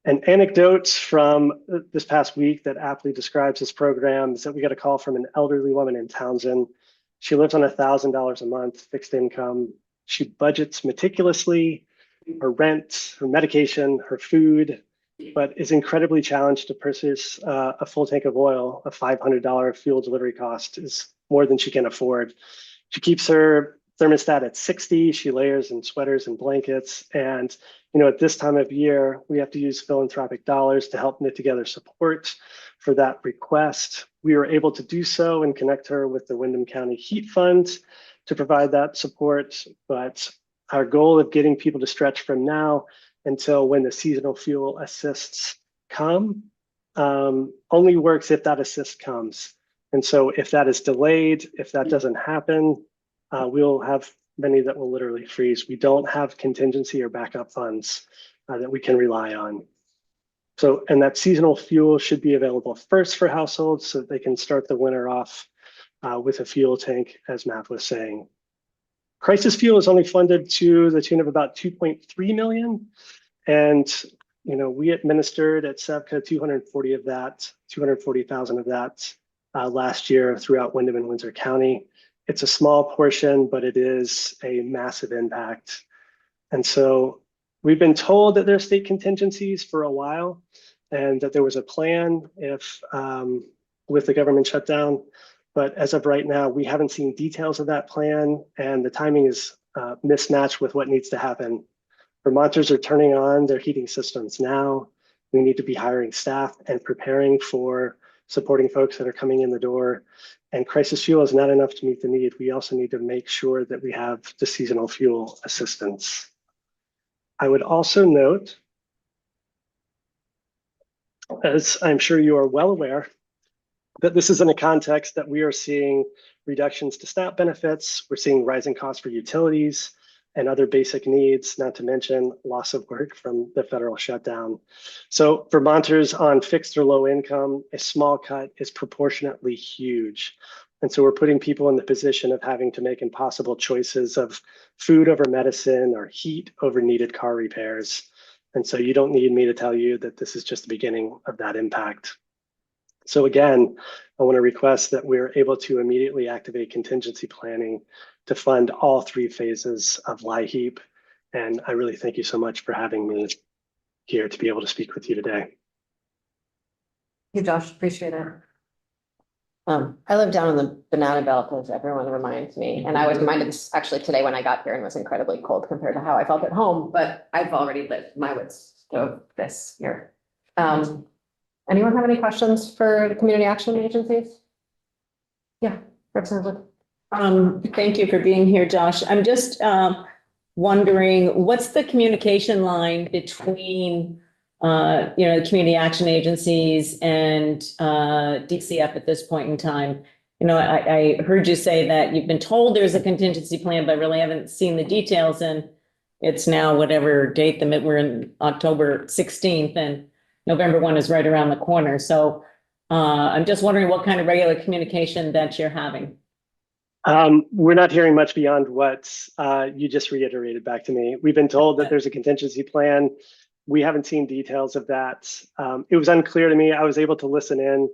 An anecdote from this past week that aptly describes this program is that we got a call from an elderly woman in Townsend. She lives on $1,000 a month, fixed income. She budgets meticulously, her rent, her medication, her food, but is incredibly challenged to purchase a full tank of oil. A $500 fuel delivery cost is more than she can afford. She keeps her thermostat at 60. She layers in sweaters and blankets. And at this time of year, we have to use philanthropic dollars to help knit together support for that request. We were able to do so and connect her with the Windham County Heat Fund to provide that support. But our goal of getting people to stretch from now until when the seasonal fuel assists come only works if that assist comes. And so if that is delayed, if that doesn't happen, we'll have many that will literally freeze. We don't have contingency or backup funds that we can rely on. So, and that seasonal fuel should be available first for households so that they can start the winter off with a fuel tank, as Matt was saying. Crisis fuel is only funded to the tune of about 2.3 million. And we administered at SEVCA 240,000 of that last year throughout Windham and Windsor County. It's a small portion, but it is a massive impact. And so we've been told that there are state contingencies for a while and that there was a plan if with the government shutdown. But as of right now, we haven't seen details of that plan, and the timing is mismatched with what needs to happen. Vermonters are turning on their heating systems now. We need to be hiring staff and preparing for supporting folks that are coming in the door. And crisis fuel is not enough to meet the need. We also need to make sure that we have the seasonal fuel assistance. I would also note, as I'm sure you are well aware, that this is in a context that we are seeing reductions to SNAP benefits. We're seeing rising costs for utilities and other basic needs, not to mention loss of work from the federal shutdown. So Vermonters on fixed or low income, a small cut is proportionately huge. And so we're putting people in the position of having to make impossible choices of food over medicine or heat over needed car repairs. And so you don't need me to tell you that this is just the beginning of that impact. So again, I want to request that we're able to immediately activate contingency planning to fund all three phases of LIHEAP. And I really thank you so much for having me here to be able to speak with you today. Thank you, Josh, appreciate it. I live down in the Banana Belt, as everyone reminds me, and I was reminded this actually today when I got here and was incredibly cold compared to how I felt at home, but I've already lived my woods of this year. Anyone have any questions for the community action agencies? Yeah, Representative. Thank you for being here, Josh. I'm just wondering, what's the communication line between the community action agencies and DCF at this point in time? I heard you say that you've been told there's a contingency plan, but really haven't seen the details. And it's now whatever date we're in October 16th, and November 1 is right around the corner. So I'm just wondering what kind of regular communication that you're having. We're not hearing much beyond what you just reiterated back to me. We've been told that there's a contingency plan. We haven't seen details of that. It was unclear to me. I was able to listen in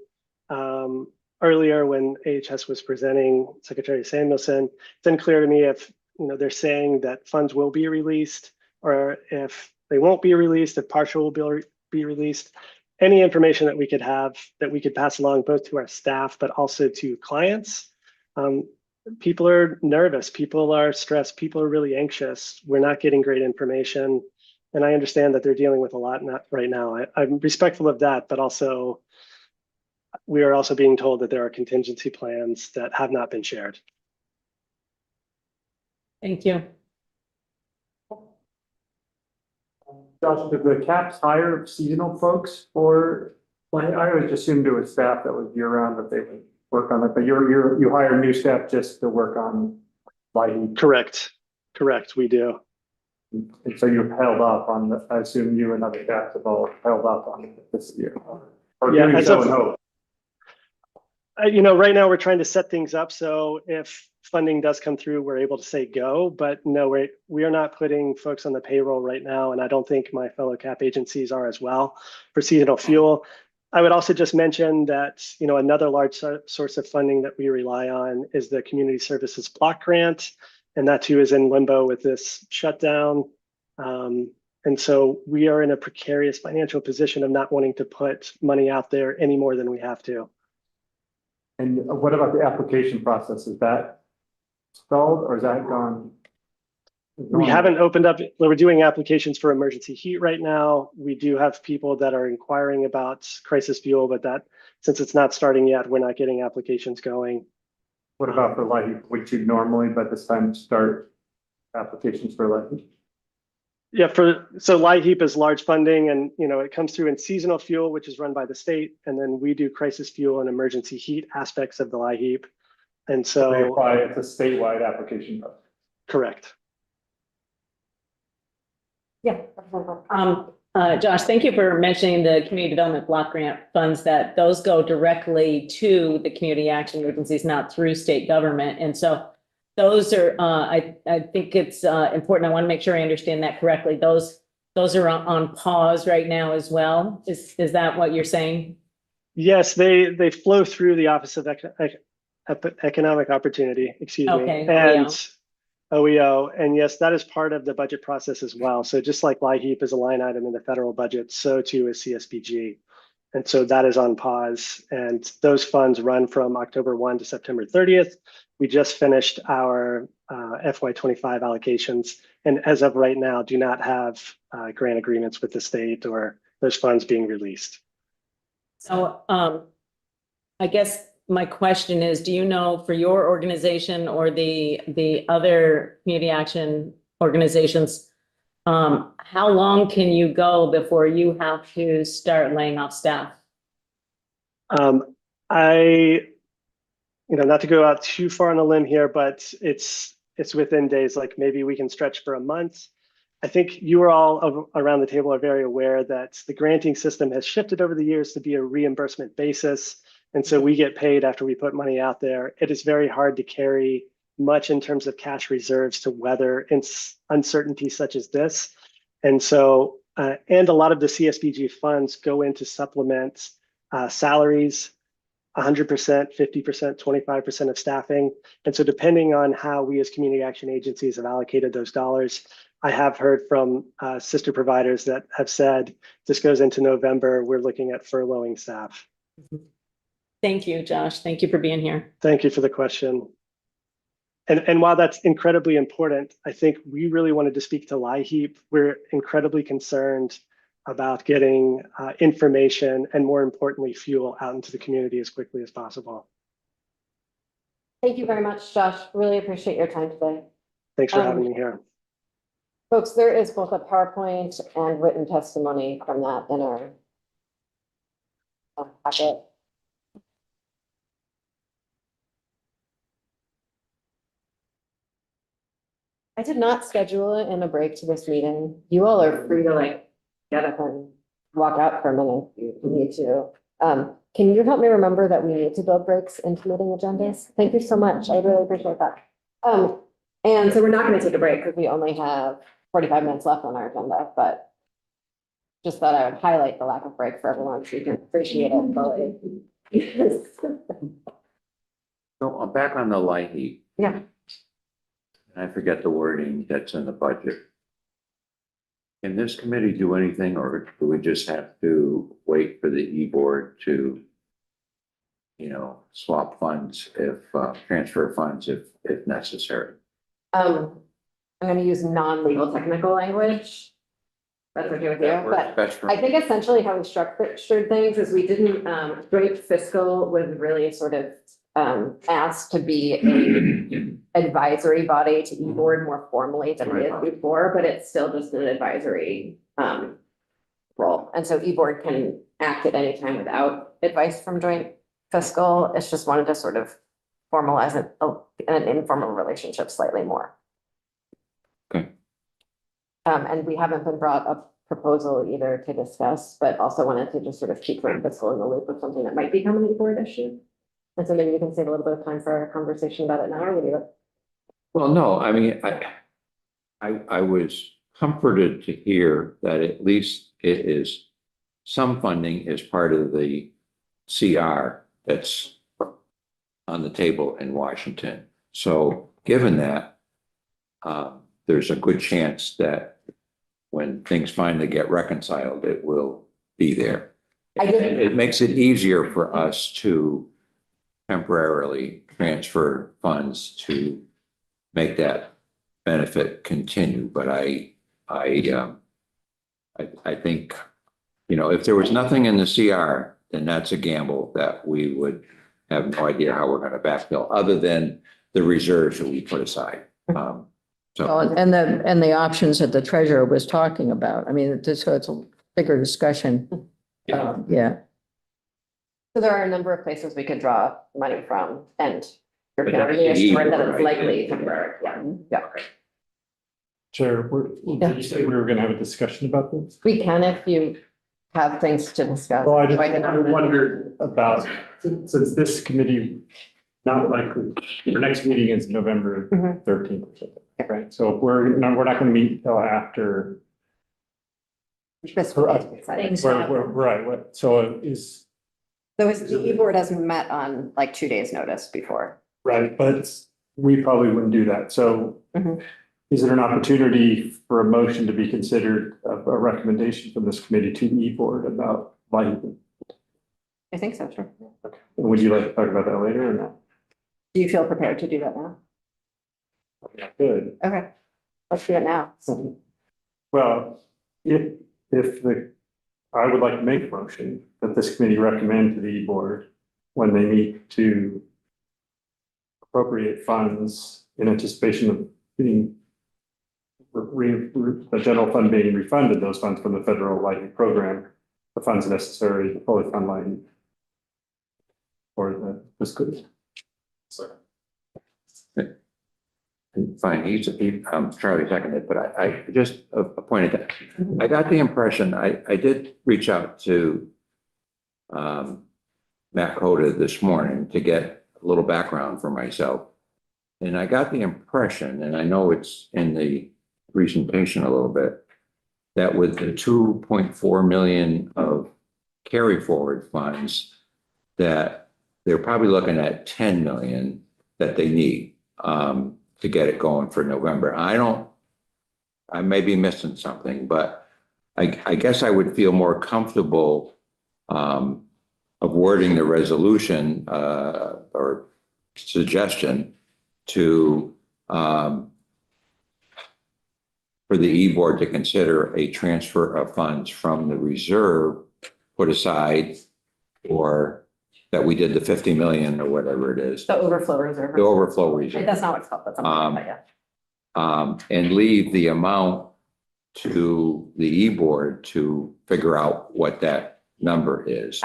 earlier when AHS was presenting Secretary Samuelson. It's unclear to me if they're saying that funds will be released or if they won't be released, if partial will be released. Any information that we could have that we could pass along both to our staff but also to clients. People are nervous, people are stressed, people are really anxious. We're not getting great information. And I understand that they're dealing with a lot right now. I'm respectful of that, but also we are also being told that there are contingency plans that have not been shared. Thank you. Josh, did the CAPS hire seasonal folks for, like, I always assumed it was staff that was year round that they would work on it, but you hire new staff just to work on lighting. Correct, we do. And so you've held up on the, I assume you and other staff have all held up on it this year. Or Yeah, doing so in hope. Right now we're trying to set things up so if funding does come through, we're able to say go. But no, we are not putting folks on the payroll right now, and I don't think my fellow CAP agencies are as well for seasonal fuel. I would also just mention that another large source of funding that we rely on is the Community Services Block Grant, and that too is in limbo with this shutdown. And so we are in a precarious financial position of not wanting to put money out there any more than we have to. And what about the application process? Is that stalled or is that gone? We haven't opened up. We're doing applications for emergency heat right now. We do have people that are inquiring about crisis fuel, but that since it's not starting yet, we're not getting applications going. What about for lighting? Would you normally, by this time, start applications for lighting? Yeah, so LIHEAP is large funding, and it comes through in seasonal fuel, which is run by the state, and then we do crisis fuel and emergency heat aspects of the LIHEAP. And so they apply, it's a statewide application. Correct. Yeah. Josh, thank you for mentioning the community development block grant funds, that those go directly to the community action agencies, not through state government. And so those are, I think it's important. I want to make sure I understand that correctly. Those are on pause right now as well. Is that what you're saying? Yes, they flow through the Office of Economic Opportunity, Okay, and OEO. And yes, that is part of the budget process as well. So just like LIHEAP is a line item in the federal budget, so too is CSBG. And so that is on pause. And those funds run from October 1 to September 30th. We just finished our FY25 allocations. And as of right now, do not have grant agreements with the state or those funds being released. So I guess my question is, do you know for your organization or the other community action organizations, how long can you go before you have to start laying off staff? Not to go out too far on a limb here, but it's within days, like maybe we can stretch for a month. I think you are all around the table are very aware that the granting system has shifted over the years to be a reimbursement basis. And so we get paid after we put money out there. It is very hard to carry much in terms of cash reserves to weather uncertainty such as this. And so, and a lot of the CSBG funds go into supplement salaries, 100%, 50%, 25% of staffing. And so depending on how we as community action agencies have allocated those dollars, I have heard from sister providers that have said this goes into November, we're looking at furloughing staff. Thank you, Josh. Thank you for being here. Thank you for the question. And while that's incredibly important, I think we really wanted to speak to LIHEAP. We're incredibly concerned about getting information and, more importantly, fuel out into the community as quickly as possible. Thank you very much, Josh. Really appreciate your time today. Thanks for having me here. Folks, there is both a PowerPoint and written testimony from that in our packet. I did not schedule it in a break to this meeting. You all are free to get up and walk out for a minute if you need to. can you help me remember that we need to build breaks into meeting agendas? Thank you so much. I really appreciate that. And so we're not going to take a break because we only have 45 minutes left on our agenda, but just thought I would highlight the lack of break for everyone so you can appreciate it fully. So I'm back on the light heat. Yeah. And I forget the wording that's in the budget. Can this committee do anything, or do we just have to wait for the e-board to, swap funds transfer funds if necessary? I'm going to use non-legal technical language. That's okay with you, That works but best for I me. think essentially how we structured things is we didn't, joint fiscal was really sort of asked to be an advisory body to e-board more formally than it is before, but it's still just an advisory role. And so e-board can act at any time without advice from joint fiscal. It's just wanted to sort of formalize an informal relationship slightly more. Okay. And we haven't been brought a proposal either to discuss, but also wanted to just sort of keep joint fiscal in the loop of something that might become an e-board issue. And so maybe you can save a little bit of time for a conversation about it now, or would you? Well, no, I mean, I was comforted to hear that at least it is, some funding is part of the CR that's on the table in Washington. So given that, there's a good chance that when things finally get reconciled, it will be there. It makes it easier for us to temporarily transfer funds to make that benefit continue. But I think, if there was nothing in the CR, then that's a gamble that we would have no idea how we're going to backfill, other than the reserves that we put aside. And the options that the treasurer was talking about. I mean, so it's a bigger discussion. Yeah. So there are a number of places we could draw money from, and you're But fairly that's the assured that e-board, it's right? likely temporary. Yeah. Chair, did you say we were gonna have a discussion about this? We can if you have things to discuss. Well, I I wondered about, since this committee, not likely, our next meeting is November Mhm. 13th or something, right? So if we're not gonna meet until after. This For will us, be decided. Right, so is, So the e-board hasn't met on like 2 days' notice before. right, but we probably wouldn't do that, so. Mhm. Is there an opportunity for a motion to be considered a recommendation from this committee to e-board about lighting? I think so, sure. Would you like to talk about that later or not? Do you feel prepared to do that now? Good. Okay, let's do it now. Well, I would like to make a motion that this committee recommend to the e-board when they meet to appropriate funds in anticipation of being the general fund being refunded, those funds from the federal lighting program, the funds necessary to fully fund lighting for the fiscal year. Fine, Charlie seconded, but I just pointed that, I got the impression, I did reach out to Matt Coda this morning to get a little background for myself. And I got the impression, and I know it's in the presentation a little bit, that with the 2.4 million of carry forward funds, that they're probably looking at 10 million that they need to get it going for November. I may be missing something, but I guess I would feel more comfortable of wording the resolution or suggestion to for the e-board to consider a transfer of funds from the reserve put aside, or that we did the 50 million or whatever it is. The overflow reserve. The overflow reserve. That's not what it's called, but something like that, yeah. And leave the amount to the e-board to figure out what that number is.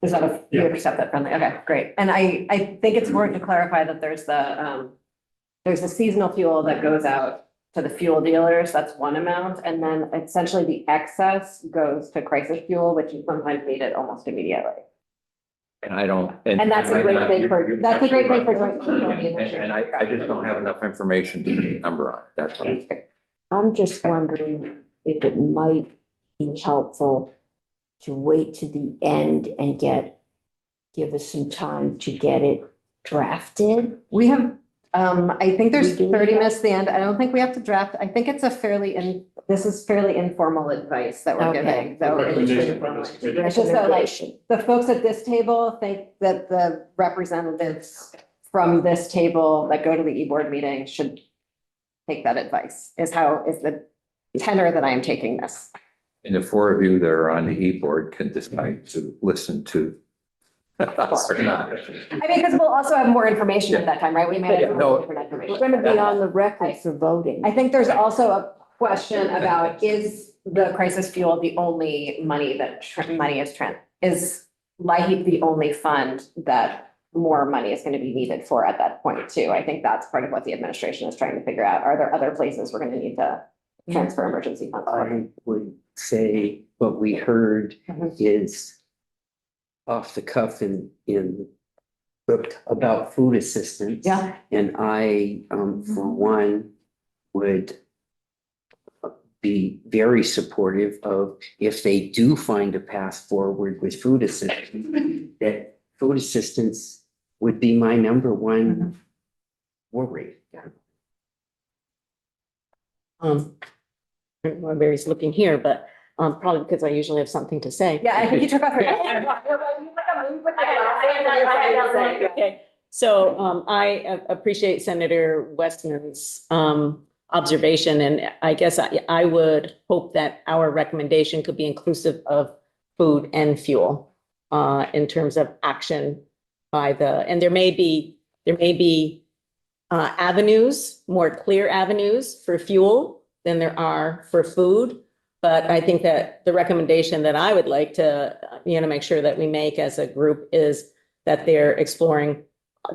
Is that a, you accept that friendly? Okay, great. And I think it's important to clarify that there's the seasonal fuel that goes out to the fuel dealers. That's one amount. And then essentially the excess goes to crisis fuel, which is sometimes needed almost immediately. And I don't. And that's a great thing for, that's a great thing for joint utility And initiative. I just don't have enough information to put a number on it. That's all. I'm just wondering if it might be helpful to wait to the end and give us some time to get it drafted. We have, I think there's We do 30 that? minutes to the end. I don't think we have to draft. I think it's a this is fairly informal advice that we're Okay. giving. So it's just that, like, the folks at this table think that the representatives from this table that go to the e-board meeting should take that advice, is the tenor that I am taking this. And the four of you that are on the e-board can decide to listen to. Or not. I mean, because we'll also have more information at that time, right? We may have No. different information. We're going to be on the record for voting. I think there's also a question about, is the crisis fuel the only money that is LIHEAP the only fund that more money is going to be needed for at that point too? I think that's part of what the administration is trying to figure out. Are there other places we're going to need to transfer emergency funds? I would say what we heard is off the cuff in about food assistance. Yeah. And I, for one, would be very supportive of, if they do find a path forward with food assistance, that food assistance would be my number one worry. Barry's looking here, but probably because I usually have something to say. Yeah, I think you took off her. Okay, so I appreciate Senator Westman's observation, and I guess I would hope that our recommendation could be inclusive of food and fuel in terms of action by and there may be avenues, more clear avenues for fuel than there are for food. But I think that the recommendation that I would like to, make sure that we make as a group is that they're exploring,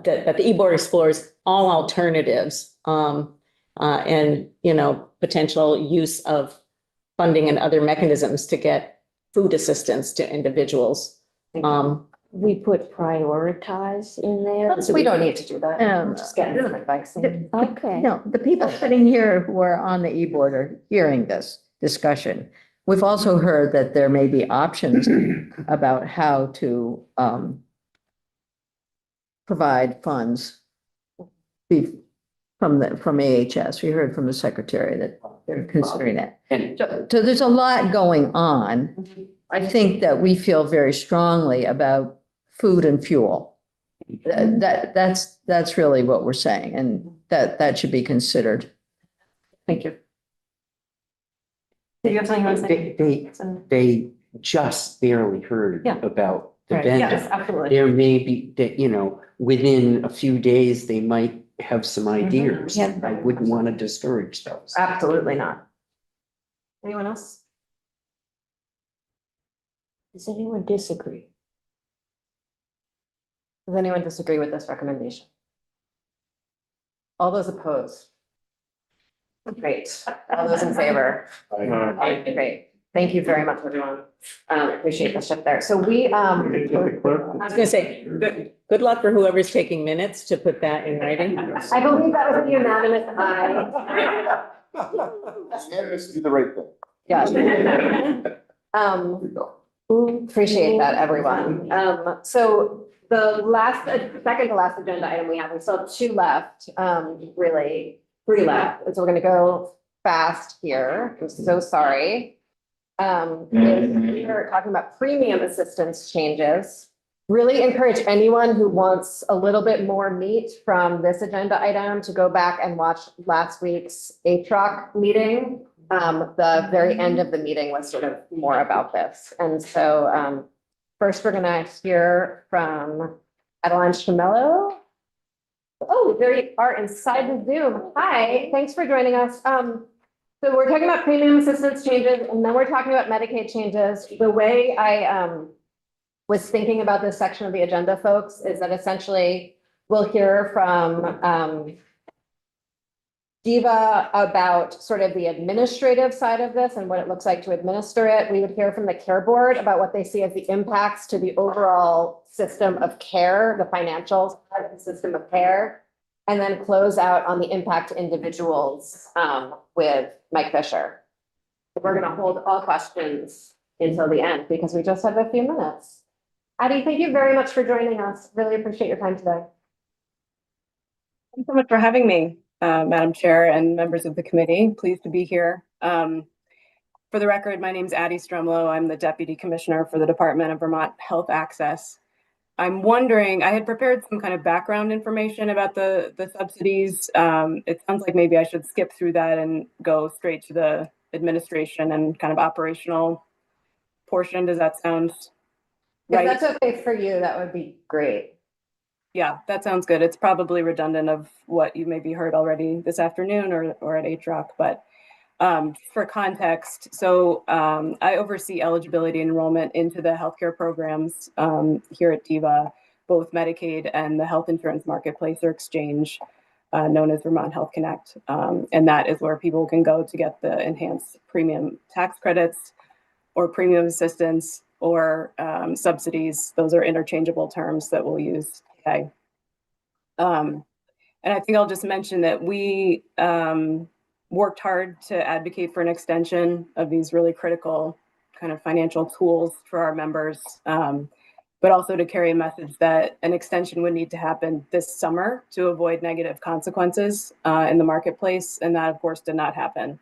that the e-board explores all alternatives and, potential use of funding and other mechanisms to get food assistance to individuals. We put prioritize in there. We don't need to do that. I'm just getting some advice. Okay. No, the people sitting here who are on the e-board are hearing this discussion. We've also heard that there may be options about how to provide funds from AHS. We heard from the secretary that they're considering that. So there's a lot going on. I think that we feel very strongly about food and fuel. That's really what we're saying, and that should be considered. Thank you. Did you have something you want to say? They just barely heard Yeah. about the Right. vendor. Yes, absolutely. There may be that, within a few days, they might have some ideas. Yeah. I wouldn't want to discourage those. Absolutely not. Anyone else? Does anyone disagree? Does anyone disagree with this recommendation? All those opposed? Great. All those in favor? Great. Thank you very much, everyone. Appreciate the shift there. So we, I was gonna say, good luck for whoever's taking minutes to put that in writing. I believe that was a unanimous aye. Do the right thing. Yeah. Appreciate that, everyone. So the second to last agenda item we have, we still have two left, really, three left. And so we're gonna go fast here. I'm so sorry. We're talking about premium assistance changes. Really encourage anyone who wants a little bit more meat from this agenda item to go back and watch last week's ATROC meeting. The very end of the meeting was sort of more about this. And so first we're gonna hear from Adeline Chamello. Oh, there you are inside the Zoom. Hi, thanks for joining us. So we're talking about premium assistance changes, and then we're talking about Medicaid changes. The way I was thinking about this section of the agenda, folks, is that essentially we'll hear from Diva about sort of the administrative side of this and what it looks like to administer it. We would hear from the care board about what they see as the impacts to the overall system of care, the financial side of the system of care, and then close out on the impact to individuals with Mike Fisher. We're going to hold all questions until the end because we just have a few minutes. Addie, thank you very much for joining us. Really appreciate your time today. Thanks so much for having me, Madam Chair and members of the committee. Pleased to be here. For the record, my name is Addie Strumlow. I'm the Deputy Commissioner for the Department of Vermont Health Access. I'm wondering, I had prepared some kind of background information about the subsidies. It sounds like maybe I should skip through that and go straight to the administration and kind of operational portion. Does that sound right? If that's okay for you, that would be great. Yeah, that sounds good. It's probably redundant of what you maybe heard already this afternoon or at HROC, but for context, so I oversee eligibility enrollment into the healthcare programs here at DIVA, both Medicaid and the health insurance marketplace or exchange, known as Vermont Health Connect. And that is where people can go to get the enhanced premium tax credits or premium assistance or subsidies. Those are interchangeable terms that we'll use today. And I think I'll just mention that we worked hard to advocate for an extension of these really critical kind of financial tools for our members, but also to carry a message that an extension would need to happen this summer to avoid negative consequences in the marketplace. And that, of course, did not happen.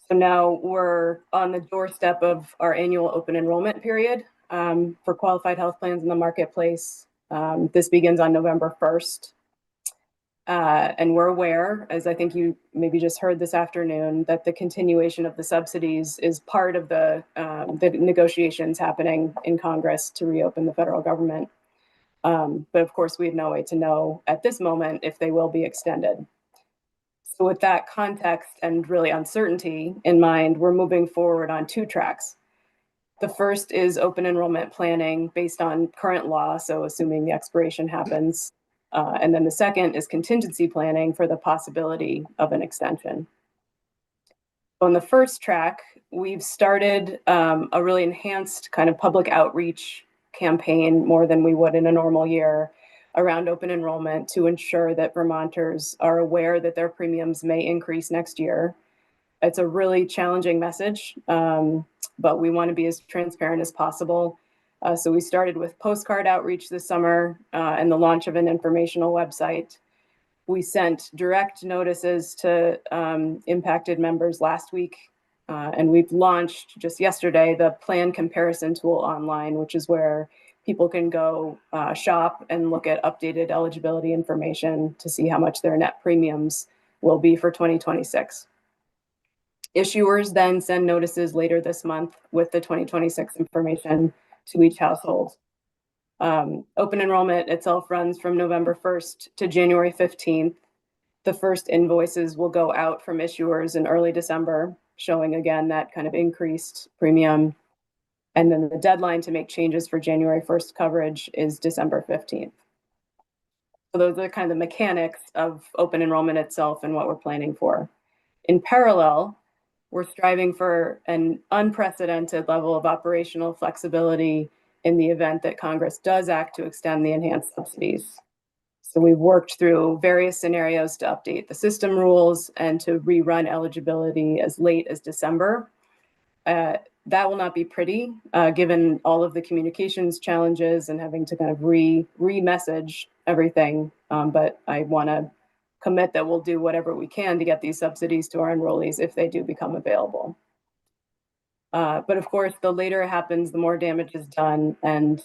So now we're on the doorstep of our annual open enrollment period for qualified health plans in the marketplace. This begins on November 1st. And we're aware, as I think you maybe just heard this afternoon, that the continuation of the subsidies is part of the negotiations happening in Congress to reopen the federal government. But of course, we have no way to know at this moment if they will be extended. So with that context and really uncertainty in mind, we're moving forward on two tracks. The first is open enrollment planning based on current law, so assuming the expiration happens. And then the second is contingency planning for the possibility of an extension. On the first track, we've started a really enhanced kind of public outreach campaign more than we would in a normal year around open enrollment to ensure that Vermonters are aware that their premiums may increase next year. It's a really challenging message, but we want to be as transparent as possible. So we started with postcard outreach this summer and the launch of an informational website. We sent direct notices to impacted members last week, and we've launched just yesterday the plan comparison tool online, which is where people can go shop and look at updated eligibility information to see how much their net premiums will be for 2026. Issuers then send notices later this month with the 2026 information to each household. Open enrollment itself runs from November 1st to January 15th. The first invoices will go out from issuers in early December, showing again that kind of increased premium. And then the deadline to make changes for January 1st coverage is December 15th. So those are kind of the mechanics of open enrollment itself and what we're planning for. In parallel, we're striving for an unprecedented level of operational flexibility in the event that Congress does act to extend the enhanced subsidies. So we've worked through various scenarios to update the system rules and to rerun eligibility as late as December. That will not be pretty, given all of the communications challenges and having to kind of re-message everything. But I want to commit that we'll do whatever we can to get these subsidies to our enrollees if they do become available. But of course, the later it happens, the more damage is done. And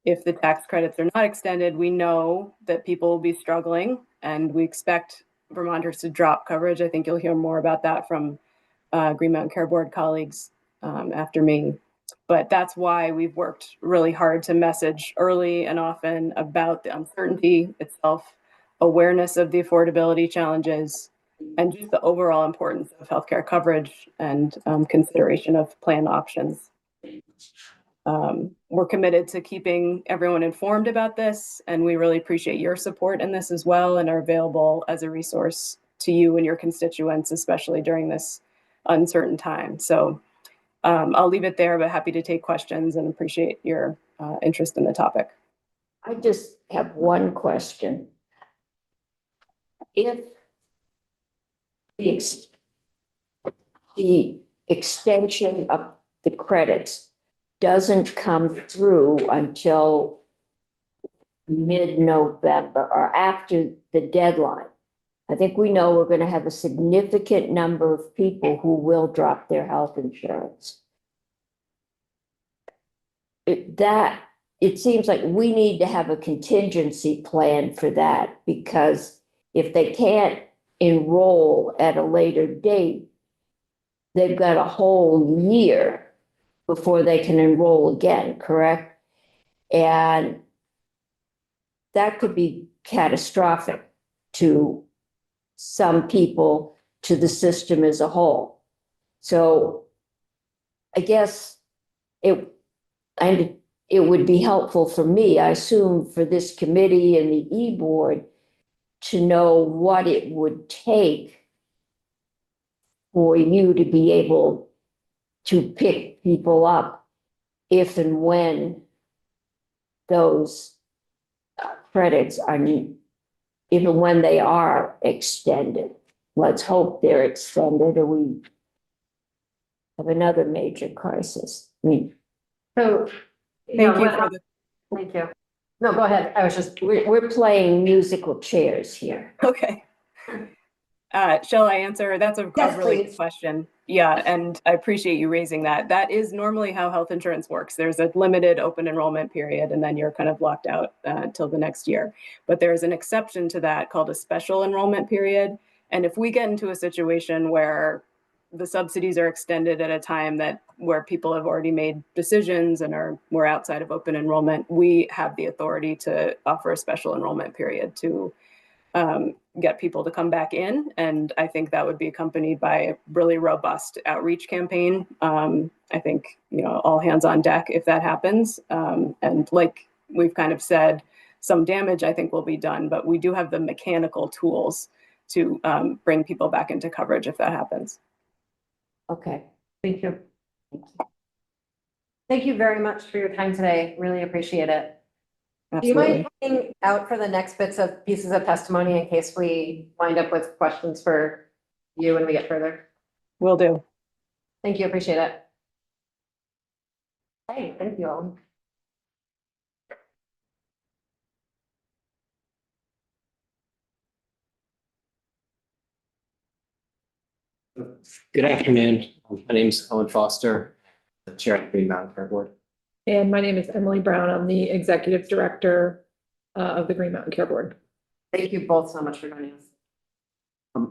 if the tax credits are not extended, we know that people will be struggling and we expect Vermonters to drop coverage. I think you'll hear more about that from Green Mountain Care Board colleagues after me. But that's why we've worked really hard to message early and often about the uncertainty itself, awareness of the affordability challenges, and just the overall importance of healthcare coverage and consideration of plan options. we're committed to keeping everyone informed about this, and we really appreciate your support in this as well, and are available as a resource to you and your constituents, especially during this uncertain time. So I'll leave it there, but happy to take questions and appreciate your interest in the topic. I just have one question. If the extension of the credits doesn't come through until mid-November or after the deadline, I think we know we're going to have a significant number of people who will drop their health insurance. It seems like we need to have a contingency plan for that, because if they can't enroll at a later date, they've got a whole year before they can enroll again, correct? And that could be catastrophic to some people, to the system as a whole. So I guess it would be helpful for me, I assume, for this committee and the e-board to know what it would take for you to be able to pick people up if and when those credits are, even when they are extended. Let's hope they're extended or we have another major crisis. I mean, So. Thank you for the. Thank you. No, go ahead. I was just. we're playing musical chairs here. Okay. Shall I answer? That's a Yes, really please. good question. Yeah, and I appreciate you raising that. That is normally how health insurance works. There's a limited open enrollment period, and then you're kind of locked out till the next year. But there's an exception to that called a special enrollment period. And if we get into a situation where the subsidies are extended at a time where people have already made decisions and we're outside of open enrollment, we have the authority to offer a special enrollment period to get people to come back in. And I think that would be accompanied by a really robust outreach campaign. I think, all hands on deck if that happens. And like we've kind of said, some damage I think will be done, but we do have the mechanical tools to bring people back into coverage if that happens. Okay. Thank you. Thank you very much for your time today. Really appreciate it. Do you mind looking out for the next pieces of testimony in case we wind up with questions for you when we get further? Will do. Thank you. Appreciate it. Hey, thank you all. Good afternoon. My name is Owen Foster, the chair of the Green Mountain Care Board. And my name is Emily Brown. I'm the executive director of the Green Mountain Care Board. Thank you both so much for joining us.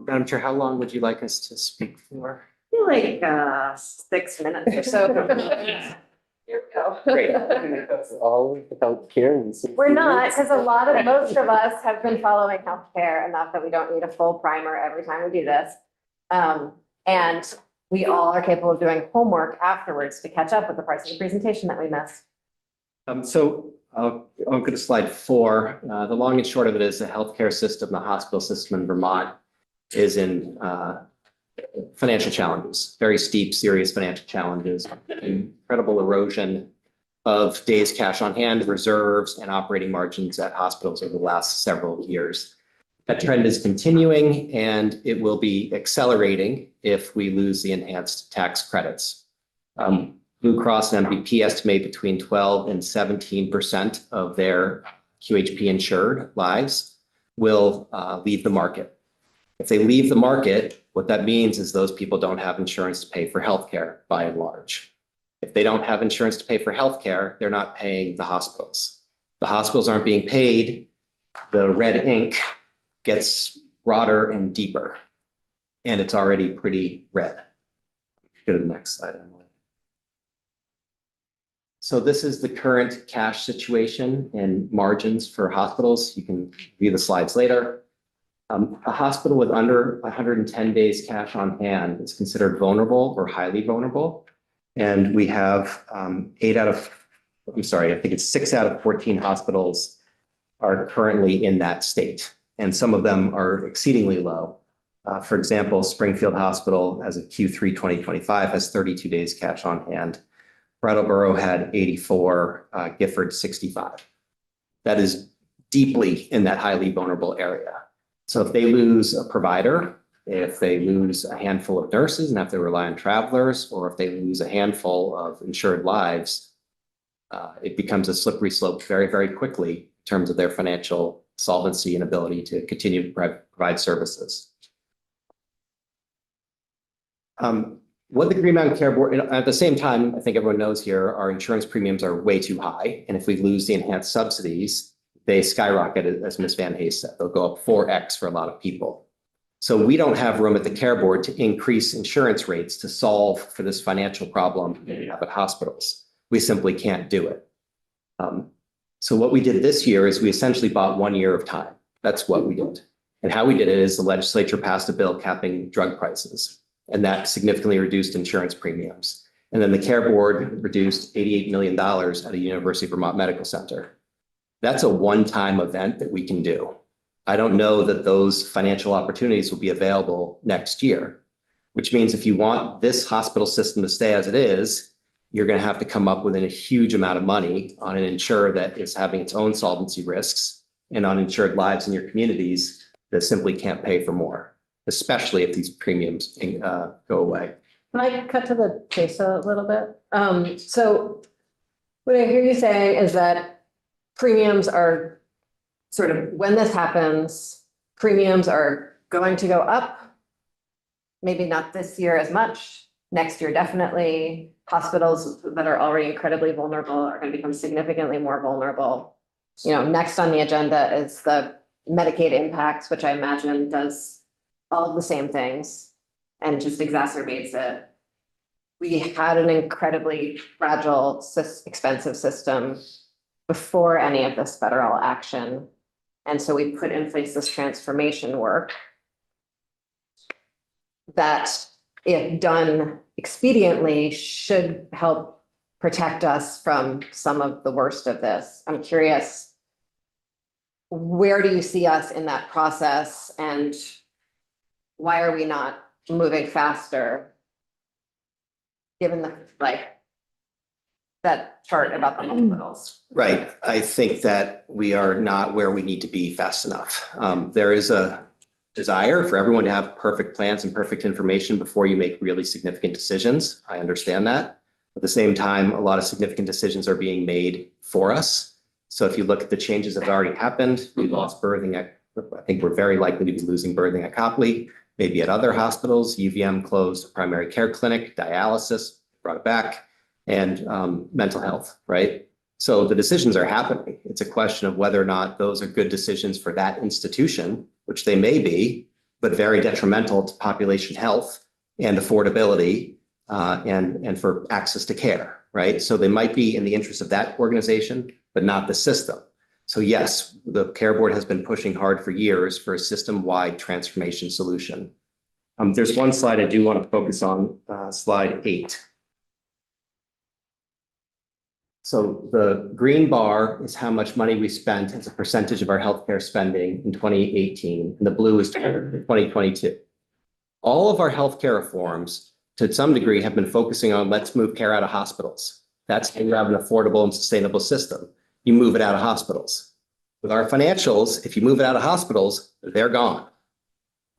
Madam Chair, how long would you like us to speak for? I feel like 6 minutes or so. Here we go. Great. All about care and. We're not, because most of us have been following healthcare enough that we don't need a full primer every time we do this. And we all are capable of doing homework afterwards to catch up with the parts of the presentation that we missed. So I'll go to slide 4. The long and short of it is the healthcare system, the hospital system in Vermont is in financial challenges, very steep, serious financial challenges, incredible erosion of days cash on hand, reserves, and operating margins at hospitals over the last several years. That trend is continuing, and it will be accelerating if we lose the enhanced tax credits. Blue Cross and MVP estimate between 12 and 17% of their QHP insured lives will leave the market. If they leave the market, what that means is those people don't have insurance to pay for healthcare by and large. If they don't have insurance to pay for healthcare, they're not paying the hospitals. The hospitals aren't being paid. The red ink gets broader and deeper, and it's already pretty red. Go to the next slide, Emily. So this is the current cash situation and margins for hospitals. You can view the slides later. A hospital with under 110 days cash on hand is considered vulnerable or highly vulnerable. And we have 8 out of I'm sorry, I think it's 6 out of 14 hospitals are currently in that state, and some of them are exceedingly low. For example, Springfield Hospital, as of Q3 2025, has 32 days cash on hand. Brattleboro had 84, Gifford 65. That is deeply in that highly vulnerable area. So if they lose a provider, if they lose a handful of nurses and have to rely on travelers, or if they lose a handful of insured lives, it becomes a slippery slope very, very quickly in terms of their financial solvency and ability to continue to provide services. What the Green Mountain Care Board, at the same time, I think everyone knows here, our insurance premiums are way too high. And if we lose the enhanced subsidies, they skyrocket, as Ms. Van Hayes said. They'll go up 4x for a lot of people. So we don't have room at the Care Board to increase insurance rates to solve for this financial problem that we have at hospitals. We simply can't do it. So what we did this year is we essentially bought 1 year of time. That's what we did. And how we did it is the legislature passed a bill capping drug prices, and that significantly reduced insurance premiums. And then the Care Board reduced $88 million at the University of Vermont Medical Center. That's a one-time event that we can do. I don't know that those financial opportunities will be available next year, which means if you want this hospital system to stay as it is, you're going to have to come up with a huge amount of money on an insurer that is having its own solvency risks and uninsured lives in your communities that simply can't pay for more, especially if these premiums go away. Can I cut to the chase a little bit? So what I hear you saying is that premiums are sort of, when this happens, premiums are going to go up. Maybe not this year as much, next year definitely. Hospitals that are already incredibly vulnerable are going to become significantly more vulnerable. You know, next on the agenda is the Medicaid impacts, which I imagine does all of the same things and just exacerbates it. We had an incredibly fragile, expensive system before any of this federal action. And so we put in place this transformation work that, if done expediently, should help protect us from some of the worst of this. I'm curious, where do you see us in that process, and why are we not moving faster? Given the, that chart about the hospitals. Right. I think that we are not where we need to be fast enough. There is a desire for everyone to have perfect plans and perfect information before you make really significant decisions. I understand that. At the same time, a lot of significant decisions are being made for us. So if you look at the changes that have already happened, we lost birthing I think we're very likely to be losing birthing at Copley, maybe at other hospitals. UVM closed a primary care clinic, dialysis, brought it back, and mental health, right? So the decisions are happening. It's a question of whether or not those are good decisions for that institution, which they may be, but very detrimental to population health and affordability and for access to care, right? So they might be in the interest of that organization, but not the system. So yes, the Care Board has been pushing hard for years for a system-wide transformation solution. There's one slide I do want to focus on, slide 8. So the green bar is how much money we spent as a percentage of our healthcare spending in 2018, and the blue is 2022. All of our healthcare reforms, to some degree, have been focusing on let's move care out of hospitals. That's how you have an affordable and sustainable system. You move it out of hospitals. With our financials, if you move it out of hospitals, they're gone.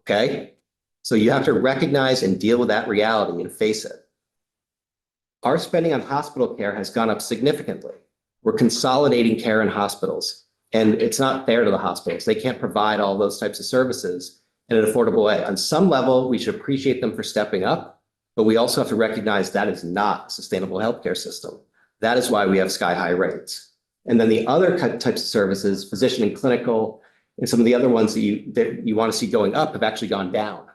Okay? So you have to recognize and deal with that reality and face it. Our spending on hospital care has gone up significantly. We're consolidating care in hospitals, and it's not fair to the hospitals. They can't provide all those types of services in an affordable way. On some level, we should appreciate them for stepping up, but we also have to recognize that is not a sustainable healthcare system. That is why we have sky-high rates. And then the other types of services, physician and clinical, and some of the other ones that you want to see going up have actually gone down.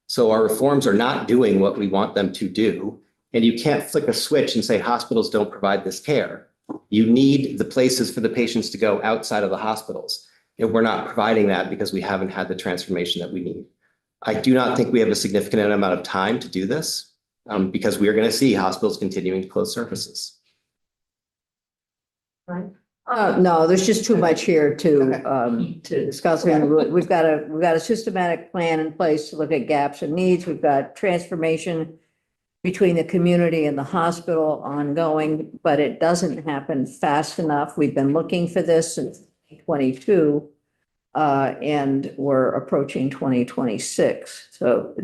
So our reforms are not doing what we want them to do. And you can't flick a switch and say hospitals don't provide this care. You need the places for the patients to go outside of the hospitals. And we're not providing that because we haven't had the transformation that we need. I do not think we have a significant amount of time to do this because we are going to see hospitals continuing to close services. No, there's just too much here to discuss. We've got a systematic plan in place to look at gaps and needs. We've got transformation between the community and the hospital ongoing, but it doesn't happen fast enough. We've been looking for this since 2022, and we're approaching 2026. So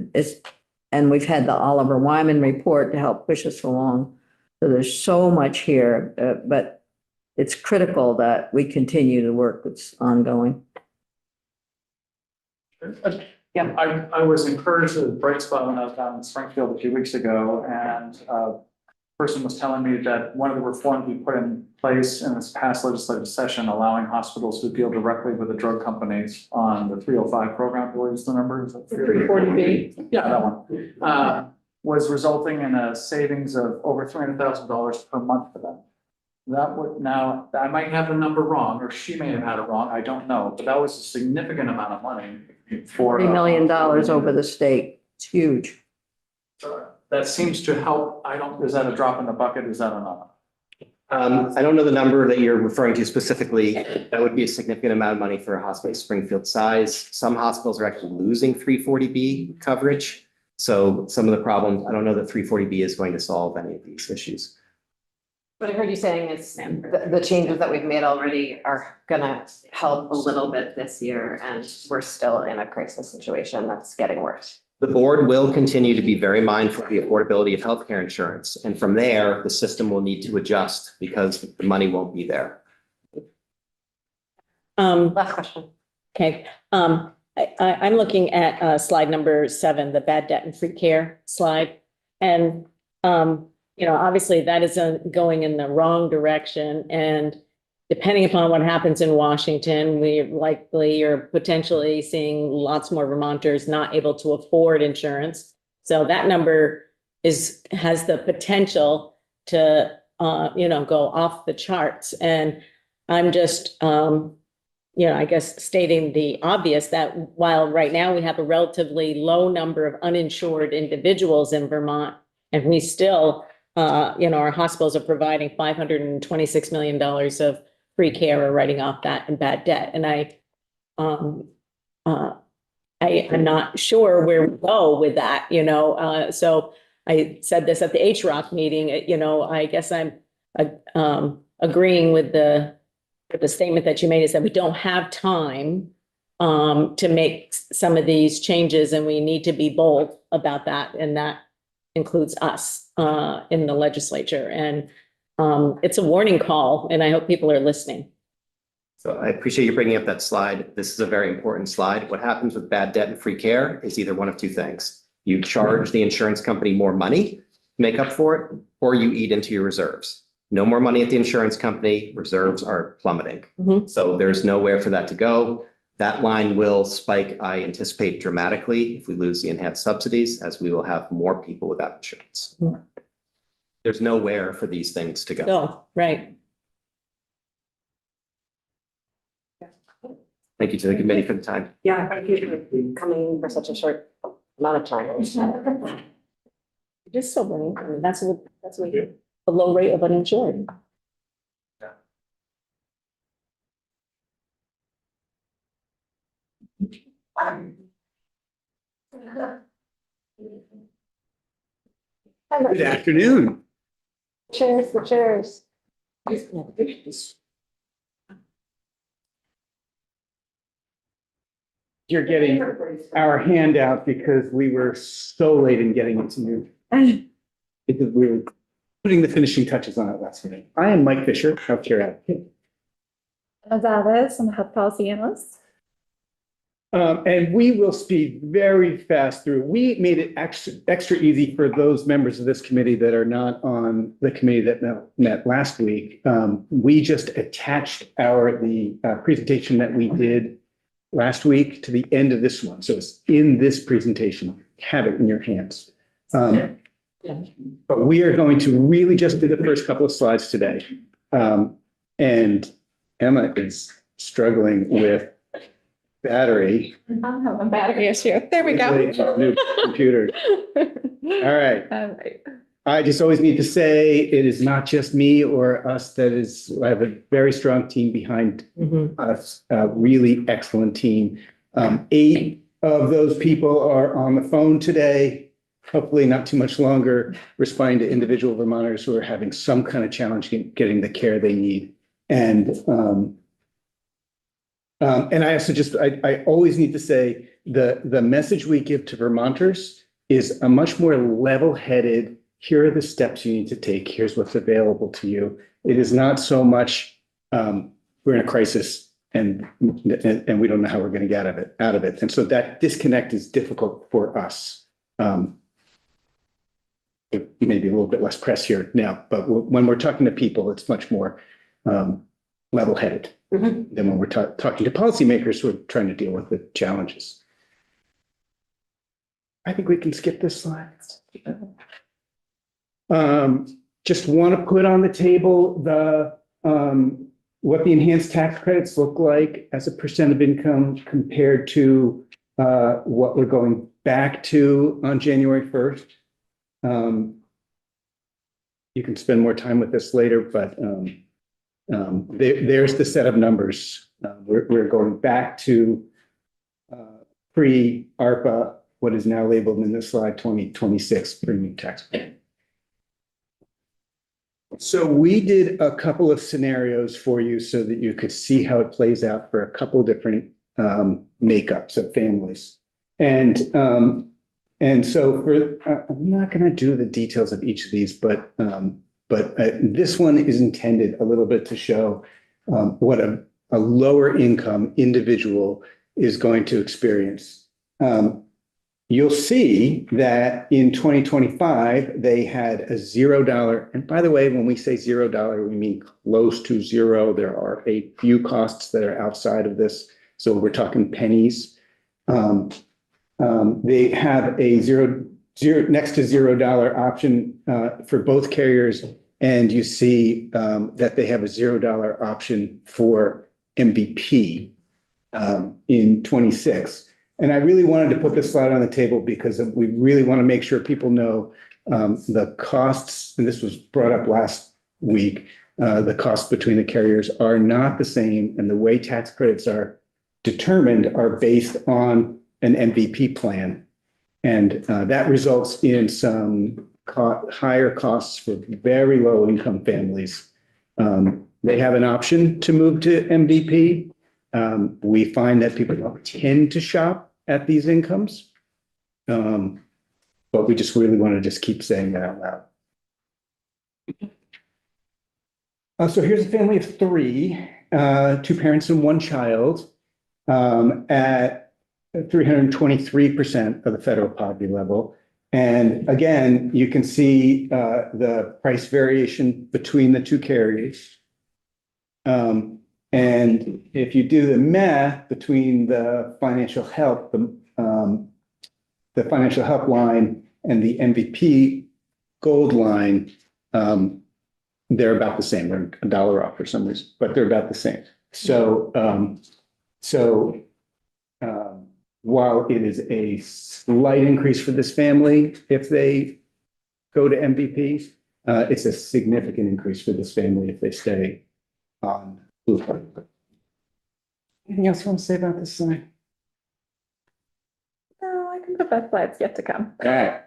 and we've had the Oliver Wyman report to help push us along. So there's so much here, but it's critical that we continue the work that's ongoing. Yeah. I was encouraged at Bright Spot when I was down in Springfield a few weeks ago, and a person was telling me that one of the reforms we put in place in this past legislative session, allowing hospitals to deal directly with the drug companies on the 305 program, what is the number? Is it 340B. Yeah, that one. Was resulting in a savings of over $300,000 per month for them. That would, now, I might have the number wrong, or she may have had it wrong, I don't know, but that was a significant amount of money for. $40 million over the state. It's huge. That seems to help. Is that a drop in the bucket? Is that enough? I don't know the number that you're referring to specifically. That would be a significant amount of money for a hospital of Springfield size. Some hospitals are actually losing 340B coverage. So some of the problems, I don't know that 340B is going to solve any of these issues. What I heard you saying is the changes that we've made already are gonna help a little bit this year, and we're still in a crisis situation that's getting worse. The board will continue to be very mindful of the affordability of healthcare insurance. And from there, the system will need to adjust because the money won't be there. Last question. Okay, I'm looking at slide number 7, the bad debt and free care slide. And obviously that is going in the wrong direction. And depending upon what happens in Washington, we likely are potentially seeing lots more Vermonters not able to afford insurance. So that number has the potential to go off the charts. And I'm just I guess stating the obvious that while right now we have a relatively low number of uninsured individuals in Vermont, and we still our hospitals are providing $526 million of free care or writing off that in bad debt. And I'm not sure where we go with that, so I said this at the HROC meeting, I guess I'm agreeing with the statement that you made, is that we don't have time to make some of these changes, and we need to be bold about that. And that includes us in the legislature. And it's a warning call, and I hope people are listening. So I appreciate you bringing up that slide. This is a very important slide. What happens with bad debt and free care is either one of two things. You charge the insurance company more money to make up for it, or you eat into your reserves. No more money at the insurance company, reserves are plummeting. So there's nowhere for that to go. That line will spike, I anticipate, dramatically if we lose the enhanced subsidies, as we will have more people without insurance. There's nowhere for these things to go. Oh, right. Thank you to the committee for the time. Yeah, thank you for coming for such a short amount of time. Just so many, I mean, that's a low rate of uninsured. Good afternoon. Cheers, the chairs. You're getting our handout because we were so late in getting it to you. Because we were putting the finishing touches on it last minute. I am Mike Fisher, healthcare advocate. Gonzalez, I'm a health policy analyst. And we will speed very fast through. We made it extra easy for those members of this committee that are not on the committee that met last week. We just attached the presentation that we did last week to the end of this one. So it's in this presentation. Have it in your hands. But we are going to really just do the first couple of slides today. And Emma is struggling with battery. I'm having battery issue. There we go. New computer. All right. I just always need to say, it is not just me or us I have a very strong team behind us, a really excellent team. 8 of those people are on the phone today, hopefully not too much longer, responding to individual Vermonters who are having some kind of challenge in getting the care they need. And I also I always need to say, the message we give to Vermonters is a much more level-headed, here are the steps you need to take, here's what's available to you. It is not so much, we're in a crisis and we don't know how we're going to get out of it. And so that disconnect is difficult for us. Maybe a little bit less press here now, but when we're talking to people, it's much more level-headed than when we're talking to policymakers who are trying to deal with the challenges. I think we can skip this slide. Just want to put on the table what the enhanced tax credits look like as a percent of income compared to what we're going back to on January 1st. You can spend more time with this later, but there's the set of numbers. We're going back to pre-ARPA, what is now labeled in this slide 2026 premium tax. So we did a couple of scenarios for you so that you could see how it plays out for a couple of different makeups of families. And so I'm not going to do the details of each of these, but this one is intended a little bit to show what a lower income individual is going to experience. You'll see that in 2025, they had a $0. And by the way, when we say $0, we mean close to zero. There are a few costs that are outside of this. So we're talking pennies. They have a next to $0 option for both carriers. And you see that they have a $0 option for MVP in 26. And I really wanted to put this slide on the table because we really want to make sure people know the costs, and this was brought up last week, the costs between the carriers are not the same, and the way tax credits are determined are based on an MVP plan. And that results in some higher costs for very low income families. They have an option to move to MVP. We find that people don't tend to shop at these incomes. But we just really want to just keep saying that out loud. So here's a family of 3, 2 parents and 1 child at 323% of the federal poverty level. And again, you can see the price variation between the 2 carriers. And if you do the math between the financial help, the financial help line and the MVP gold line, they're about the same. They're $1 off for some reason, but they're about the same. So, while it is a slight increase for this family, if they go to MVP, it's a significant increase for this family if they stay on Blue Card. Anything else you want to say about this slide? No, I think the best slide's yet to come. All right.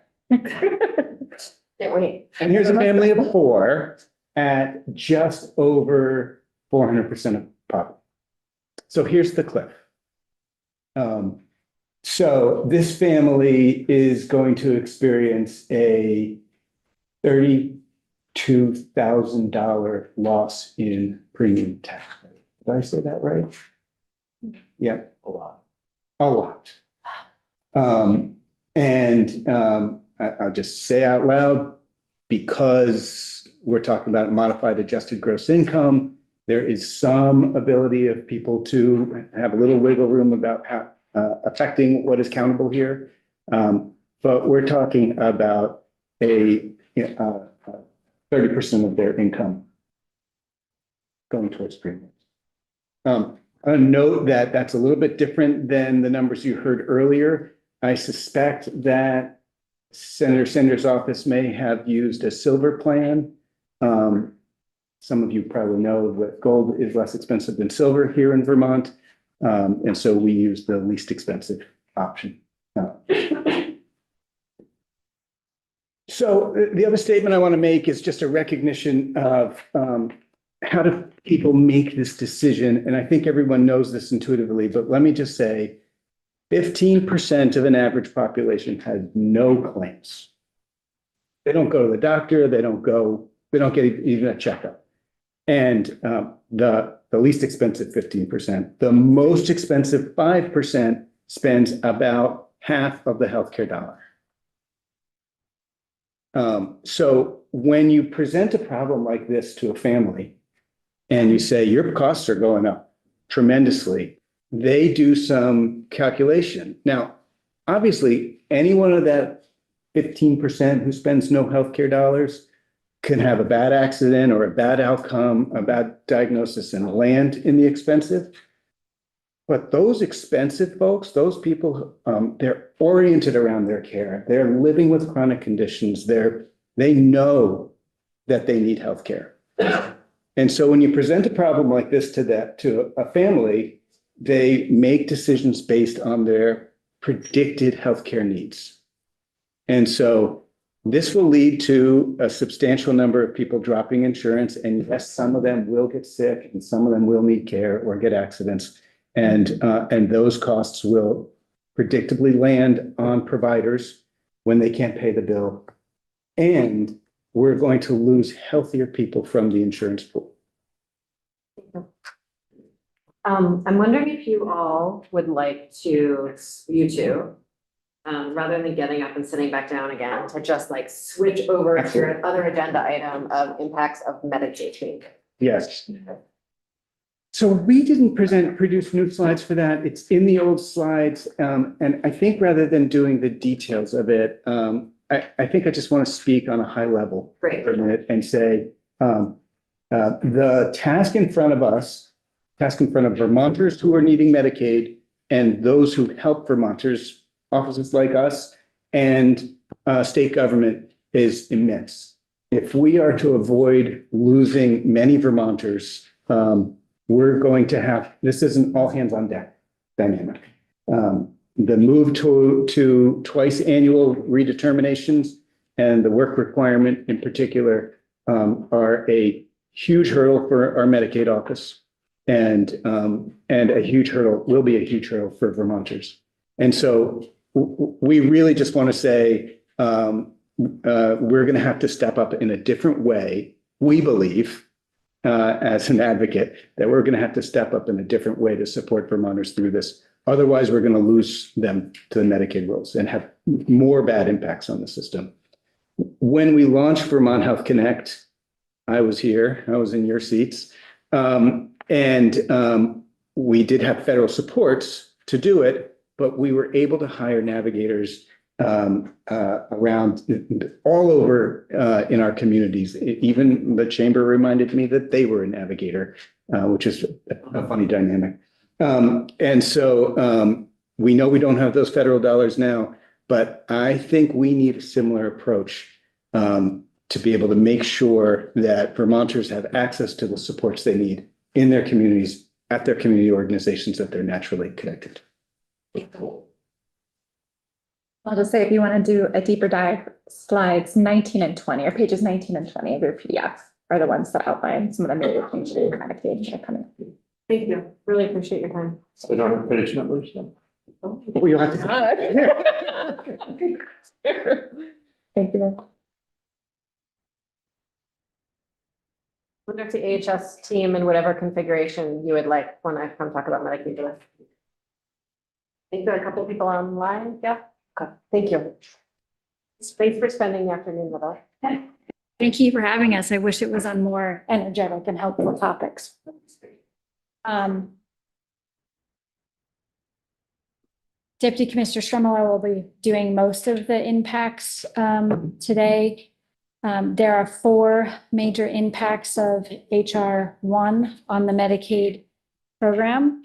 Can't wait. And here's a family of 4 at just over 400% of poverty. So here's the cliff. So this family is going to experience a $32,000 loss in premium tax. Did I say that right? Yeah, a lot. A lot. I'll just say out loud, because we're talking about modified adjusted gross income, there is some ability of people to have a little wiggle room about how affecting what is countable here. But we're talking about a 30% of their income going towards premiums. A note that that's a little bit different than the numbers you heard earlier. I suspect that Senator Sanders' office may have used a silver plan. Some of you probably know that gold is less expensive than silver here in Vermont. And so we use the least expensive option. So the other statement I want to make is just a recognition of how do people make this decision? And I think everyone knows this intuitively, but let me just say 15% of an average population has no claims. They don't go to the doctor, they don't get even a checkup. And the least expensive 15%, the most expensive 5% spends about half of the healthcare dollar. So when you present a problem like this to a family and you say your costs are going up tremendously, they do some calculation. Now, obviously, anyone of that 15% who spends no healthcare dollars can have a bad accident or a bad outcome, a bad diagnosis, and land in the expensive. But those expensive folks, those people, they're oriented around their care. They're living with chronic conditions. They know that they need healthcare. And so when you present a problem like this to a family, they make decisions based on their predicted healthcare needs. And so this will lead to a substantial number of people dropping insurance. And yes, some of them will get sick and some of them will need care or get accidents. And those costs will predictably land on providers when they can't pay the bill. And we're going to lose healthier people from the insurance pool. I'm wondering if you all would like to, you two, rather than getting up and sitting back down again, to just like switch over to your other agenda item of impacts of Medicaid. Yes. So we didn't produce new slides for that. It's in the old slides. And I think rather than doing the details of it, I think I just want to speak on a high level for a minute and say, the task in front of us, task in front of Vermonters who are needing Medicaid and those who help Vermonters, offices like us and state government is immense. If we are to avoid losing many Vermonters, we're going to have, this isn't all hands on deck dynamic. The move to twice annual redeterminations and the work requirement in particular are a huge hurdle for our Medicaid office and a huge hurdle, will be a huge hurdle for Vermonters. And so we really just want to say we're going to have to step up in a different way. We believe, as an advocate, that we're going to have to step up in a different way to support Vermonters through this. Otherwise, we're going to lose them to the Medicaid rules and have more bad impacts on the system. When we launched Vermont Health Connect, I was here, I was in your seats, and we did have federal supports to do it, but we were able to hire navigators around all over in our communities. Even the chamber reminded me that they were a navigator, which is a funny dynamic. And so we know we don't have those federal dollars now, but I think we need a similar approach to be able to make sure that Vermonters have access to the supports they need in their communities, at their community organizations that they're naturally connected. I'll just say, if you want to do a deeper dive, slides 19 and 20, or pages 19 and 20 of your PDF are the ones that outline some of the major changes in Medicaid that are coming. Thank you. Really appreciate your time. So don't have page numbers then? Well, you'll have to. Thank you. Wonder if the AHS team in whatever configuration you would like when I come talk about Medicaid. I think there are a couple of people online. Yeah. Okay. Thank you. Thanks for spending the afternoon with us. Thank you for having us. I wish it was on more energetic and helpful topics. Deputy Commissioner Strummelow will be doing most of the impacts today. There are 4 major impacts of HR 1 on the Medicaid program.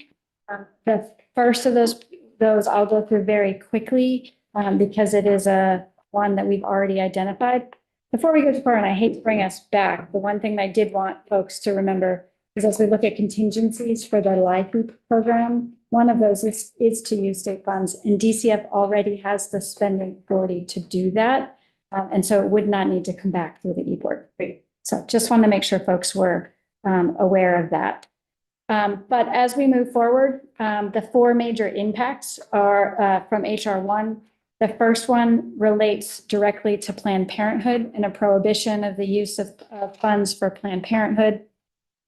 The first of those I'll go through very quickly because it is a one that we've already identified. Before we go too far, and I hate to bring us back, the one thing that I did want folks to remember is as we look at contingencies for the LIFE program, one of those is to use state funds, and DCF already has the spending authority to do that. And so it would not need to come back through the e-board. So just want to make sure folks were aware of that. But as we move forward, the four major impacts are from HR 1. The first one relates directly to Planned Parenthood and a prohibition of the use of funds for Planned Parenthood.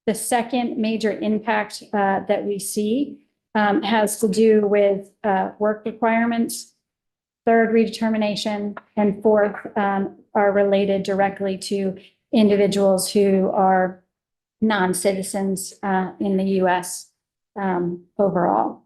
The second major impact that we see has to do with work requirements. Third, redetermination, and fourth are related directly to individuals who are non-citizens in the U.S. Overall.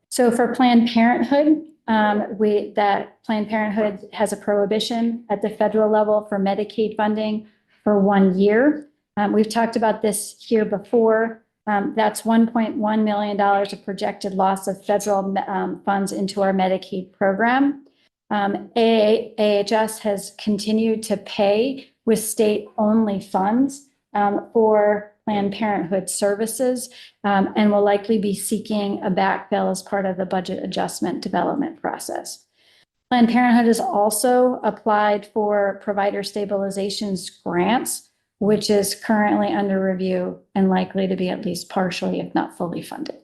So for Planned Parenthood, that Planned Parenthood has a prohibition at the federal level for Medicaid funding for 1 year. We've talked about this here before. That's $1.1 million of projected loss of federal funds into our Medicaid program. AHS has continued to pay with state-only funds for Planned Parenthood services and will likely be seeking a backfill as part of the budget adjustment development process. Planned Parenthood has also applied for provider stabilizations grants, which is currently under review and likely to be at least partially, if not fully funded.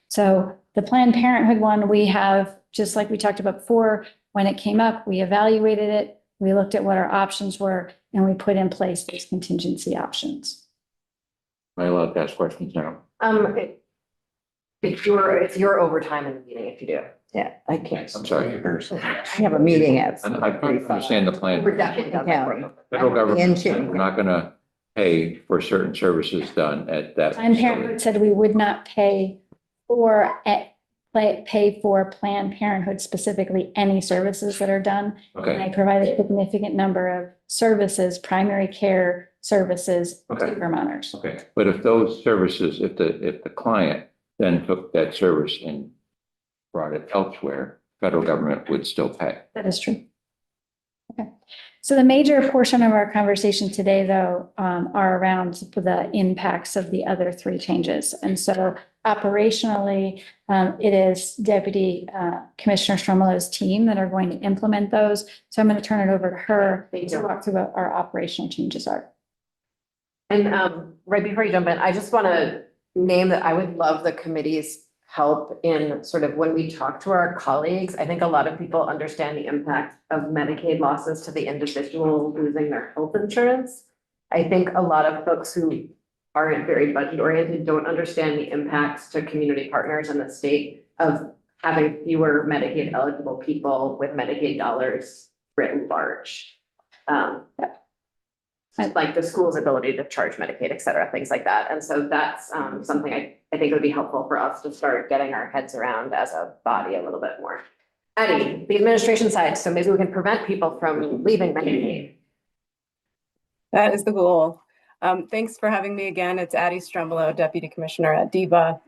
So the Planned Parenthood one, we have, just like we talked about before, when it came up, we evaluated it, we looked at what our options were, and we put in place these contingency options. Am I allowed to ask questions now? It's your overtime in the meeting if you do. Yeah, I can't. I'm sorry. I have a meeting at. And I understand the plan. We're definitely county. Federal In government, Chittenden. we're not gonna pay for certain services done at that. Planned facility. Parenthood said we would not pay for Planned Parenthood specifically any services that are done. Okay. And I provide a significant number of services, primary care services to Vermonters. Okay, but if those services, if the client then took that service and brought it elsewhere, federal government would still pay. That is true. Okay. So the major portion of our conversation today, though, are around the impacts of the other three changes. And so operationally, it is Deputy Commissioner Stromolo's team that are going to implement those. So I'm going to turn it over to her to walk through what our operational changes are. And right before you jump in, I just want to name that I would love the committee's help in sort of when we talk to our colleagues. I think a lot of people understand the impact of Medicaid losses to the individual losing their health insurance. I think a lot of folks who aren't very budget oriented don't understand the impacts to community partners in the state of having fewer Medicaid eligible people with Medicaid dollars written large. Like the school's ability to charge Medicaid, et cetera, things like that. And so that's something I think would be helpful for us to start getting our heads around as a body a little bit more. Addie, the administration side, so maybe we can prevent people from leaving Medicaid. That is the goal. Thanks for having me again. It's Addie Stromolo, Deputy Commissioner at DEVA.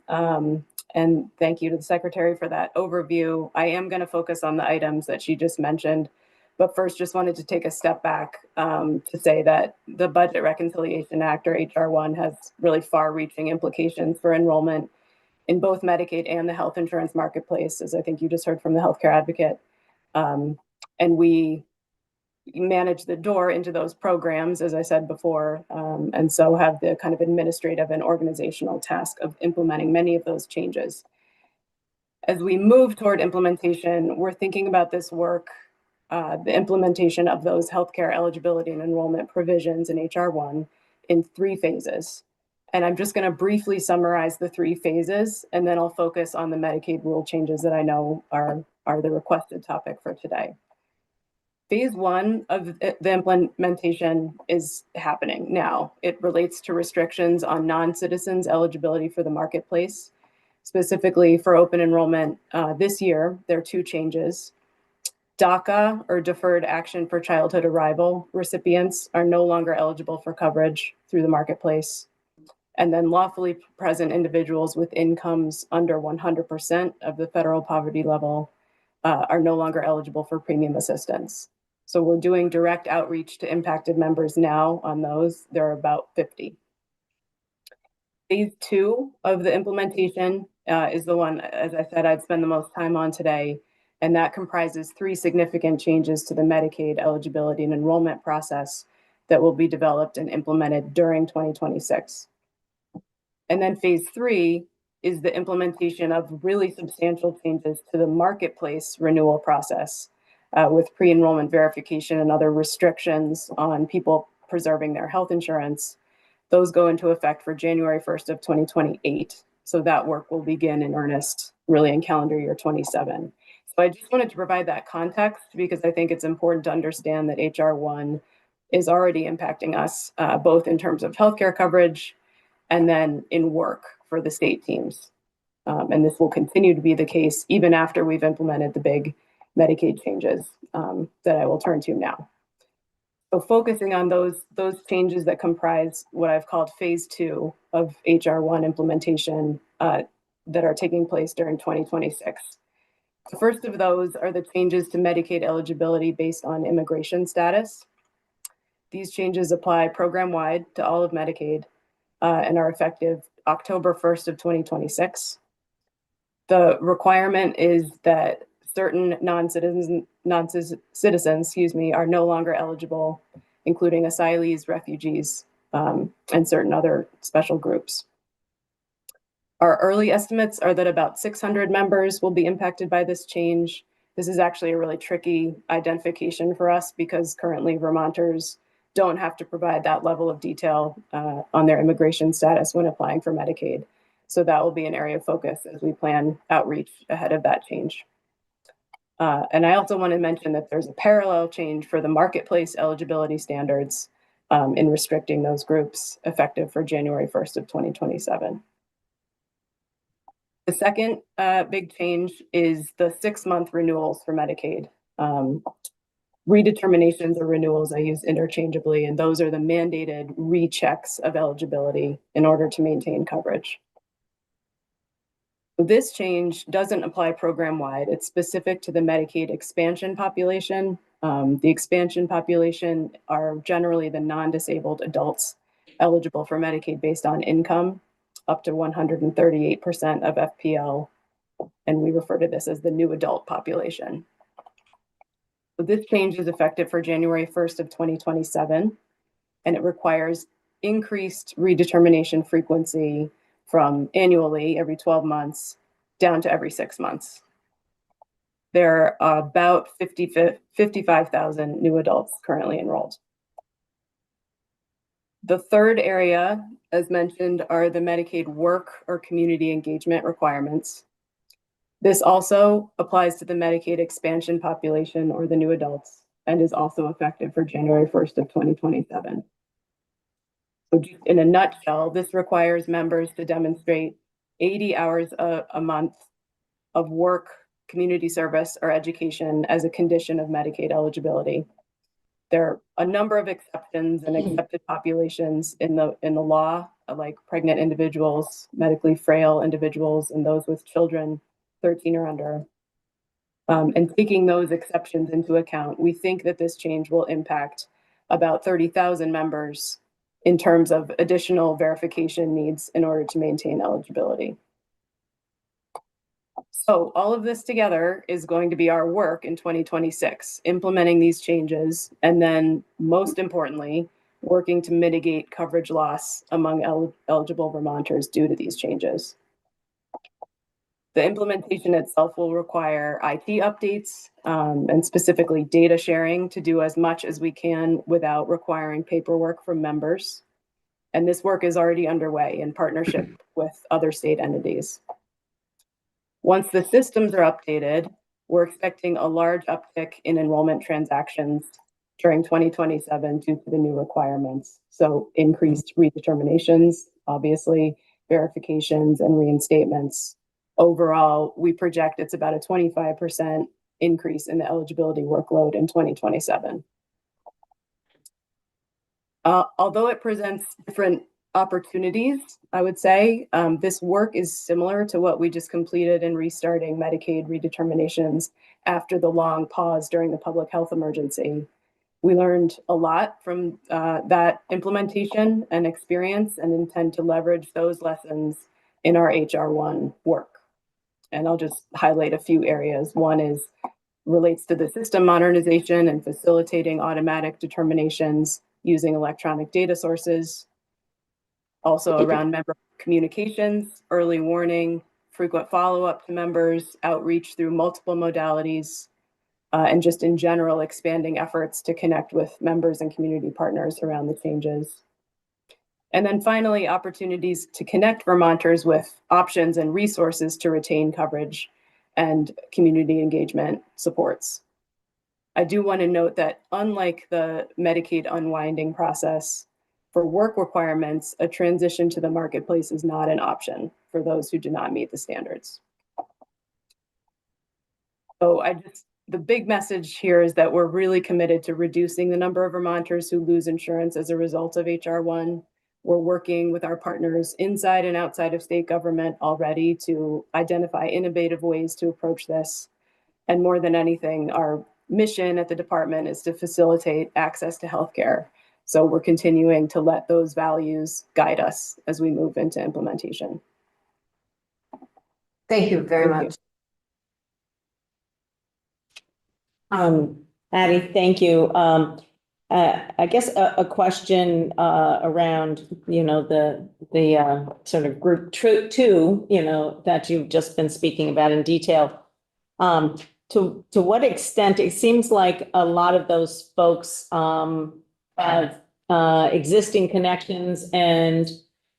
And thank you to the Secretary for that overview. I am going to focus on the items that she just mentioned. But first, just wanted to take a step back to say that the Budget Reconciliation Act, or HR 1, has really far-reaching implications for enrollment in both Medicaid and the health insurance marketplace, as I think you just heard from the healthcare advocate. And we manage the door into those programs, as I said before, and so have the kind of administrative and organizational task of implementing many of those changes. As we move toward implementation, we're thinking about this work, the implementation of those healthcare eligibility and enrollment provisions in HR 1 in 3 phases. And I'm just going to briefly summarize the 3 phases, and then I'll focus on the Medicaid rule changes that I know are the requested topic for today. Phase 1 of the implementation is happening now. It relates to restrictions on non-citizens' eligibility for the marketplace. Specifically for open enrollment this year, there are 2 changes. DACA, or Deferred Action for Childhood Arrival, recipients are no longer eligible for coverage through the marketplace. And then lawfully present individuals with incomes under 100% of the federal poverty level are no longer eligible for premium assistance. So we're doing direct outreach to impacted members now on those. There are about 50. Phase 2 of the implementation is the one, as I said, I'd spend the most time on today. And that comprises 3 significant changes to the Medicaid eligibility and enrollment process that will be developed and implemented during 2026. And then phase 3 is the implementation of really substantial changes to the marketplace renewal process with pre-enrollment verification and other restrictions on people preserving their health insurance. Those go into effect for January 1st of 2028. So that work will begin in earnest really in calendar year 27. So I just wanted to provide that context because I think it's important to understand that HR 1 is already impacting us both in terms of healthcare coverage and then in work for the state teams. And this will continue to be the case even after we've implemented the big Medicaid changes that I will turn to now. So focusing on those changes that comprise what I've called phase 2 of HR 1 implementation that are taking place during 2026. The first of those are the changes to Medicaid eligibility based on immigration status. These changes apply program-wide to all of Medicaid and are effective October 1st of 2026. The requirement is that certain non-citizens, are no longer eligible, including asylees, refugees, and certain other special groups. Our early estimates are that about 600 members will be impacted by this change. This is actually a really tricky identification for us because currently Vermonters don't have to provide that level of detail on their immigration status when applying for Medicaid. So that will be an area of focus as we plan outreach ahead of that change. And I also want to mention that there's a parallel change for the marketplace eligibility standards in restricting those groups effective for January 1st of 2027. The second big change is the 6-month renewals for Medicaid. Redeterminations or renewals I use interchangeably, and those are the mandated rechecks of eligibility in order to maintain coverage. This change doesn't apply program-wide. It's specific to the Medicaid expansion population. The expansion population are generally the non-disabled adults eligible for Medicaid based on income, up to 138% of FPL, and we refer to this as the new adult population. So this change is effective for January 1st of 2027, and it requires increased redetermination frequency from annually every 12 months down to every 6 months. There are about 55,000 new adults currently enrolled. The third area, as mentioned, are the Medicaid work or community engagement requirements. This also applies to the Medicaid expansion population or the new adults and is also effective for January 1st of 2027. So just in a nutshell, this requires members to demonstrate 80 hours a month of work, community service, or education as a condition of Medicaid eligibility. There are a number of exceptions and accepted populations in the law, like pregnant individuals, medically frail individuals, and those with children 13 or under. And taking those exceptions into account, we think that this change will impact about 30,000 members in terms of additional verification needs in order to maintain eligibility. So all of this together is going to be our work in 2026, implementing these changes, and then most importantly, working to mitigate coverage loss among eligible Vermonters due to these changes. The implementation itself will require IT updates and specifically data sharing to do as much as we can without requiring paperwork from members. And this work is already underway in partnership with other state entities. Once the systems are updated, we're expecting a large uptick in enrollment transactions during 2027 due to the new requirements. So increased redeterminations, obviously, verifications and reinstatements. Overall, we project it's about a 25% increase in the eligibility workload in 2027. Although it presents different opportunities, I would say, this work is similar to what we just completed in restarting Medicaid redeterminations after the long pause during the public health emergency. We learned a lot from that implementation and experience and intend to leverage those lessons in our HR1 work. And I'll just highlight a few areas. One is relates to the system modernization and facilitating automatic determinations using electronic data sources. Also around member communications, early warning, frequent follow-up to members, outreach through multiple modalities, and just in general, expanding efforts to connect with members and community partners around the changes. And then finally, opportunities to connect Vermonters with options and resources to retain coverage and community engagement supports. I do want to note that unlike the Medicaid unwinding process, for work requirements, a transition to the marketplace is not an option for those who do not meet the standards. So the big message here is that we're really committed to reducing the number of Vermonters who lose insurance as a result of HR1. We're working with our partners inside and outside of state government already to identify innovative ways to approach this. And more than anything, our mission at the department is to facilitate access to healthcare. So we're continuing to let those values guide us as we move into implementation. Thank you very much. Addie, thank you. I guess a question around, the sort of group two, that you've just been speaking about in detail. To what extent, it seems like a lot of those folks have existing connections and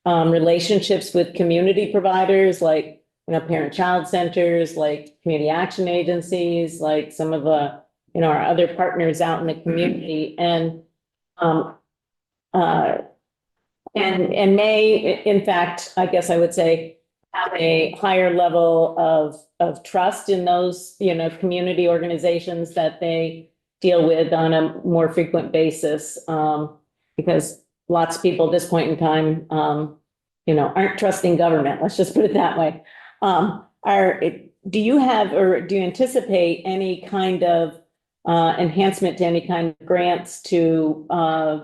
relationships with community providers like, parent-child centers, like community action agencies, like some of the, our other partners out in the community, and may, in fact, I guess I would say, have a higher level of trust in those, community organizations that they deal with on a more frequent basis, because lots of people at this point in time, aren't trusting government. Let's just put it that way. Do you have, or do you anticipate any kind of enhancement to any kind of grants to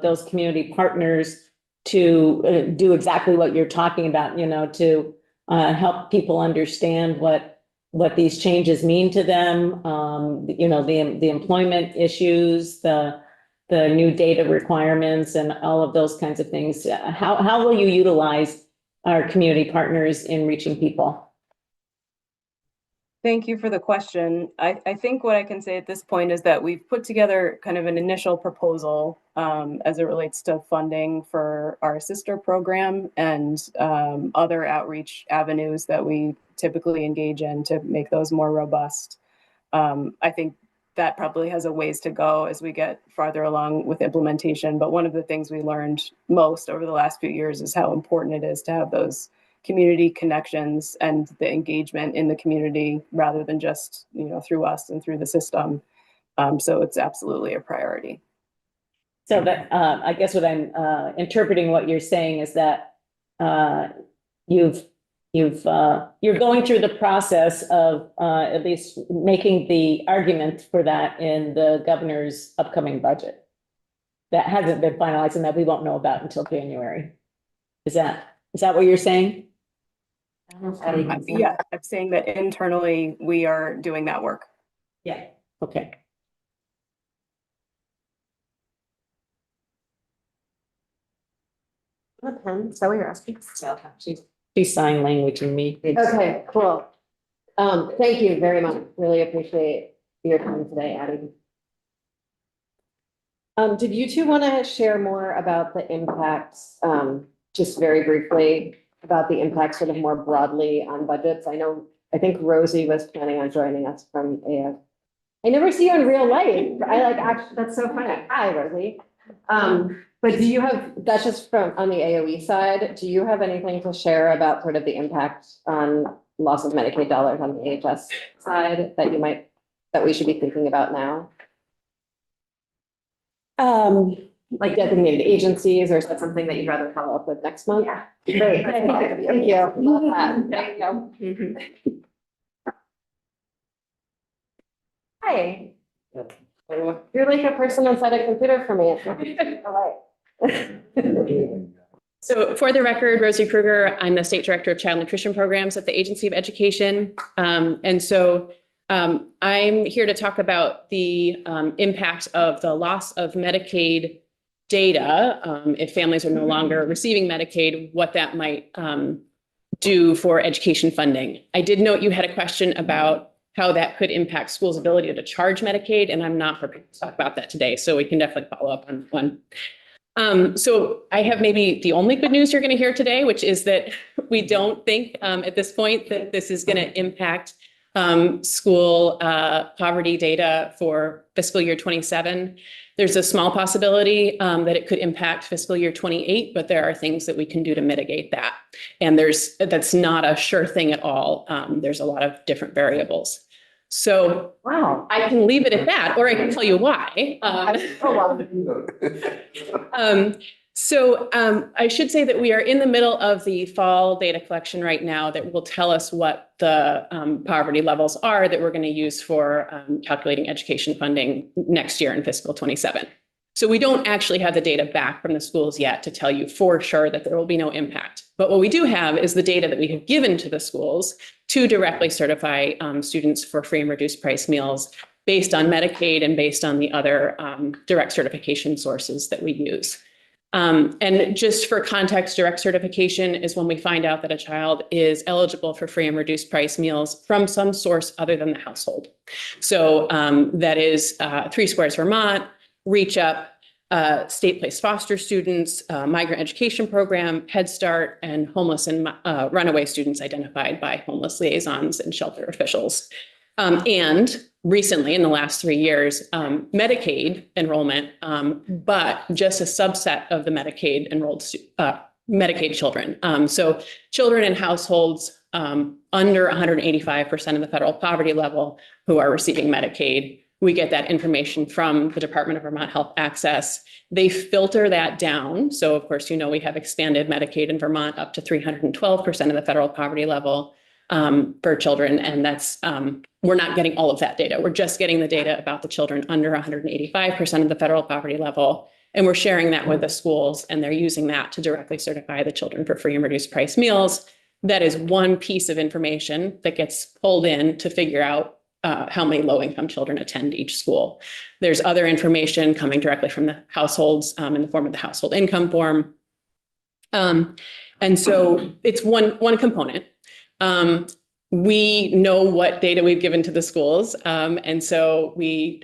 those community partners to do exactly what you're talking about, to help people understand what these changes mean to them, the employment issues, the new data requirements, and all of those kinds of things? How will you utilize our community partners in reaching people? Thank you for the question. I think what I can say at this point is that we've put together kind of an initial proposal as it relates to funding for our sister program and other outreach avenues that we typically engage in to make those more robust. I think that probably has a ways to go as we get farther along with implementation. But one of the things we learned most over the last few years is how important it is to have those community connections and the engagement in the community rather than just, through us and through the system. So it's absolutely a priority. So that, I guess what I'm interpreting what you're saying is that you're going through the process of at least making the argument for that in the governor's upcoming budget. That hasn't been finalized and that we won't know about until January. Is that what you're saying? Yeah, I'm saying that internally we are doing that work. Yeah. Okay. Is that what you're asking? She's sign language in me. Okay, cool. Thank you very much. Really appreciate your time today, Addie. Did you two want to share more about the impacts, just very briefly, about the impacts sort of more broadly on budgets? I think Rosie was planning on joining us from AF. I never see you in real life. Actually, that's so funny. Hi, Rosie. But do you have, that's just from on the AOE side, do you have anything to share about sort of the impact on loss of Medicaid dollars on the AHS side that we should be thinking about now? Like designated agencies, or is that something that you'd rather follow up with next month? Yeah. Great. Thank you. Love that. Thank you. Hi. You're like a person inside a computer for me. So for the record, Rosie Kruger, I'm the State Director of Child Nutrition Programs at the Agency of Education. I'm here to talk about the impact of the loss of Medicaid data. If families are no longer receiving Medicaid, what that might do for education funding. I did note you had a question about how that could impact schools' ability to charge Medicaid, and I'm not prepared to talk about that today, so we can definitely follow up on one. So I have maybe the only good news you're going to hear today, which is that we don't think at this point that this is going to impact school poverty data for fiscal year 27. There's a small possibility that it could impact fiscal year 28, but there are things that we can do to mitigate that. And that's not a sure thing at all. There's a lot of different variables. So wow, I can leave it at that, or I can tell you why. I should say that we are in the middle of the fall data collection right now that will tell us what the poverty levels are that we're going to use for calculating education funding next year in fiscal 27. So we don't actually have the data back from the schools yet to tell you for sure that there will be no impact. But what we do have is the data that we have given to the schools to directly certify students for free and reduced price meals based on Medicaid and based on the other direct certification sources that we use. And just for context, direct certification is when we find out that a child is eligible for free and reduced price meals from some source other than the household. So that is Three Squares Vermont, Reach Up, State Placed Foster Students, Migrant Education Program, Head Start, and homeless and runaway students identified by homeless liaisons and shelter officials. And recently, in the last 3 years, Medicaid enrollment, but just a subset of the Medicaid enrolled Medicaid children. So children in households under 185% of the federal poverty level who are receiving Medicaid. We get that information from the Department of Vermont Health Access. They filter that down. So of course, you know, we have expanded Medicaid in Vermont up to 312% of the federal poverty level for children. And that's, we're not getting all of that data. We're just getting the data about the children under 185% of the federal poverty level. And we're sharing that with the schools, and they're using that to directly certify the children for free and reduced price meals. That is one piece of information that gets pulled in to figure out how many low-income children attend each school. There's other information coming directly from the households in the form of the household income form. And so it's one component. We know what data we've given to the schools. And so we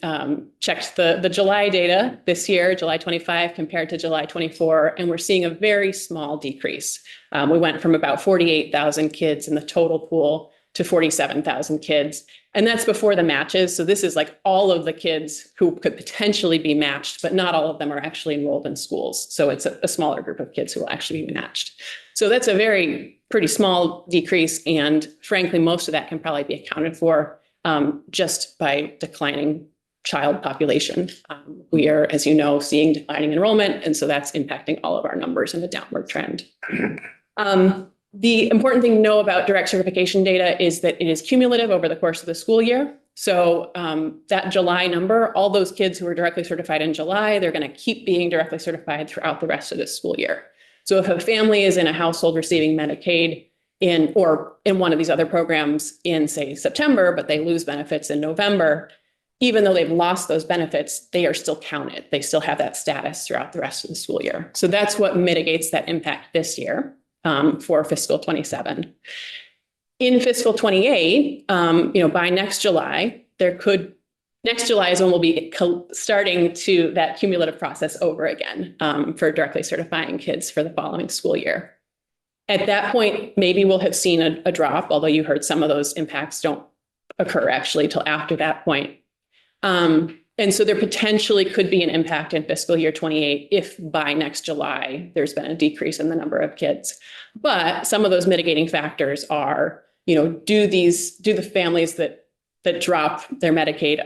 checked the July data this year, July 25 compared to July 24, and we're seeing a very small decrease. We went from about 48,000 kids in the total pool to 47,000 kids. And that's before the matches. So this is like all of the kids who could potentially be matched, but not all of them are actually enrolled in schools. So it's a smaller group of kids who will actually be matched. So that's a pretty small decrease. And frankly, most of that can probably be accounted for just by declining child population. We are, as you know, seeing declining enrollment. And so that's impacting all of our numbers in a downward trend. The important thing to know about direct certification data is that it is cumulative over the course of the school year. So that July number, all those kids who were directly certified in July, they're going to keep being directly certified throughout the rest of the school year. So if a family is in a household receiving Medicaid or in one of these other programs in, say, September, but they lose benefits in November, even though they've lost those benefits, they are still counted. They still have that status throughout the rest of the school year. So that's what mitigates that impact this year. For fiscal 27. In fiscal 28, by next July, next July is when we'll be starting to that cumulative process over again for directly certifying kids for the following school year. At that point, maybe we'll have seen a drop, although you heard some of those impacts don't occur actually till after that point. And so there potentially could be an impact in fiscal year 28 if by next July there's been a decrease in the number of kids. But some of those mitigating factors are, do the families that drop their Medicaid,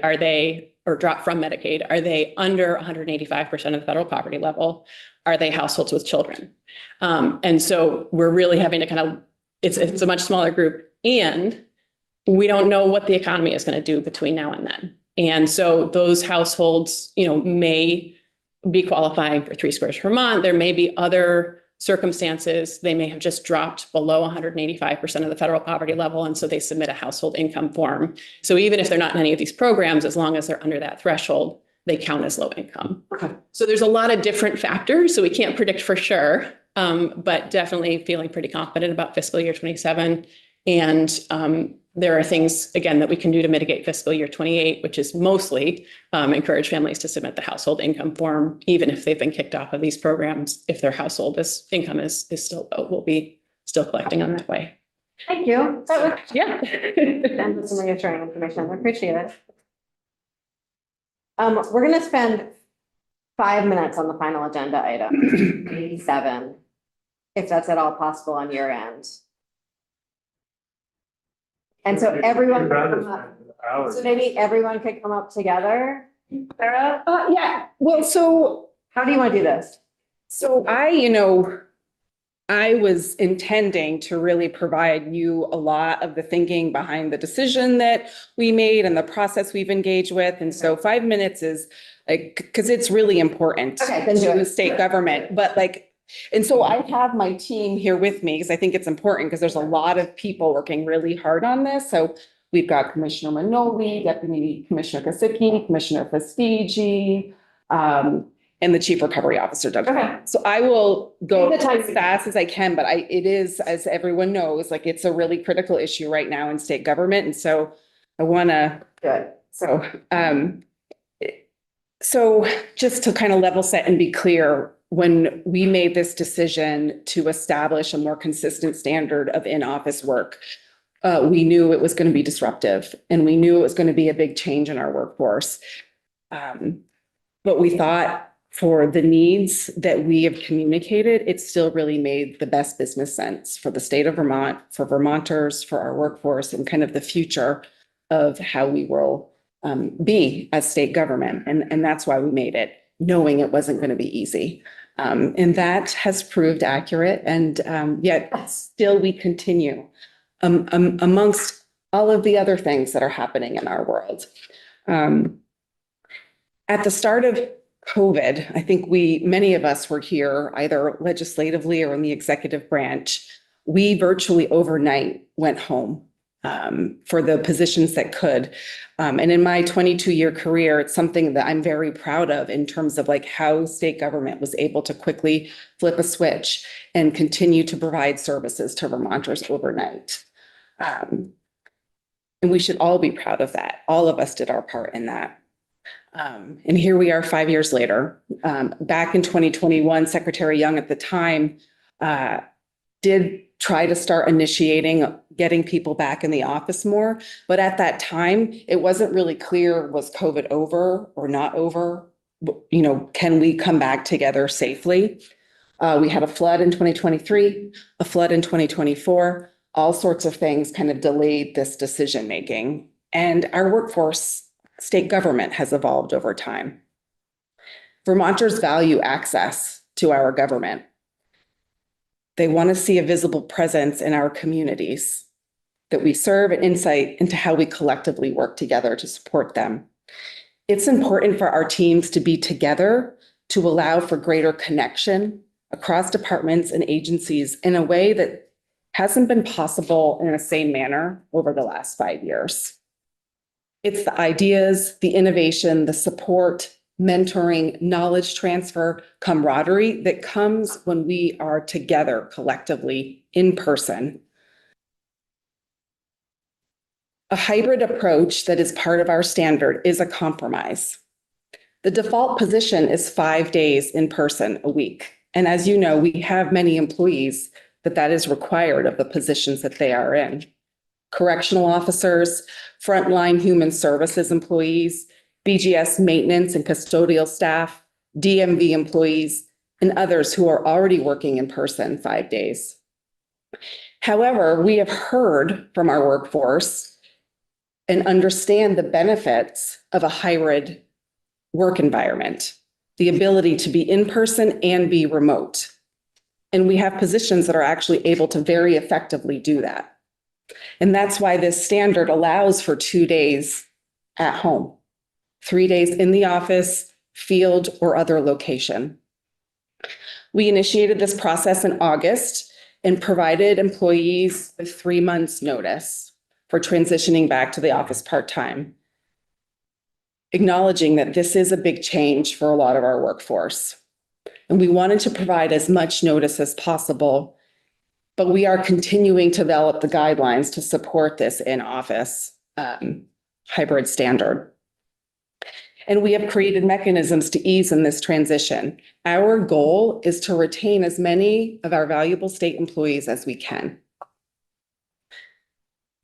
drop from Medicaid, are they under 185% of the federal poverty level? Are they households with children? And so we're really having to it's a much smaller group, and we don't know what the economy is going to do between now and then. And so those households, may be qualifying for 3 Squares Vermont. There may be other circumstances. They may have just dropped below 185% of the federal poverty level. And so they submit a household income form. So even if they're not in any of these programs, as long as they're under that threshold, they count as low income. Okay. So there's a lot of different factors. So we can't predict for sure, but definitely feeling pretty confident about fiscal year 27. And there are things, again, that we can do to mitigate fiscal year 28, which is mostly encourage families to submit the household income form, even if they've been kicked off of these programs. If their household income is still low, we'll be still collecting on that way. Thank you. That was, Yeah. and with some reassuring information. I appreciate it. We're gonna spend 5 minutes on the final agenda item, 87, if that's at all possible on your end. And so everyone, can come up. So maybe everyone could come up together. Sarah? Yeah. Well, so how do you want to do this? So I was intending to really provide you a lot of the thinking behind the decision that we made and the process we've engaged with. And so 5 minutes is because it's really important to the state government. But and so I have my team here with me because I think it's important because there's a lot of people working really hard on this. So we've got Commissioner Manoli, Deputy Commissioner Kasicki, Commissioner Fastigi, and the Chief Recovery Officer, Doug. Okay. So I will go as fast as I can, but it is, as everyone knows, it's a really critical issue right now in state government. And so I want to. Good. So just to kind of level set and be clear, when we made this decision to establish a more consistent standard of in-office work, we knew it was going to be disruptive and we knew it was going to be a big change in our workforce. But we thought for the needs that we have communicated, it still really made the best business sense for the state of Vermont, for Vermonters, for our workforce, and kind of the future of how we will be as state government. And that's why we made it, knowing it wasn't going to be easy. And that has proved accurate. And yet still we continue amongst all of the other things that are happening in our world. At the start of COVID, I think many of us were here either legislatively or in the executive branch. We virtually overnight went home for the positions that could. And in my 22-year career, it's something that I'm very proud of in terms of how state government was able to quickly flip a switch and continue to provide services to Vermonters overnight. And we should all be proud of that. All of us did our part in that. And here we are 5 years later. Back in 2021, Secretary Young at the time did try to start initiating getting people back in the office more. But at that time, it wasn't really clear, was COVID over or not over? Can we come back together safely? We had a flood in 2023, a flood in 2024. All sorts of things kind of delayed this decision making. And our workforce, state government, has evolved over time. Vermonters value access to our government. They want to see a visible presence in our communities that we serve and insight into how we collectively work together to support them. It's important for our teams to be together to allow for greater connection across departments and agencies in a way that hasn't been possible in the same manner over the last 5 years. It's the ideas, the innovation, the support, mentoring, knowledge transfer, camaraderie that comes when we are together collectively in person. A hybrid approach that is part of our standard is a compromise. The default position is 5 days in person a week. And as you know, we have many employees that is required of the positions that they are in. Correctional officers, frontline human services employees, BGS maintenance and custodial staff, DMV employees, and others who are already working in person 5 days. However, we have heard from our workforce and understand the benefits of a hybrid work environment, the ability to be in person and be remote. And we have positions that are actually able to very effectively do that. And that's why this standard allows for 2 days at home. 3 days in the office, field, or other location. We initiated this process in August and provided employees with 3 months' notice for transitioning back to the office part-time, acknowledging that this is a big change for a lot of our workforce. And we wanted to provide as much notice as possible, but we are continuing to develop the guidelines to support this in-office hybrid standard. And we have created mechanisms to ease in this transition. Our goal is to retain as many of our valuable state employees as we can.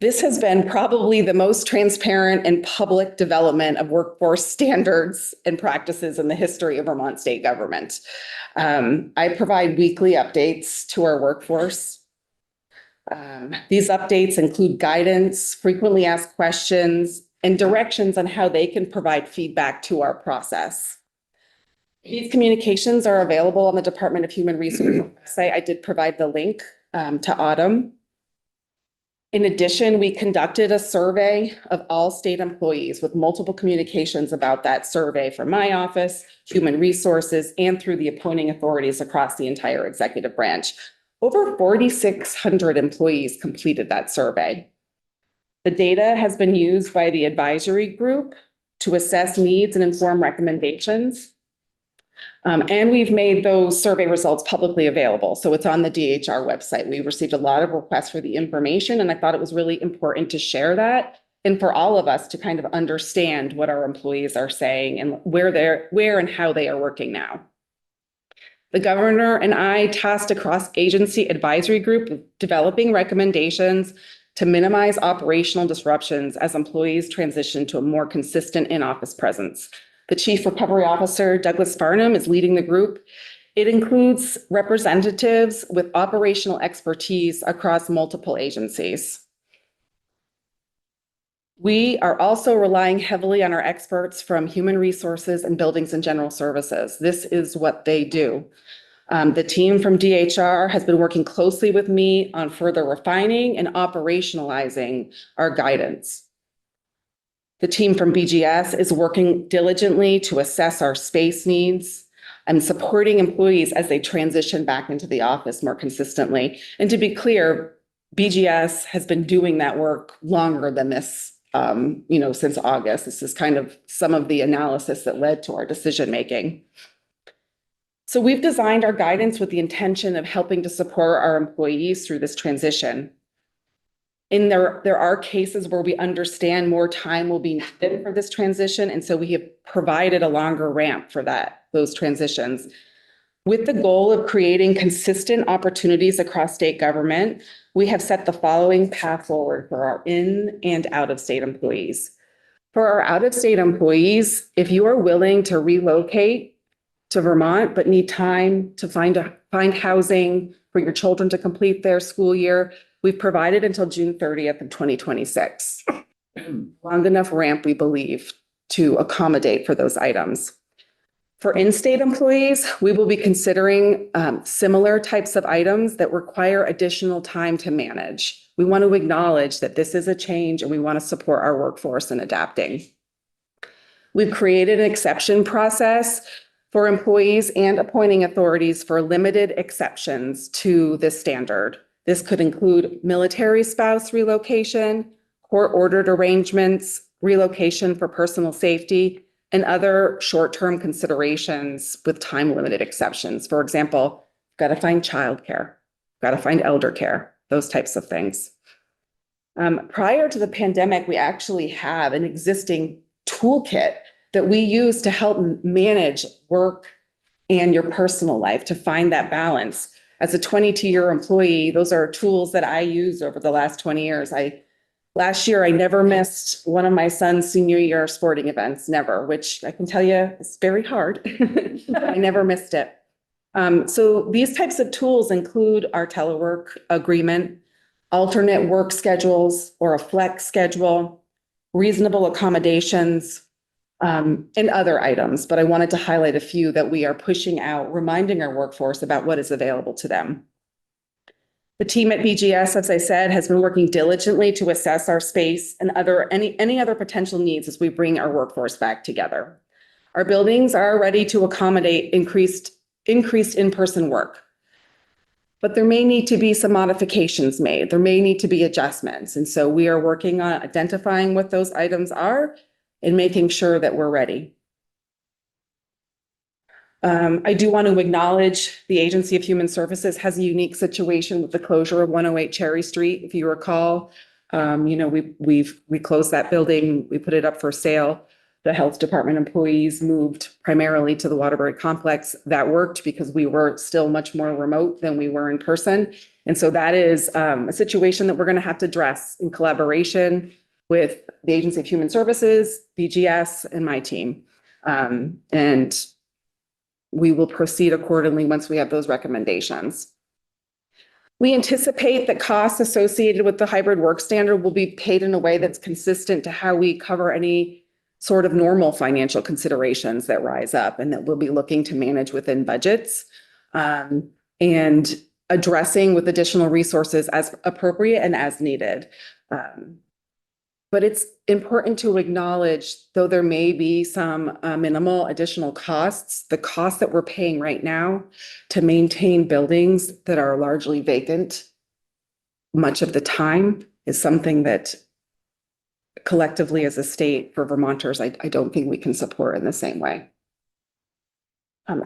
This has been probably the most transparent and public development of workforce standards and practices in the history of Vermont state government. I provide weekly updates to our workforce. These updates include guidance, frequently asked questions, and directions on how they can provide feedback to our process. These communications are available on the Department of Human Resources website. I did provide the link to Autumn. In addition, we conducted a survey of all state employees with multiple communications about that survey from my office, Human Resources, and through the appointing authorities across the entire executive branch. Over 4,600 employees completed that survey. The data has been used by the advisory group to assess needs and inform recommendations. And we've made those survey results publicly available. So it's on the DHR website. We received a lot of requests for the information, and I thought it was really important to share that and for all of us to kind of understand what our employees are saying and where and how they are working now. The governor and I tasked a cross-agency advisory group with developing recommendations to minimize operational disruptions as employees transition to a more consistent in-office presence. The Chief Recovery Officer, Douglas Farnham, is leading the group. It includes representatives with operational expertise across multiple agencies. We are also relying heavily on our experts from Human Resources and Buildings and General Services. This is what they do. The team from DHR has been working closely with me on further refining and operationalizing our guidance. The team from BGS is working diligently to assess our space needs and supporting employees as they transition back into the office more consistently. And to be clear, BGS has been doing that work longer than this, since August. This is kind of some of the analysis that led to our decision-making. So we've designed our guidance with the intention of helping to support our employees through this transition. And there are cases where we understand more time will be needed for this transition. And so we have provided a longer ramp for those transitions. With the goal of creating consistent opportunities across state government, we have set the following path forward for our in and out-of-state employees. For our out-of-state employees, if you are willing to relocate to Vermont, but need time to find housing for your children to complete their school year, we've provided until June 30th of 2026. Long enough ramp, we believe, to accommodate for those items. For in-state employees, we will be considering similar types of items that require additional time to manage. We want to acknowledge that this is a change and we want to support our workforce in adapting. We've created an exception process for employees and appointing authorities for limited exceptions to this standard. This could include military spouse relocation, court-ordered arrangements, relocation for personal safety, and other short-term considerations with time-limited exceptions. For example, got to find childcare, got to find elder care, those types of things. Prior to the pandemic, we actually have an existing toolkit that we use to help manage work and your personal life to find that balance. As a 22-year employee, those are tools that I used over the last 20 years. Last year, I never missed one of my son's senior year sporting events, never, which I can tell you is very hard. I never missed it. So these types of tools include our telework agreement, alternate work schedules or a flex schedule, reasonable accommodations, and other items. But I wanted to highlight a few that we are pushing out, reminding our workforce about what is available to them. The team at BGS, as I said, has been working diligently to assess our space and any other potential needs as we bring our workforce back together. Our buildings are ready to accommodate increased in-person work. But there may need to be some modifications made. There may need to be adjustments. And so we are working on identifying what those items are and making sure that we're ready. I do want to acknowledge the Agency of Human Services has a unique situation with the closure of 108 Cherry Street. If you recall, we closed that building, we put it up for sale. The health department employees moved primarily to the Waterbury complex. That worked because we were still much more remote than we were in person. And so that is a situation that we're going to have to address in collaboration with the Agency of Human Services, BGS, and my team. And we will proceed accordingly once we have those recommendations. We anticipate that costs associated with the hybrid work standard will be paid in a way that's consistent to how we cover any sort of normal financial considerations that rise up and that we'll be looking to manage within budgets, and addressing with additional resources as appropriate and as needed. But it's important to acknowledge, though there may be some minimal additional costs, the costs that we're paying right now to maintain buildings that are largely vacant much of the time is something that collectively as a state for Vermonters, I don't think we can support in the same way.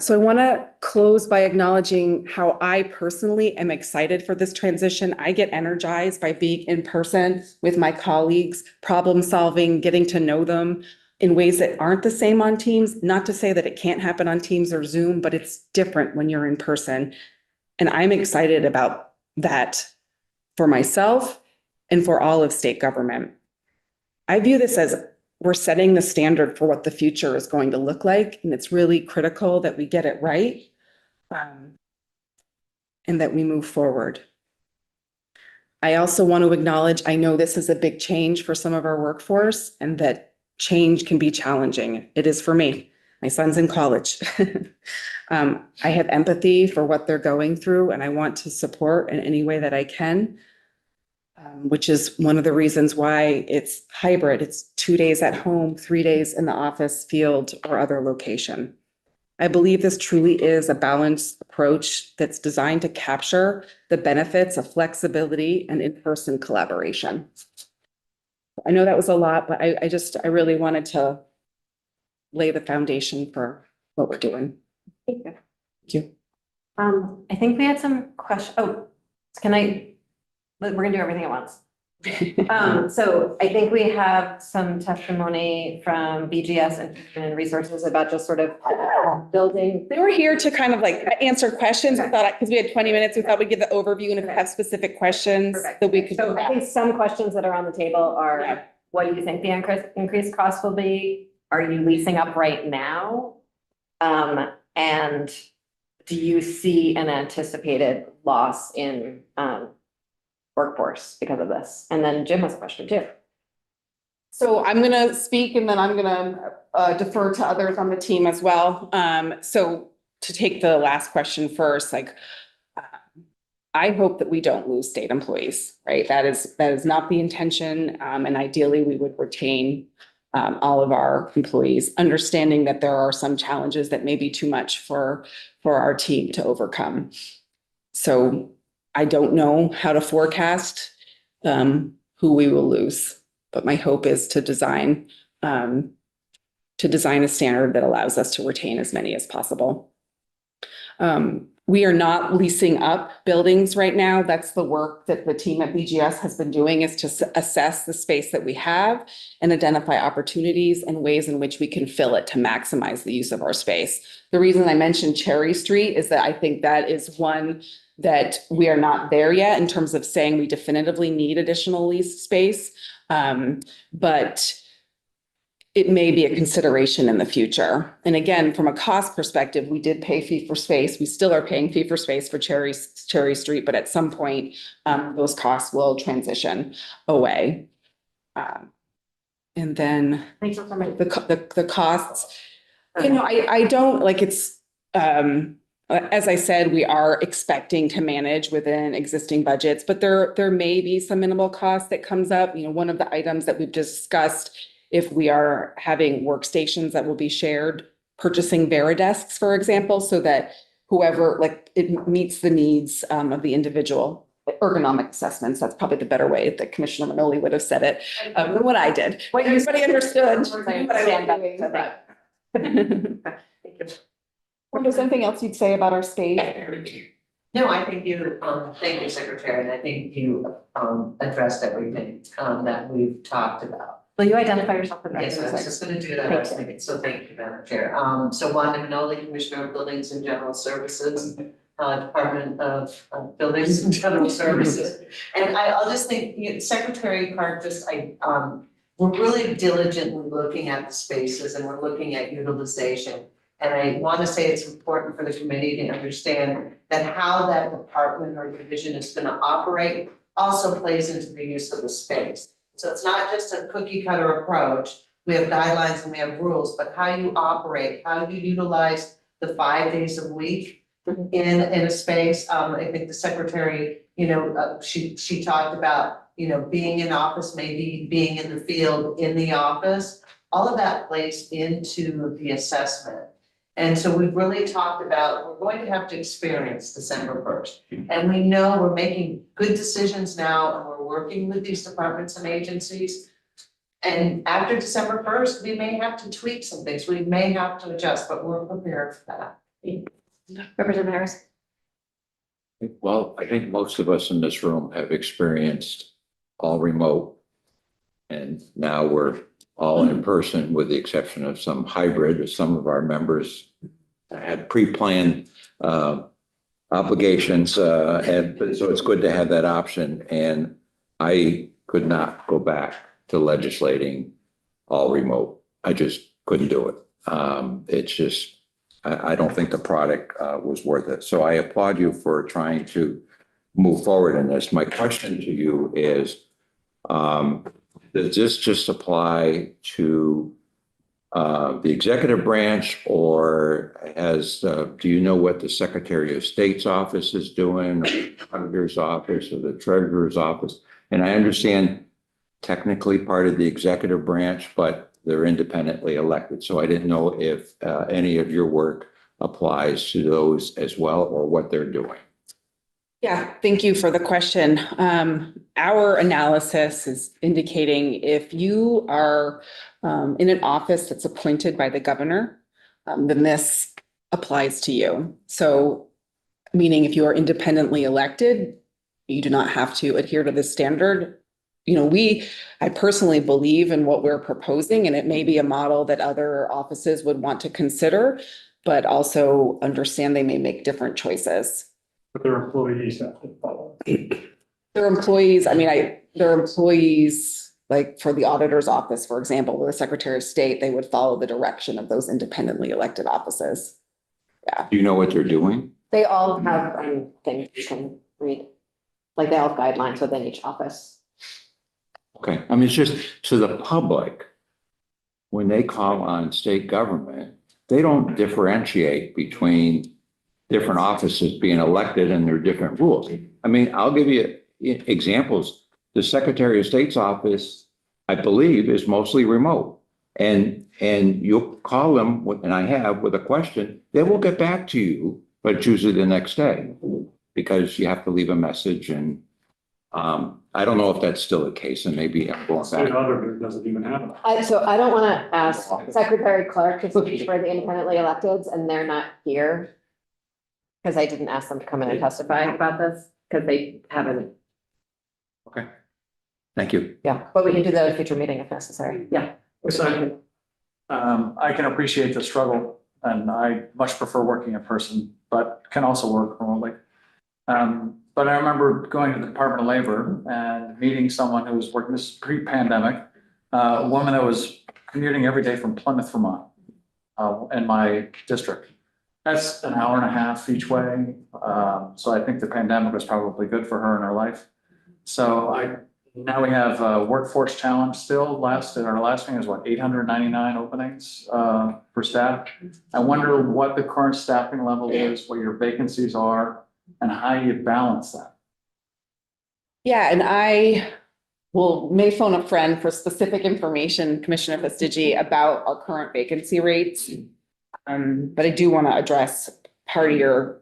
So I want to close by acknowledging how I personally am excited for this transition. I get energized by being in person with my colleagues, problem solving, getting to know them in ways that aren't the same on Teams. Not to say that it can't happen on Teams or Zoom, but it's different when you're in person. And I'm excited about that for myself and for all of state government. I view this as we're setting the standard for what the future is going to look like. And it's really critical that we get it right, and that we move forward. I also want to acknowledge, I know this is a big change for some of our workforce and that change can be challenging. It is for me. My son's in college. I have empathy for what they're going through and I want to support in any way that I can. Which is one of the reasons why it's hybrid. It's 2 days at home, 3 days in the office, field, or other location. I believe this truly is a balanced approach that's designed to capture the benefits of flexibility and in-person collaboration. I know that was a lot, but I really wanted to lay the foundation for what we're doing. Thank you. Thank you. I think we had some questions. Oh, we're gonna do everything at once. So I think we have some testimony from BGS and Human Resources about just sort of building. They were here to kind of like answer questions. I thought, because we had 20 minutes, we thought we'd give the overview and if we have specific questions that we could. So I think some questions that are on the table are, what do you think the increased cost will be? Are you leasing up right now? And do you see an anticipated loss in workforce because of this? And then Jim has a question too. So I'm going to speak and then I'm going to defer to others on the team as well. So to take the last question first, I hope that we don't lose state employees, right? That is not the intention. And ideally we would retain all of our employees, understanding that there are some challenges that may be too much for our team to overcome. So I don't know how to forecast who we will lose, but my hope is to design a standard that allows us to retain as many as possible. We are not leasing up buildings right now. That's the work that the team at BGS has been doing, is to assess the space that we have and identify opportunities and ways in which we can fill it to maximize the use of our space. The reason I mentioned Cherry Street is that I think that is one that we are not there yet in terms of saying we definitively need additional lease space. But it may be a consideration in the future. And again, from a cost perspective, we did pay fee for space. We still are paying fee for space for Cherry Street, but at some point, those costs will transition away. And then the costs, I don't like it's, As I said, we are expecting to manage within existing budgets, but there may be some minimal cost that comes up. You know, one of the items that we've discussed, if we are having workstations that will be shared, purchasing Veridesks, for example, so that whoever, like, it meets the needs of the individual. Ergonomic assessments, that's probably the better way that Commissioner Manoli would have said it than what I did. What everybody understood. What I Well, there's anything else you'd say about our state? No, I think you, thank you, Secretary, and I think you, addressed everything, that we've talked about. Will you identify yourself for the Yes, I was record? just gonna do that, I was thinking, so thank you, Madam Chair. So Wanda Manoli, Commissioner of Buildings and General Services, Department of Buildings and General Services. And I'll just think, Secretary Clark, we're really diligently looking at the spaces and we're looking at utilization. And I want to say it's important for the committee to understand that how that department or division is going to operate also plays into the use of the space. So it's not just a cookie cutter approach. We have guidelines and we have rules, but how you operate, how you utilize the 5 days a week in a space. I think the secretary, she talked about, being in office, maybe being in the field, in the office. All of that plays into the assessment. And so we've really talked about, we're going to have to experience December 1st. And we know we're making good decisions now and we're working with these departments and agencies. And after December 1st, we may have to tweak some things, we may have to adjust, but we're prepared for that. Representative Harris. Well, I think most of us in this room have experienced all remote. And now we're all in person with the exception of some hybrid. Some of our members had pre-planned obligations. So it's good to have that option. And I could not go back to legislating all remote. I just couldn't do it. It's just, I don't think the product was worth it. So I applaud you for trying to move forward in this. My question to you is, does this just apply to the executive branch, or do you know what the Secretary of State's office is doing, or the Auditor's office, or the Treasurer's office? And I understand technically part of the executive branch, but they're independently elected. So I didn't know if any of your work applies to those as well, or what they're doing. Yeah, thank you for the question. Our analysis is indicating if you are in an office that's appointed by the governor, then this applies to you. So meaning if you are independently elected, you do not have to adhere to this standard. I personally believe in what we're proposing, and it may be a model that other offices would want to consider, but also understand they may make different choices. But their employees have to follow. Their employees, their employees, like for the auditor's office, for example, or the Secretary of State, they would follow the direction of those independently elected offices. Yeah. Do you know what they're doing? They all have things you can read. Like they all have guidelines within each office. Okay, it's just to the public, when they call on state government, they don't differentiate between different offices being elected and their different rules. I'll give you examples. The Secretary of State's office, I believe, is mostly remote. And you'll call them, and I have, with a question, they will get back to you, but it's usually the next day because you have to leave a message. And I don't know if that's still the case, and maybe I'm going back. Auditor doesn't even have it. So I don't want to ask Secretary Clark to speak for the independently electeds, and they're not here. Because I didn't ask them to come in and testify about this, because they haven't. Okay, thank you. Yeah, but we can do that at a future meeting if necessary. Yeah. So I can appreciate the struggle, and I much prefer working in person, but can also work remotely. But I remember going to the Department of Labor and meeting someone who was working, this is pre-pandemic, a woman that was commuting every day from Plymouth, Vermont, in my district. That's an hour and a half each way. So I think the pandemic was probably good for her in her life. So Now we have workforce challenge still. Our last thing is what, 899 openings for staff. I wonder what the current staffing level is, what your vacancies are, and how you balance that. Yeah, and I may phone a friend for specific information, Commissioner Vestigi, about our current vacancy rates. But I do want to address part of your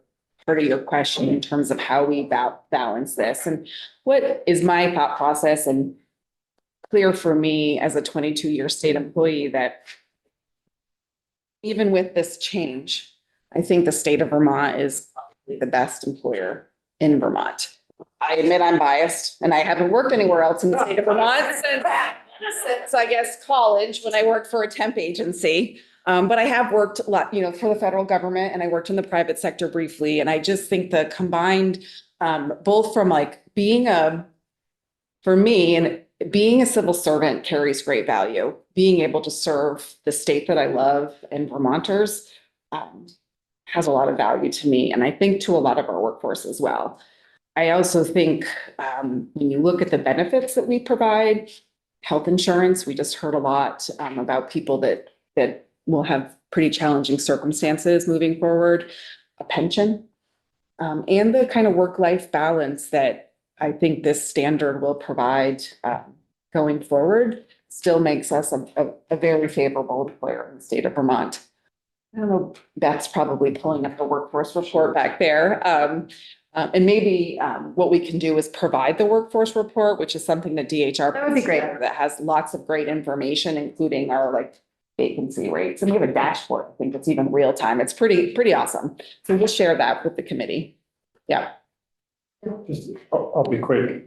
question in terms of how we balance this and what is my thought process, and clear for me as a 22-year state employee that even with this change, I think the state of Vermont is probably the best employer in Vermont. I admit I'm biased and I haven't worked anywhere else in the state of Vermont since I guess college when I worked for a temp agency. But I have worked a lot, for the federal government, and I worked in the private sector briefly. And I just think the combined, both from like for me, and being a civil servant carries great value. Being able to serve the state that I love and Vermonters has a lot of value to me. And I think to a lot of our workforce as well. I also think when you look at the benefits that we provide, health insurance, we just heard a lot about people that will have pretty challenging circumstances moving forward, a pension, and the kind of work-life balance that I think this standard will provide going forward still makes us a very favorable employer in the state of Vermont. I don't know, Beth's probably pulling up the workforce report back there. And maybe what we can do is provide the workforce report, which is something that DHR. That would be great. That has lots of great information, including our vacancy rates. And we have a dashboard. I think it's even real time. It's pretty awesome. So we'll share that with the committee. Yeah. I'll be quick.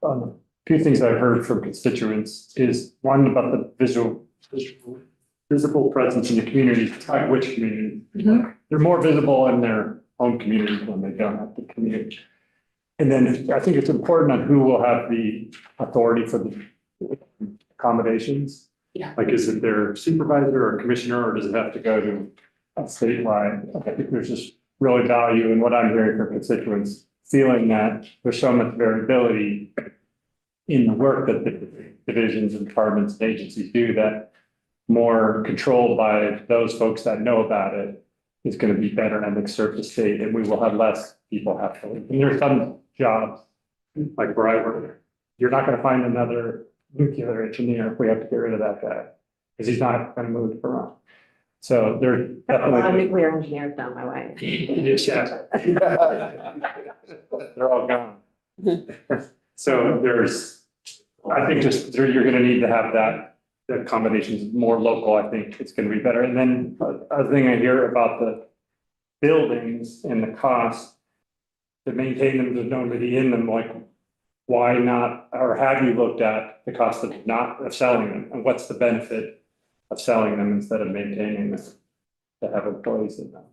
A few things I've heard from constituents is one about the visible presence in the community, which community. They're more visible in their home communities when they don't have the community. And then I think it's important on who will have the authority for the accommodations. Yeah. Like, is it their supervisor or commissioner, or does it have to go to a statewide? I think there's just really value in what I'm hearing from constituents, feeling that there's so much variability in the work that the divisions and departments and agencies do, that more controlled by those folks that know about it is going to be better and serve the state, and we will have less people have to leave. And there's some jobs, like where I work, you're not going to find another nuclear engineer if we have to get rid of that guy, because he's not going to move to Vermont. So there's definitely a lot of nuclear engineers down my way. They're all gone. So I think you're going to need to have that. The accommodations more local. I think it's going to be better. And then other thing I hear about the buildings and the cost to maintain them, there's nobody in them. Like, why not? Or have you looked at the cost of selling them, and what's the benefit of selling them instead of maintaining them to have employees in them?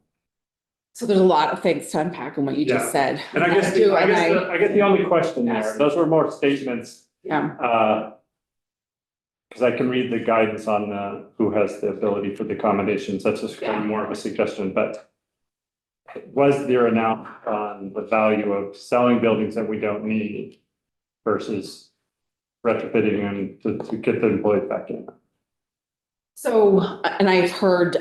So there's a lot of things to unpack in what you just said. And I guess the only question there, those were more statements. Yeah. Because I can read the guidance on who has the ability for the accommodations. That's just kind of more of a suggestion, but was there an out on the value of selling buildings that we don't need versus retrofitting them to get the employees back in? So, and I've heard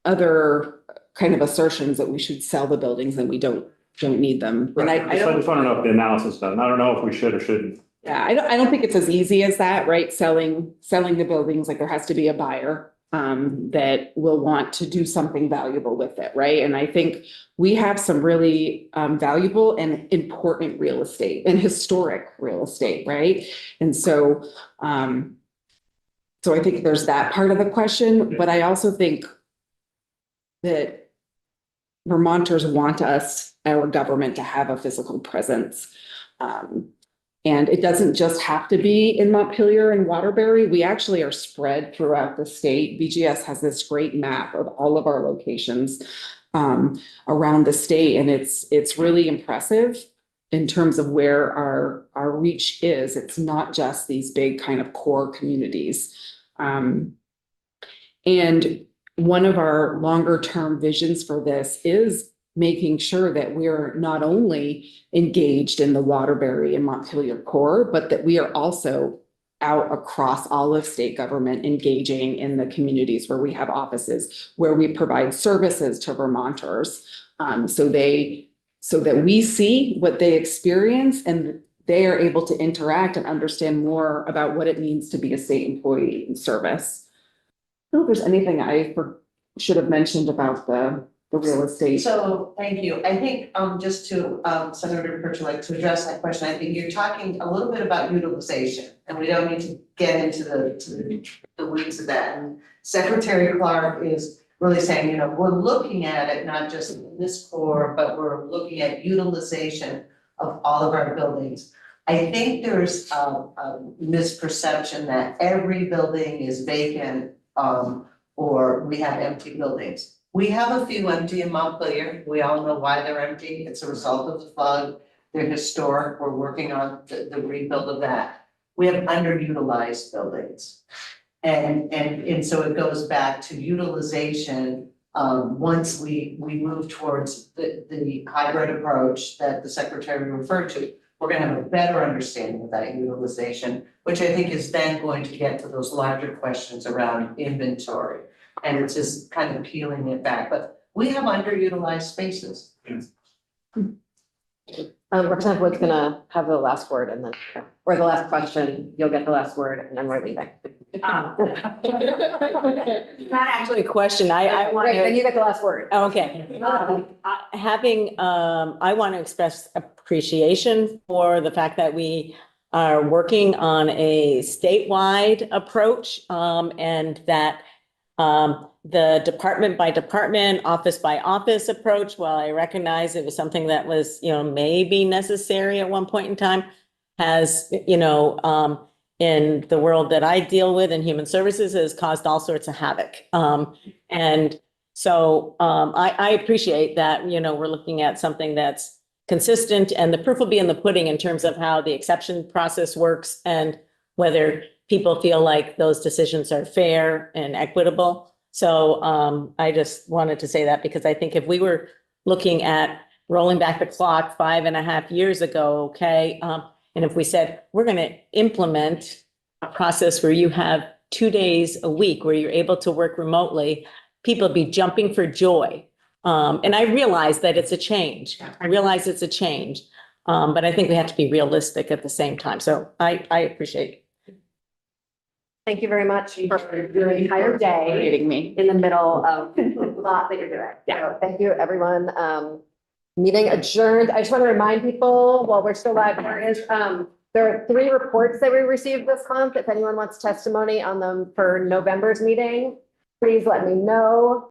other kind of assertions that we should sell the buildings and we don't need them. And I just want to know if the analysis is done. I don't know if we should or shouldn't. Yeah, I don't think it's as easy as that, right? Selling the buildings, like there has to be a buyer that will want to do something valuable with it, right? And I think we have some really valuable and important real estate and historic real estate, right? And so I think there's that part of the question, but I also think that Vermonters want our government to have a physical presence. And it doesn't just have to be in Montpelier and Waterbury. We actually are spread throughout the state. BGS has this great map of all of our locations around the state. And it's really impressive in terms of where our reach is. It's not just these big kind of core communities. And one of our longer term visions for this is making sure that we're not only engaged in the Waterbury and Montpelier core, but that we are also out across all of state government, engaging in the communities where we have offices, where we provide services to Vermonters. So that we see what they experience and they are able to interact and understand more about what it means to be a state employee in service. I don't know if there's anything I should have mentioned about the real estate. So, thank you. I think, just to, Senator Percholite, to address that question, I think you're talking a little bit about utilization, and we don't need to get into the weeds of that. And Secretary Clark is really saying, you know, we're looking at it, not just in this core, but we're looking at utilization of all of our buildings. I think there's a misperception that every building is vacant, or we have empty buildings. We have a few empty in Montpelier. We all know why they're empty. It's a result of the flood. They're historic. We're working on the rebuild of that. We have underutilized buildings. And so it goes back to utilization. Once we move towards the hybrid approach that the secretary referred to, we're gonna have a better understanding of that utilization, which I think is then going to get to those larger questions around inventory. And it's just kind of peeling it back, but we have underutilized spaces. Representative Wood's gonna have the last word and then, or the last question, you'll get the last word and then we're leaving. Not actually a question. I want Great, then to, you get the last word. okay. I want to express appreciation for the fact that we are working on a statewide approach, and that the department by department, office by office approach, while I recognize it was something that was, maybe necessary at one point in time, has, in the world that I deal with in human services, has caused all sorts of havoc. And so I appreciate that, we're looking at something that's consistent, and the proof will be in the pudding in terms of how the exception process works and whether people feel like those decisions are fair and equitable. So I just wanted to say that, because I think if we were looking at rolling back the clock 5.5 years ago, okay, and if we said, we're going to implement a process where you have 2 days a week where you're able to work remotely, people would be jumping for joy. And I realize that it's a change. I realize it's a change, but I think we have to be realistic at the same time. So I appreciate it. Thank you very much for your entire day. Meeting me. In the middle of a lot that you're doing. Yeah. So thank you, everyone. Meeting adjourned. I just want to remind people while we're still live, there are 3 reports that we received this month. If anyone wants testimony on them for November's meeting, please let me know.